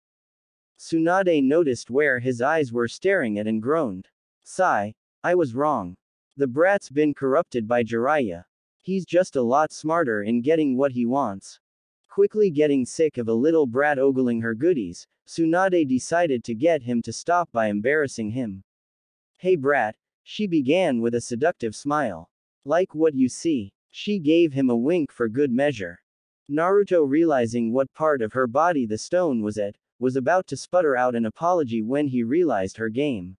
Tsunade noticed where his eyes were staring at and groaned. Sigh, I was wrong. The brat's been corrupted by Jiraiya. He's just a lot smarter in getting what he wants. Quickly getting sick of a little brat ogling her goodies, Tsunade decided to get him to stop by embarrassing him. Hey brat, she began with a seductive smile. Like what you see. She gave him a wink for good measure. Naruto, realizing what part of her body the stone was at, was about to sputter out an apology when he realized her game.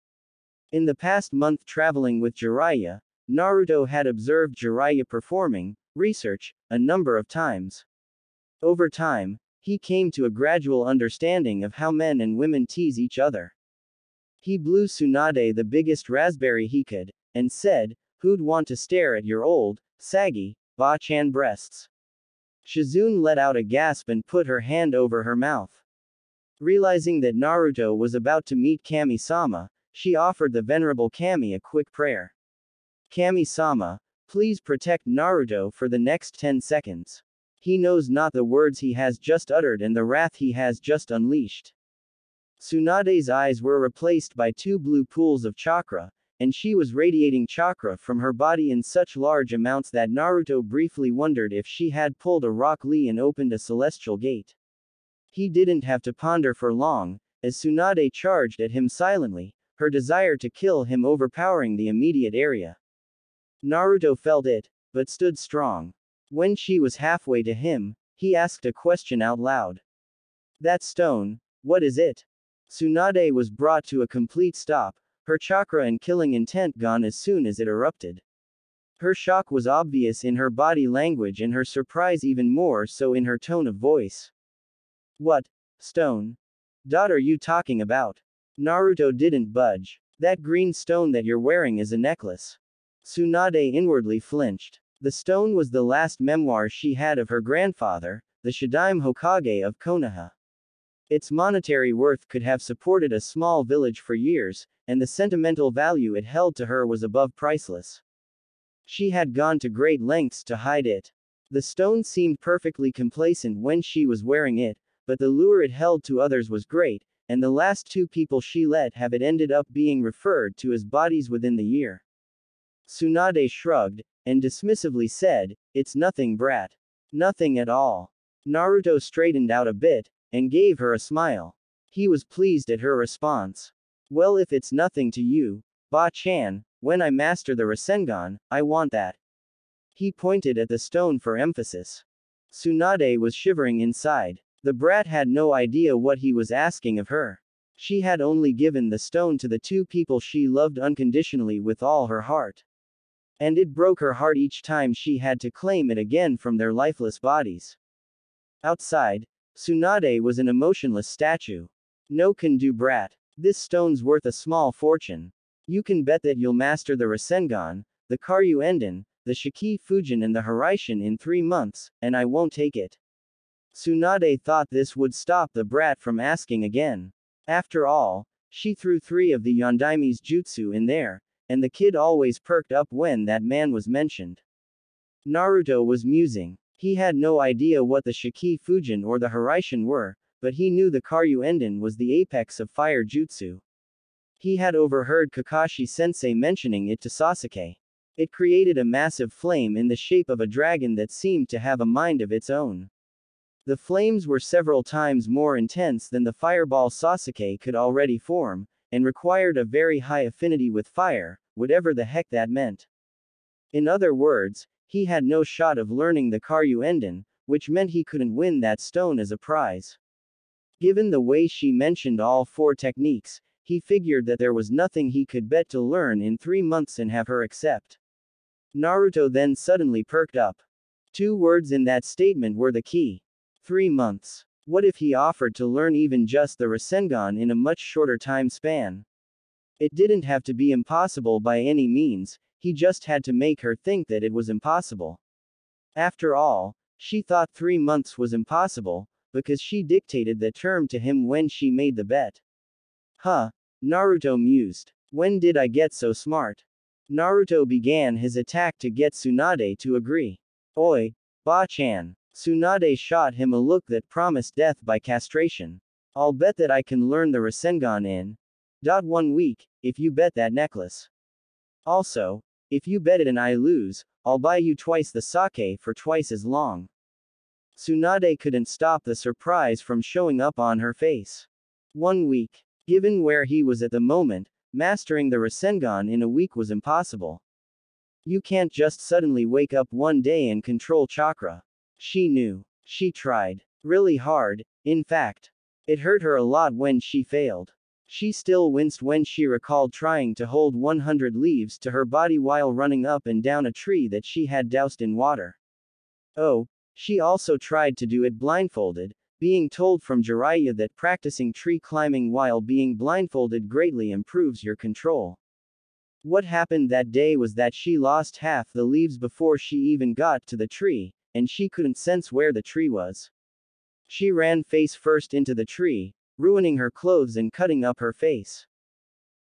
In the past month traveling with Jiraiya, Naruto had observed Jiraiya performing research a number of times. Over time, he came to a gradual understanding of how men and women tease each other. He blew Tsunade the biggest raspberry he could, and said, "Who'd want to stare at your old, saggy, ba-chan breasts?" Shizune let out a gasp and put her hand over her mouth. Realizing that Naruto was about to meet Kami-sama, she offered the venerable Kami a quick prayer. Kami-sama, please protect Naruto for the next 10 seconds. He knows not the words he has just uttered and the wrath he has just unleashed. Tsunade's eyes were replaced by 2 blue pools of chakra, and she was radiating chakra from her body in such large amounts that Naruto briefly wondered if she had pulled a Rock Lee and opened a celestial gate. He didn't have to ponder for long, as Tsunade charged at him silently, her desire to kill him overpowering the immediate area. Naruto felt it, but stood strong. When she was halfway to him, he asked a question out loud. That stone, what is it? Tsunade was brought to a complete stop, her chakra and killing intent gone as soon as it erupted. Her shock was obvious in her body language and her surprise even more so in her tone of voice. What stone? Dot are you talking about? Naruto didn't budge. That green stone that you're wearing is a necklace. Tsunade inwardly flinched. The stone was the last memoir she had of her grandfather, the Shizune Hokage of Konoha. Its monetary worth could have supported a small village for years, and the sentimental value it held to her was above priceless. She had gone to great lengths to hide it. The stone seemed perfectly complacent when she was wearing it, but the lure it held to others was great, and the last 2 people she let have it ended up being referred to as bodies within the year. Tsunade shrugged, and dismissively said, "It's nothing, brat. Nothing at all." Naruto straightened out a bit, and gave her a smile. He was pleased at her response. Well, if it's nothing to you, Ba-chan, when I master the Rasengan, I want that. He pointed at the stone for emphasis. Tsunade was shivering inside. The brat had no idea what he was asking of her. She had only given the stone to the two people she loved unconditionally with all her heart. And it broke her heart each time she had to claim it again from their lifeless bodies. Outside, Tsunade was an emotionless statue. No can do, brat. This stone's worth a small fortune. You can bet that you'll master the Rasengan, the Karyu Enden, the Shiki Fujin and the Haraishin in 3 months, and I won't take it. Tsunade thought this would stop the brat from asking again. After all, she threw 3 of the Yondaime's jutsu in there, and the kid always perked up when that man was mentioned. Naruto was musing. He had no idea what the Shiki Fujin or the Haraishin were, but he knew the Karyu Enden was the apex of fire jutsu. He had overheard Kakashi-sensei mentioning it to Sasuke. It created a massive flame in the shape of a dragon that seemed to have a mind of its own. The flames were several times more intense than the fireball Sasuke could already form, and required a very high affinity with fire, whatever the heck that meant. In other words, he had no shot of learning the Karyu Enden, which meant he couldn't win that stone as a prize. Given the way she mentioned all 4 techniques, he figured that there was nothing he could bet to learn in 3 months and have her accept. Naruto then suddenly perked up. 2 words in that statement were the key. 3 months. What if he offered to learn even just the Rasengan in a much shorter time span? It didn't have to be impossible by any means, he just had to make her think that it was impossible. After all, she thought 3 months was impossible, because she dictated the term to him when she made the bet. Huh? Naruto mused. When did I get so smart? Naruto began his attack to get Tsunade to agree. Oi, Ba-chan. Tsunade shot him a look that promised death by castration. I'll bet that I can learn the Rasengan in 1 week, if you bet that necklace. Also, if you bet it and I lose, I'll buy you twice the sake for twice as long. Tsunade couldn't stop the surprise from showing up on her face. 1 week. Given where he was at the moment, mastering the Rasengan in a week was impossible. You can't just suddenly wake up one day and control chakra. She knew. She tried. Really hard, in fact. It hurt her a lot when she failed. She still winced when she recalled trying to hold 100 leaves to her body while running up and down a tree that she had doused in water. Oh, she also tried to do it blindfolded, being told from Jiraiya that practicing tree climbing while being blindfolded greatly improves your control. What happened that day was that she lost half the leaves before she even got to the tree, and she couldn't sense where the tree was. She ran face first into the tree, ruining her clothes and cutting up her face.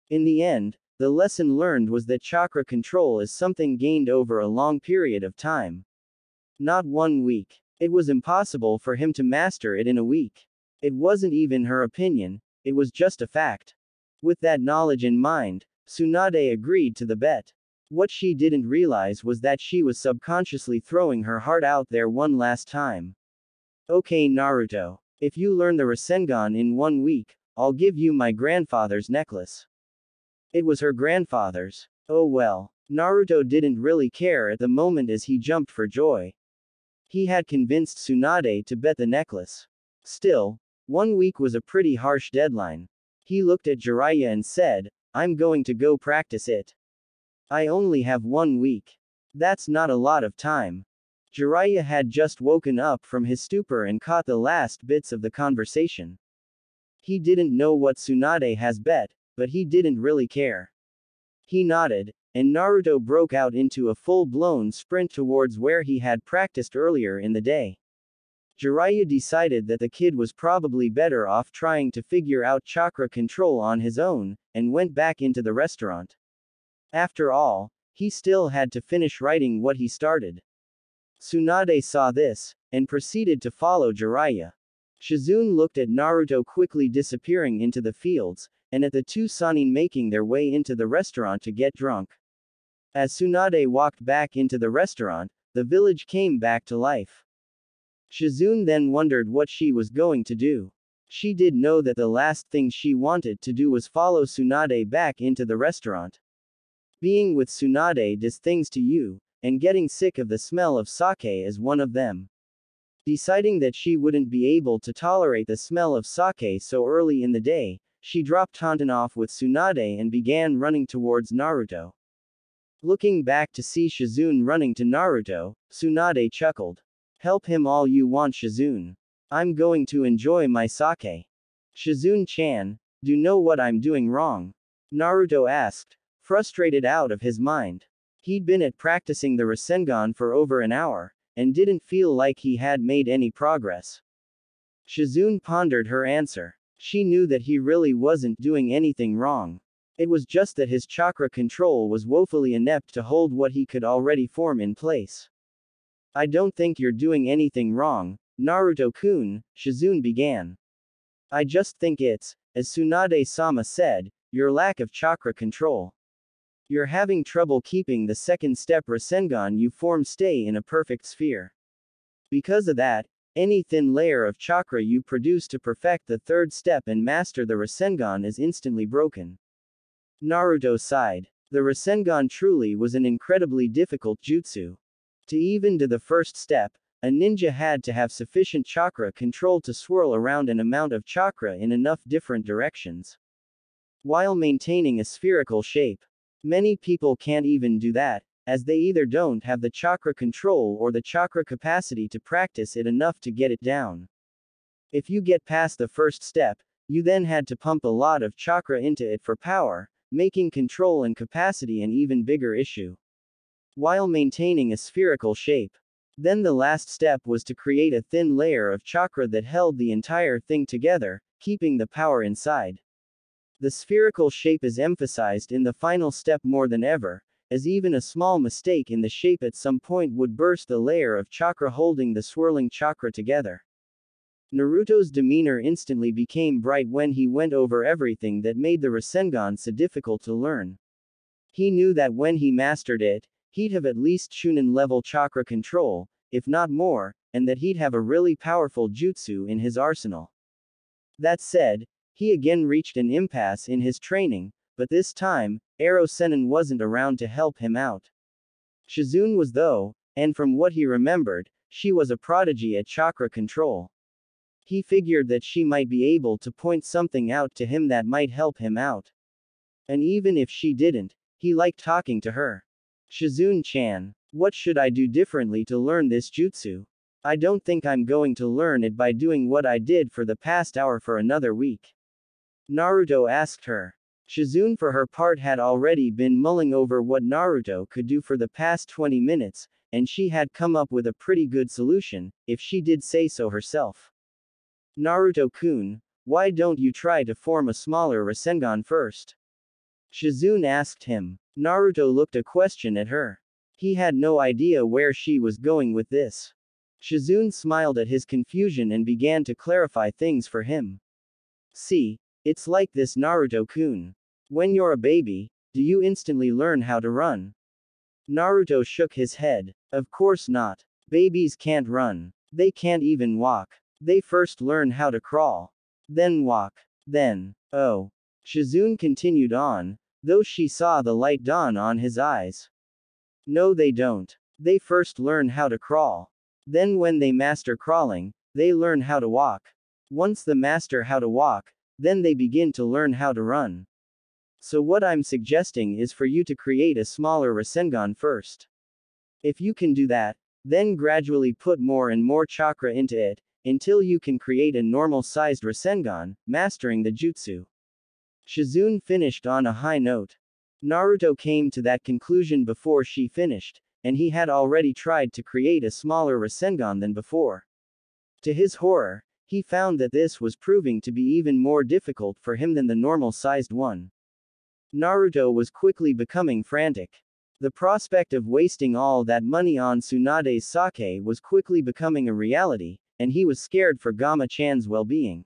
In the end, the lesson learned was that chakra control is something gained over a long period of time. Not 1 week. It was impossible for him to master it in a week. It wasn't even her opinion, it was just a fact. With that knowledge in mind, Tsunade agreed to the bet. What she didn't realize was that she was subconsciously throwing her heart out there one last time. Okay, Naruto. If you learn the Rasengan in 1 week, I'll give you my grandfather's necklace. It was her grandfather's. Oh well. Naruto didn't really care at the moment as he jumped for joy. He had convinced Tsunade to bet the necklace. Still, 1 week was a pretty harsh deadline. He looked at Jiraiya and said, I'm going to go practice it. I only have 1 week. That's not a lot of time. Jiraiya had just woken up from his stupor and caught the last bits of the conversation. He didn't know what Tsunade has bet, but he didn't really care. He nodded, and Naruto broke out into a full-blown sprint towards where he had practiced earlier in the day. Jiraiya decided that the kid was probably better off trying to figure out chakra control on his own, and went back into the restaurant. After all, he still had to finish writing what he started. Tsunade saw this, and proceeded to follow Jiraiya. Shizune looked at Naruto quickly disappearing into the fields, and at the 2 Sannin making their way into the restaurant to get drunk. As Tsunade walked back into the restaurant, the village came back to life. Shizune then wondered what she was going to do. She did know that the last thing she wanted to do was follow Tsunade back into the restaurant. Being with Tsunade does things to you, and getting sick of the smell of sake is one of them. Deciding that she wouldn't be able to tolerate the smell of sake so early in the day, she dropped Taunton off with Tsunade and began running towards Naruto. Looking back to see Shizune running to Naruto, Tsunade chuckled. Help him all you want, Shizune. I'm going to enjoy my sake. Shizune-chan, do you know what I'm doing wrong? Naruto asked, frustrated out of his mind. He'd been at practicing the Rasengan for over an hour, and didn't feel like he had made any progress. Shizune pondered her answer. She knew that he really wasn't doing anything wrong. It was just that his chakra control was woefully inept to hold what he could already form in place. I don't think you're doing anything wrong, Naruto-kun, Shizune began. I just think it's, as Tsunade-sama said, your lack of chakra control. You're having trouble keeping the second step Rasengan you form stay in a perfect sphere. Because of that, any thin layer of chakra you produce to perfect the third step and master the Rasengan is instantly broken. Naruto sighed. The Rasengan truly was an incredibly difficult jutsu. To even do the first step, a ninja had to have sufficient chakra control to swirl around an amount of chakra in enough different directions, while maintaining a spherical shape. Many people can't even do that, as they either don't have the chakra control or the chakra capacity to practice it enough to get it down. If you get past the first step, you then had to pump a lot of chakra into it for power, making control and capacity an even bigger issue, while maintaining a spherical shape. Then the last step was to create a thin layer of chakra that held the entire thing together, keeping the power inside. The spherical shape is emphasized in the final step more than ever, as even a small mistake in the shape at some point would burst the layer of chakra holding the swirling chakra together. Naruto's demeanor instantly became bright when he went over everything that made the Rasengan so difficult to learn. He knew that when he mastered it, he'd have at least Chunin-level chakra control, if not more, and that he'd have a really powerful jutsu in his arsenal. That said, he again reached an impasse in his training, but this time, Ero Sennin wasn't around to help him out. Shizune was though, and from what he remembered, she was a prodigy at chakra control. He figured that she might be able to point something out to him that might help him out. And even if she didn't, he liked talking to her. Shizune-chan, what should I do differently to learn this jutsu? I don't think I'm going to learn it by doing what I did for the past hour for another week. Naruto asked her. Shizune for her part had already been mulling over what Naruto could do for the past 20 minutes, and she had come up with a pretty good solution, if she did say so herself. Naruto-kun, why don't you try to form a smaller Rasengan first? Shizune asked him. Naruto looked a question at her. He had no idea where she was going with this. Shizune smiled at his confusion and began to clarify things for him. See, it's like this, Naruto-kun. When you're a baby, do you instantly learn how to run? Naruto shook his head. Of course not. Babies can't run. They can't even walk. They first learn how to crawl. Then walk. Then, oh. Shizune continued on, though she saw the light dawn on his eyes. No, they don't. They first learn how to crawl. Then when they master crawling, they learn how to walk. Once they master how to walk, then they begin to learn how to run. So what I'm suggesting is for you to create a smaller Rasengan first. If you can do that, then gradually put more and more chakra into it, until you can create a normal-sized Rasengan, mastering the jutsu. Shizune finished on a high note. Naruto came to that conclusion before she finished, and he had already tried to create a smaller Rasengan than before. To his horror, he found that this was proving to be even more difficult for him than the normal-sized one. Naruto was quickly becoming frantic. The prospect of wasting all that money on Tsunade's sake was quickly becoming a reality, and he was scared for Gama-chan's well-being.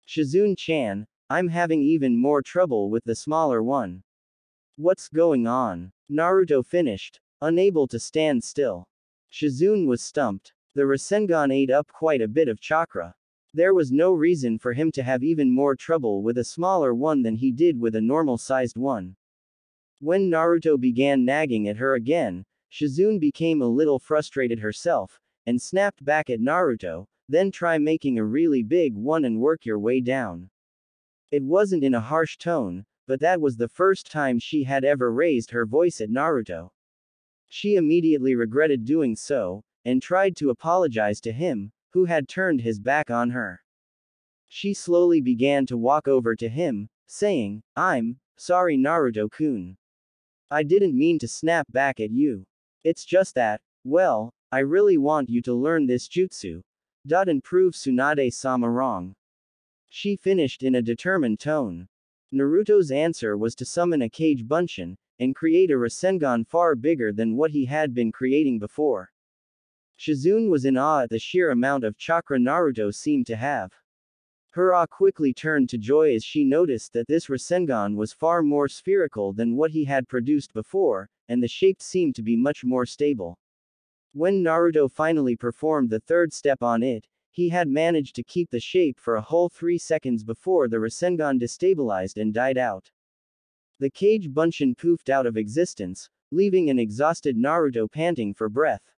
Shizune-chan, I'm having even more trouble with the smaller one. What's going on? Naruto finished, unable to stand still. Shizune was stumped. The Rasengan ate up quite a bit of chakra. There was no reason for him to have even more trouble with a smaller one than he did with a normal-sized one. When Naruto began nagging at her again, Shizune became a little frustrated herself, and snapped back at Naruto, "Then try making a really big one and work your way down." It wasn't in a harsh tone, but that was the first time she had ever raised her voice at Naruto. She immediately regretted doing so, and tried to apologize to him, who had turned his back on her. She slowly began to walk over to him, saying, "I'm sorry, Naruto-kun. I didn't mean to snap back at you. It's just that, well, I really want you to learn this jutsu. And prove Tsunade-sama wrong." She finished in a determined tone. Naruto's answer was to summon a Kage Bunshin, and create a Rasengan far bigger than what he had been creating before. Shizune was in awe at the sheer amount of chakra Naruto seemed to have. Her awe quickly turned to joy as she noticed that this Rasengan was far more spherical than what he had produced before, and the shape seemed to be much more stable. When Naruto finally performed the third step on it, he had managed to keep the shape for a whole 3 seconds before the Rasengan destabilized and died out. The Kage Bunshin poofed out of existence, leaving an exhausted Naruto panting for breath.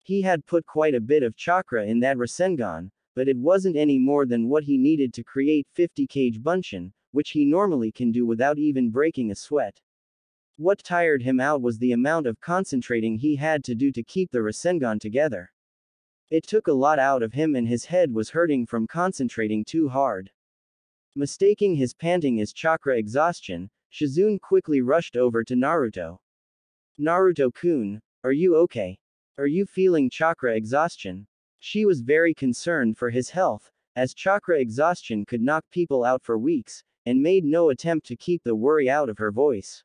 He had put quite a bit of chakra in that Rasengan, but it wasn't any more than what he needed to create 50 Kage Bunshin, which he normally can do without even breaking a sweat. What tired him out was the amount of concentrating he had to do to keep the Rasengan together. It took a lot out of him and his head was hurting from concentrating too hard. Mistaking his panting as chakra exhaustion, Shizune quickly rushed over to Naruto. "Naruto-kun, are you okay? Are you feeling chakra exhaustion?" She was very concerned for his health, as chakra exhaustion could knock people out for weeks, and made no attempt to keep the worry out of her voice.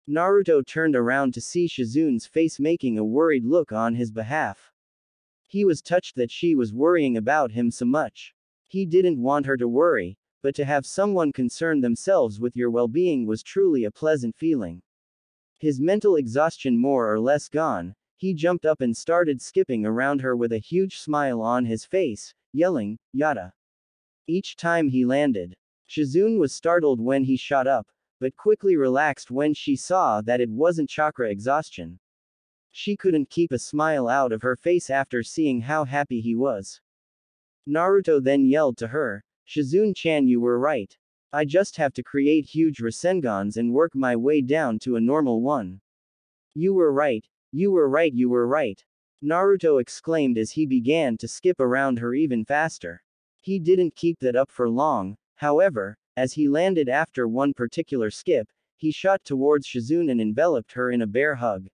Naruto turned around to see Shizune's face, making a worried look on his behalf. He was touched that she was worrying about him so much. He didn't want her to worry, but to have someone concern themselves with your well-being was truly a pleasant feeling. His mental exhaustion more or less gone, he jumped up and started skipping around her with a huge smile on his face, yelling, "Yada!" each time he landed. Shizune was startled when he shot up, but quickly relaxed when she saw that it wasn't chakra exhaustion. She couldn't keep a smile out of her face after seeing how happy he was. Naruto then yelled to her, "Shizune-chan, you were right. I just have to create huge Rasengans and work my way down to a normal one." "You were right. You were right, you were right," Naruto exclaimed as he began to skip around her even faster. He didn't keep that up for long, however, as he landed after one particular skip, he shot towards Shizune and enveloped her in a bear hug.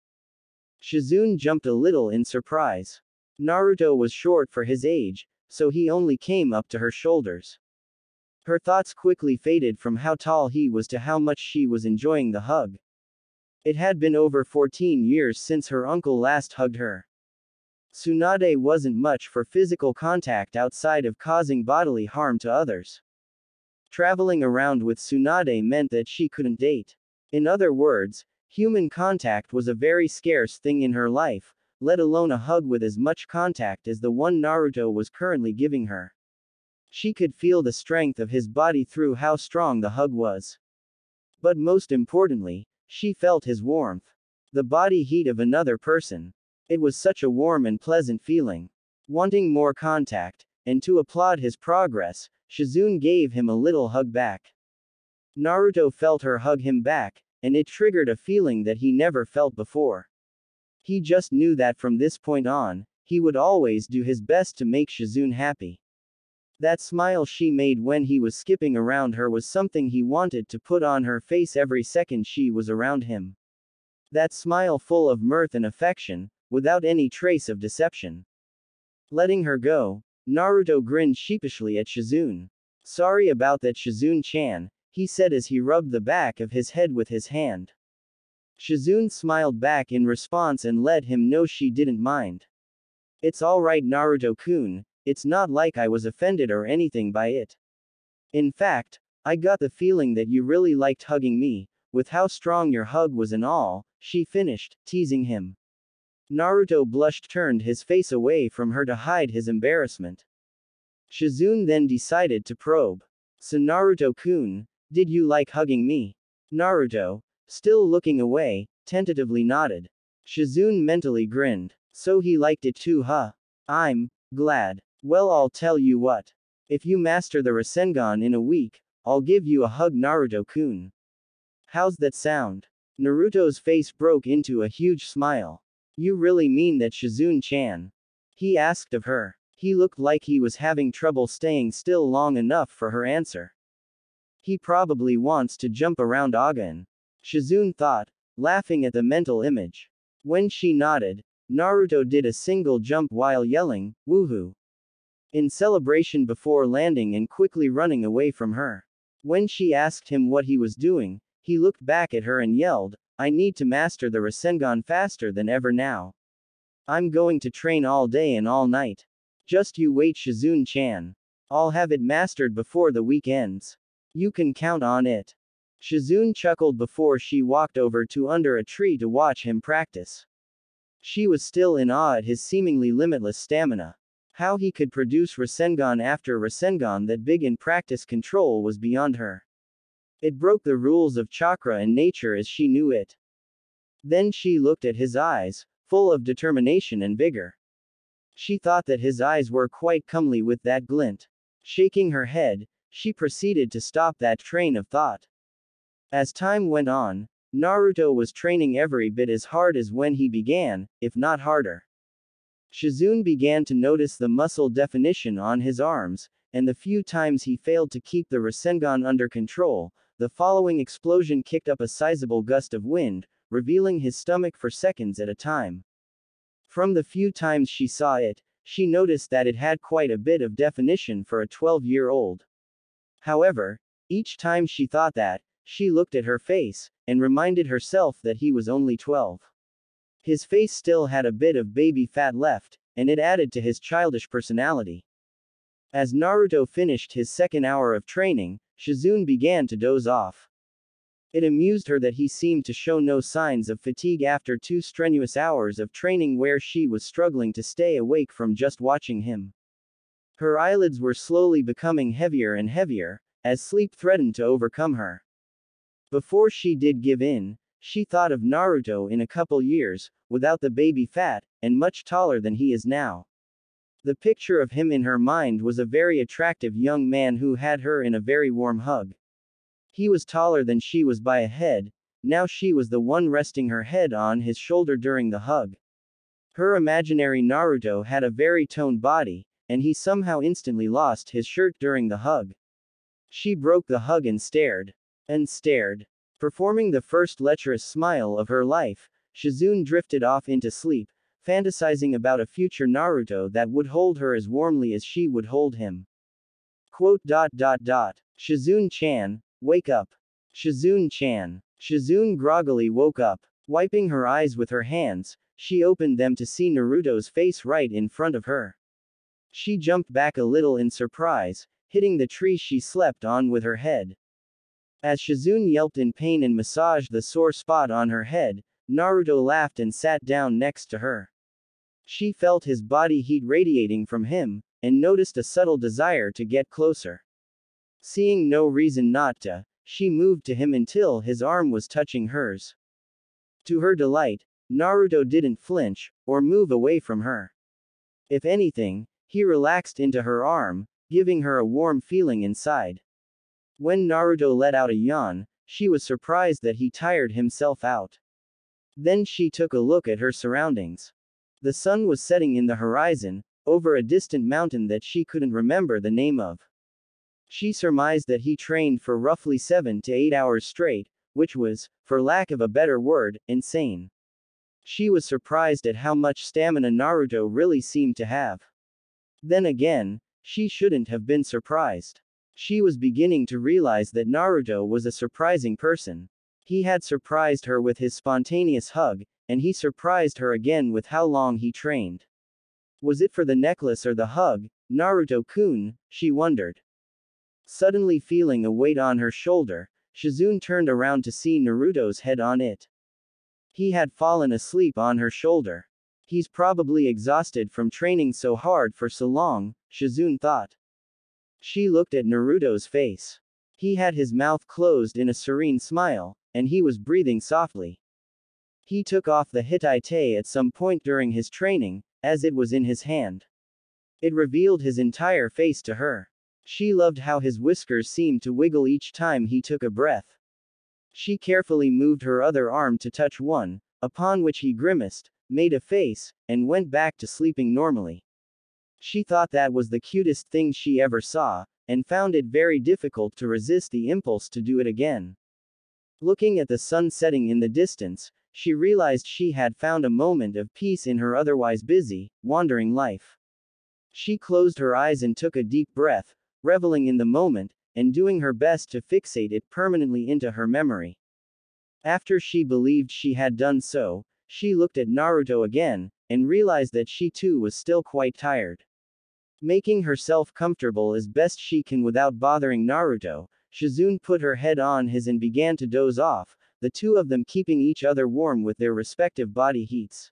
Shizune jumped a little in surprise. Naruto was short for his age, so he only came up to her shoulders. Her thoughts quickly faded from how tall he was to how much she was enjoying the hug. It had been over 14 years since her uncle last hugged her. Tsunade wasn't much for physical contact outside of causing bodily harm to others. Traveling around with Tsunade meant that she couldn't date. In other words, human contact was a very scarce thing in her life, let alone a hug with as much contact as the one Naruto was currently giving her. She could feel the strength of his body through how strong the hug was. But most importantly, she felt his warmth. The body heat of another person. It was such a warm and pleasant feeling. Wanting more contact, and to applaud his progress, Shizune gave him a little hug back. Naruto felt her hug him back, and it triggered a feeling that he never felt before. He just knew that from this point on, he would always do his best to make Shizune happy. That smile she made when he was skipping around her was something he wanted to put on her face every second she was around him. That smile full of mirth and affection, without any trace of deception. Letting her go, Naruto grinned sheepishly at Shizune. "Sorry about that, Shizune-chan," he said as he rubbed the back of his head with his hand. Shizune smiled back in response and let him know she didn't mind. "It's alright, Naruto-kun. It's not like I was offended or anything by it. In fact, I got the feeling that you really liked hugging me, with how strong your hug was and all," she finished, teasing him. Naruto blushed, turned his face away from her to hide his embarrassment. Shizune then decided to probe. So Naruto-kun, did you like hugging me? Naruto, still looking away, tentatively nodded. Shizune mentally grinned. So he liked it too, huh? I'm glad. Well, I'll tell you what. If you master the Rasengan in a week, I'll give you a hug, Naruto-kun. How's that sound? Naruto's face broke into a huge smile. You really mean that, Shizune-chan? He asked of her. He looked like he was having trouble staying still long enough for her answer. He probably wants to jump around again. Shizune thought, laughing at the mental image. When she nodded, Naruto did a single jump while yelling, woohoo, in celebration before landing and quickly running away from her. When she asked him what he was doing, he looked back at her and yelled, I need to master the Rasengan faster than ever now. I'm going to train all day and all night. Just you wait, Shizune-chan. I'll have it mastered before the week ends. You can count on it. Shizune chuckled before she walked over to under a tree to watch him practice. She was still in awe at his seemingly limitless stamina. How he could produce Rasengan after Rasengan that big in practice control was beyond her. It broke the rules of chakra and nature as she knew it. Then she looked at his eyes, full of determination and vigor. She thought that his eyes were quite comely with that glint. Shaking her head, she proceeded to stop that train of thought. As time went on, Naruto was training every bit as hard as when he began, if not harder. Shizune began to notice the muscle definition on his arms, and the few times he failed to keep the Rasengan under control, the following explosion kicked up a sizable gust of wind, revealing his stomach for seconds at a time. From the few times she saw it, she noticed that it had quite a bit of definition for a 12-year-old. However, each time she thought that, she looked at her face, and reminded herself that he was only 12. His face still had a bit of baby fat left, and it added to his childish personality. As Naruto finished his second hour of training, Shizune began to doze off. It amused her that he seemed to show no signs of fatigue after 2 strenuous hours of training where she was struggling to stay awake from just watching him. Her eyelids were slowly becoming heavier and heavier, as sleep threatened to overcome her. Before she did give in, she thought of Naruto in a couple years, without the baby fat, and much taller than he is now. The picture of him in her mind was a very attractive young man who had her in a very warm hug. He was taller than she was by a head, now she was the one resting her head on his shoulder during the hug. Her imaginary Naruto had a very toned body, and he somehow instantly lost his shirt during the hug. She broke the hug and stared. Performing the first lecherous smile of her life, Shizune drifted off into sleep, fantasizing about a future Naruto that would hold her as warmly as she would hold him. Shizune-chan, wake up. Shizune-chan. Shizune groggily woke up. Wiping her eyes with her hands, she opened them to see Naruto's face right in front of her. She jumped back a little in surprise, hitting the tree she slept on with her head. As Shizune yelped in pain and massaged the sore spot on her head, Naruto laughed and sat down next to her. She felt his body heat radiating from him, and noticed a subtle desire to get closer. Seeing no reason not to, she moved to him until his arm was touching hers. To her delight, Naruto didn't flinch, or move away from her. If anything, he relaxed into her arm, giving her a warm feeling inside. When Naruto let out a yawn, she was surprised that he tired himself out. Then she took a look at her surroundings. The sun was setting in the horizon, over a distant mountain that she couldn't remember the name of. She surmised that he trained for roughly 7 to 8 hours straight, which was, for lack of a better word, insane. She was surprised at how much stamina Naruto really seemed to have. Then again, she shouldn't have been surprised. She was beginning to realize that Naruto was a surprising person. He had surprised her with his spontaneous hug, and he surprised her again with how long he trained. Was it for the necklace or the hug, Naruto-kun, she wondered. Suddenly feeling a weight on her shoulder, Shizune turned around to see Naruto's head on it. He had fallen asleep on her shoulder. He's probably exhausted from training so hard for so long, Shizune thought. She looked at Naruto's face. He had his mouth closed in a serene smile, and he was breathing softly. He took off the Hittite at some point during his training, as it was in his hand. It revealed his entire face to her. She loved how his whiskers seemed to wiggle each time he took a breath. She carefully moved her other arm to touch one, upon which he grimaced, made a face, and went back to sleeping normally. She thought that was the cutest thing she ever saw, and found it very difficult to resist the impulse to do it again. Looking at the sun setting in the distance, she realized she had found a moment of peace in her otherwise busy, wandering life. She closed her eyes and took a deep breath, reveling in the moment, and doing her best to fixate it permanently into her memory. After she believed she had done so, she looked at Naruto again, and realized that she too was still quite tired. Making herself comfortable as best she can without bothering Naruto, Shizune put her head on his and began to doze off, the two of them keeping each other warm with their respective body heats.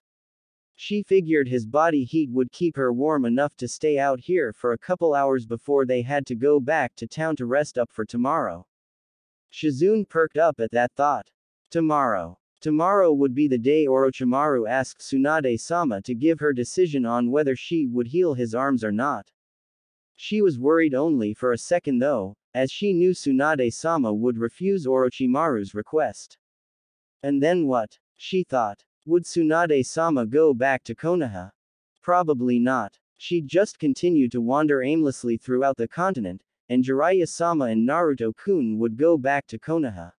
She figured his body heat would keep her warm enough to stay out here for a couple hours before they had to go back to town to rest up for tomorrow. Shizune perked up at that thought. Tomorrow. Tomorrow would be the day Orochimaru asked Tsunade-sama to give her decision on whether she would heal his arms or not. She was worried only for a second though, as she knew Tsunade-sama would refuse Orochimaru's request. And then what? She thought. Would Tsunade-sama go back to Konoha? Probably not. She'd just continue to wander aimlessly throughout the continent, and Jiraiya-sama and Naruto-kun would go back to Konoha.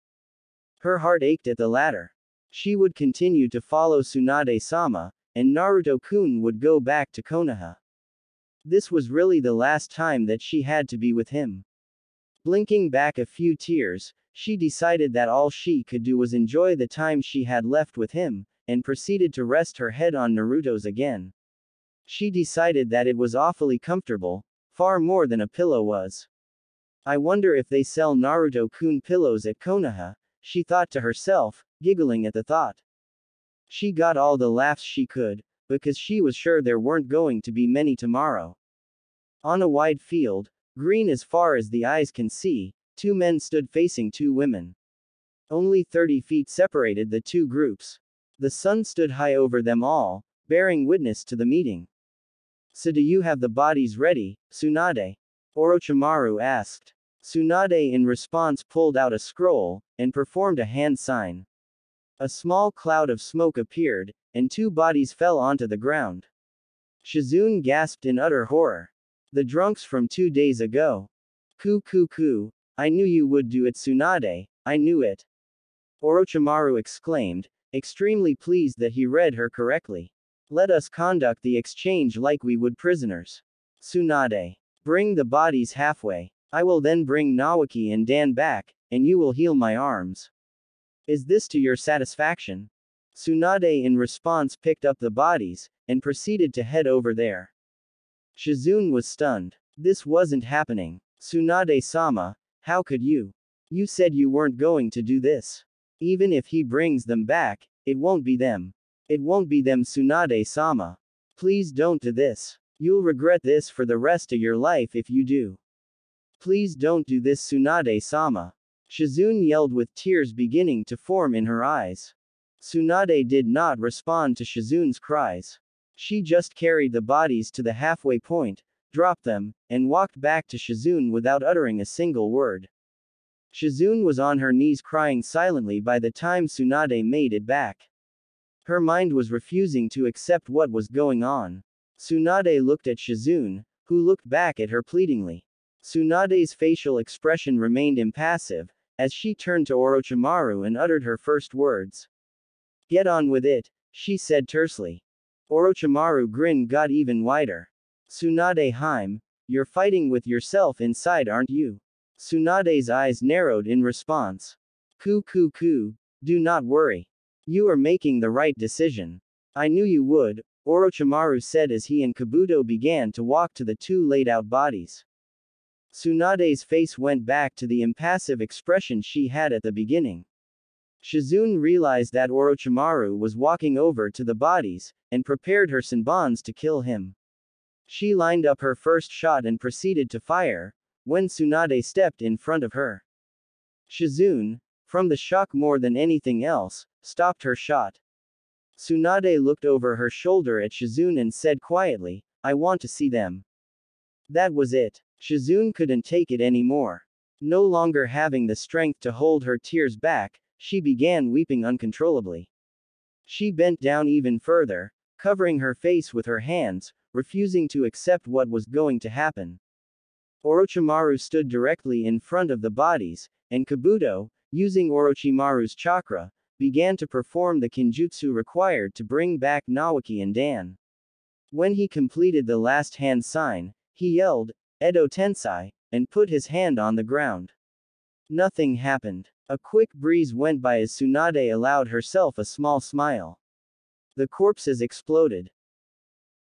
Her heart ached at the latter. She would continue to follow Tsunade-sama, and Naruto-kun would go back to Konoha. This was really the last time that she had to be with him. Blinking back a few tears, she decided that all she could do was enjoy the time she had left with him, and proceeded to rest her head on Naruto's again. She decided that it was awfully comfortable, far more than a pillow was. I wonder if they sell Naruto-kun pillows at Konoha, she thought to herself, giggling at the thought. She got all the laughs she could, because she was sure there weren't going to be many tomorrow. On a wide field, green as far as the eyes can see, two men stood facing two women. Only 30 feet separated the two groups. The sun stood high over them all, bearing witness to the meeting. So do you have the bodies ready, Tsunade? Orochimaru asked. Tsunade in response pulled out a scroll, and performed a hand sign. A small cloud of smoke appeared, and two bodies fell onto the ground. Shizune gasped in utter horror. The drunks from 2 days ago. Ku. I knew you would do it, Tsunade, I knew it. Orochimaru exclaimed, extremely pleased that he read her correctly. Let us conduct the exchange like we would prisoners. Tsunade. Bring the bodies halfway. I will then bring Nawaki and Dan back, and you will heal my arms. Is this to your satisfaction? Tsunade in response picked up the bodies, and proceeded to head over there. Shizune was stunned. This wasn't happening. Tsunade-sama, how could you? You said you weren't going to do this. Even if he brings them back, it won't be them. It won't be them, Tsunade-sama. Please don't do this. You'll regret this for the rest of your life if you do. Please don't do this, Tsunade-sama. Shizune yelled with tears beginning to form in her eyes. Tsunade did not respond to Shizune's cries. She just carried the bodies to the halfway point, dropped them, and walked back to Shizune without uttering a single word. Shizune was on her knees crying silently by the time Tsunade made it back. Her mind was refusing to accept what was going on. Tsunade looked at Shizune, who looked back at her pleadingly. Tsunade's facial expression remained impassive, as she turned to Orochimaru and uttered her first words. Get on with it, she said tersely. Orochimaru grin got even wider. Tsunade-hime, you're fighting with yourself inside, aren't you? Tsunade's eyes narrowed in response. Ku, do not worry. You are making the right decision. I knew you would, Orochimaru said as he and Kabuto began to walk to the two laid-out bodies. Tsunade's face went back to the impassive expression she had at the beginning. Shizune realized that Orochimaru was walking over to the bodies, and prepared her senbons to kill him. She lined up her first shot and proceeded to fire, when Tsunade stepped in front of her. Shizune, from the shock more than anything else, stopped her shot. Tsunade looked over her shoulder at Shizune and said quietly, "I want to see them." That was it. Shizune couldn't take it anymore. No longer having the strength to hold her tears back, she began weeping uncontrollably. She bent down even further, covering her face with her hands, refusing to accept what was going to happen. Orochimaru stood directly in front of the bodies, and Kabuto, using Orochimaru's chakra, began to perform the kinjutsu required to bring back Naoki and Dan. When he completed the last hand sign, he yelled, "Edo Tensei," and put his hand on the ground. Nothing happened. A quick breeze went by as Tsunade allowed herself a small smile. The corpses exploded.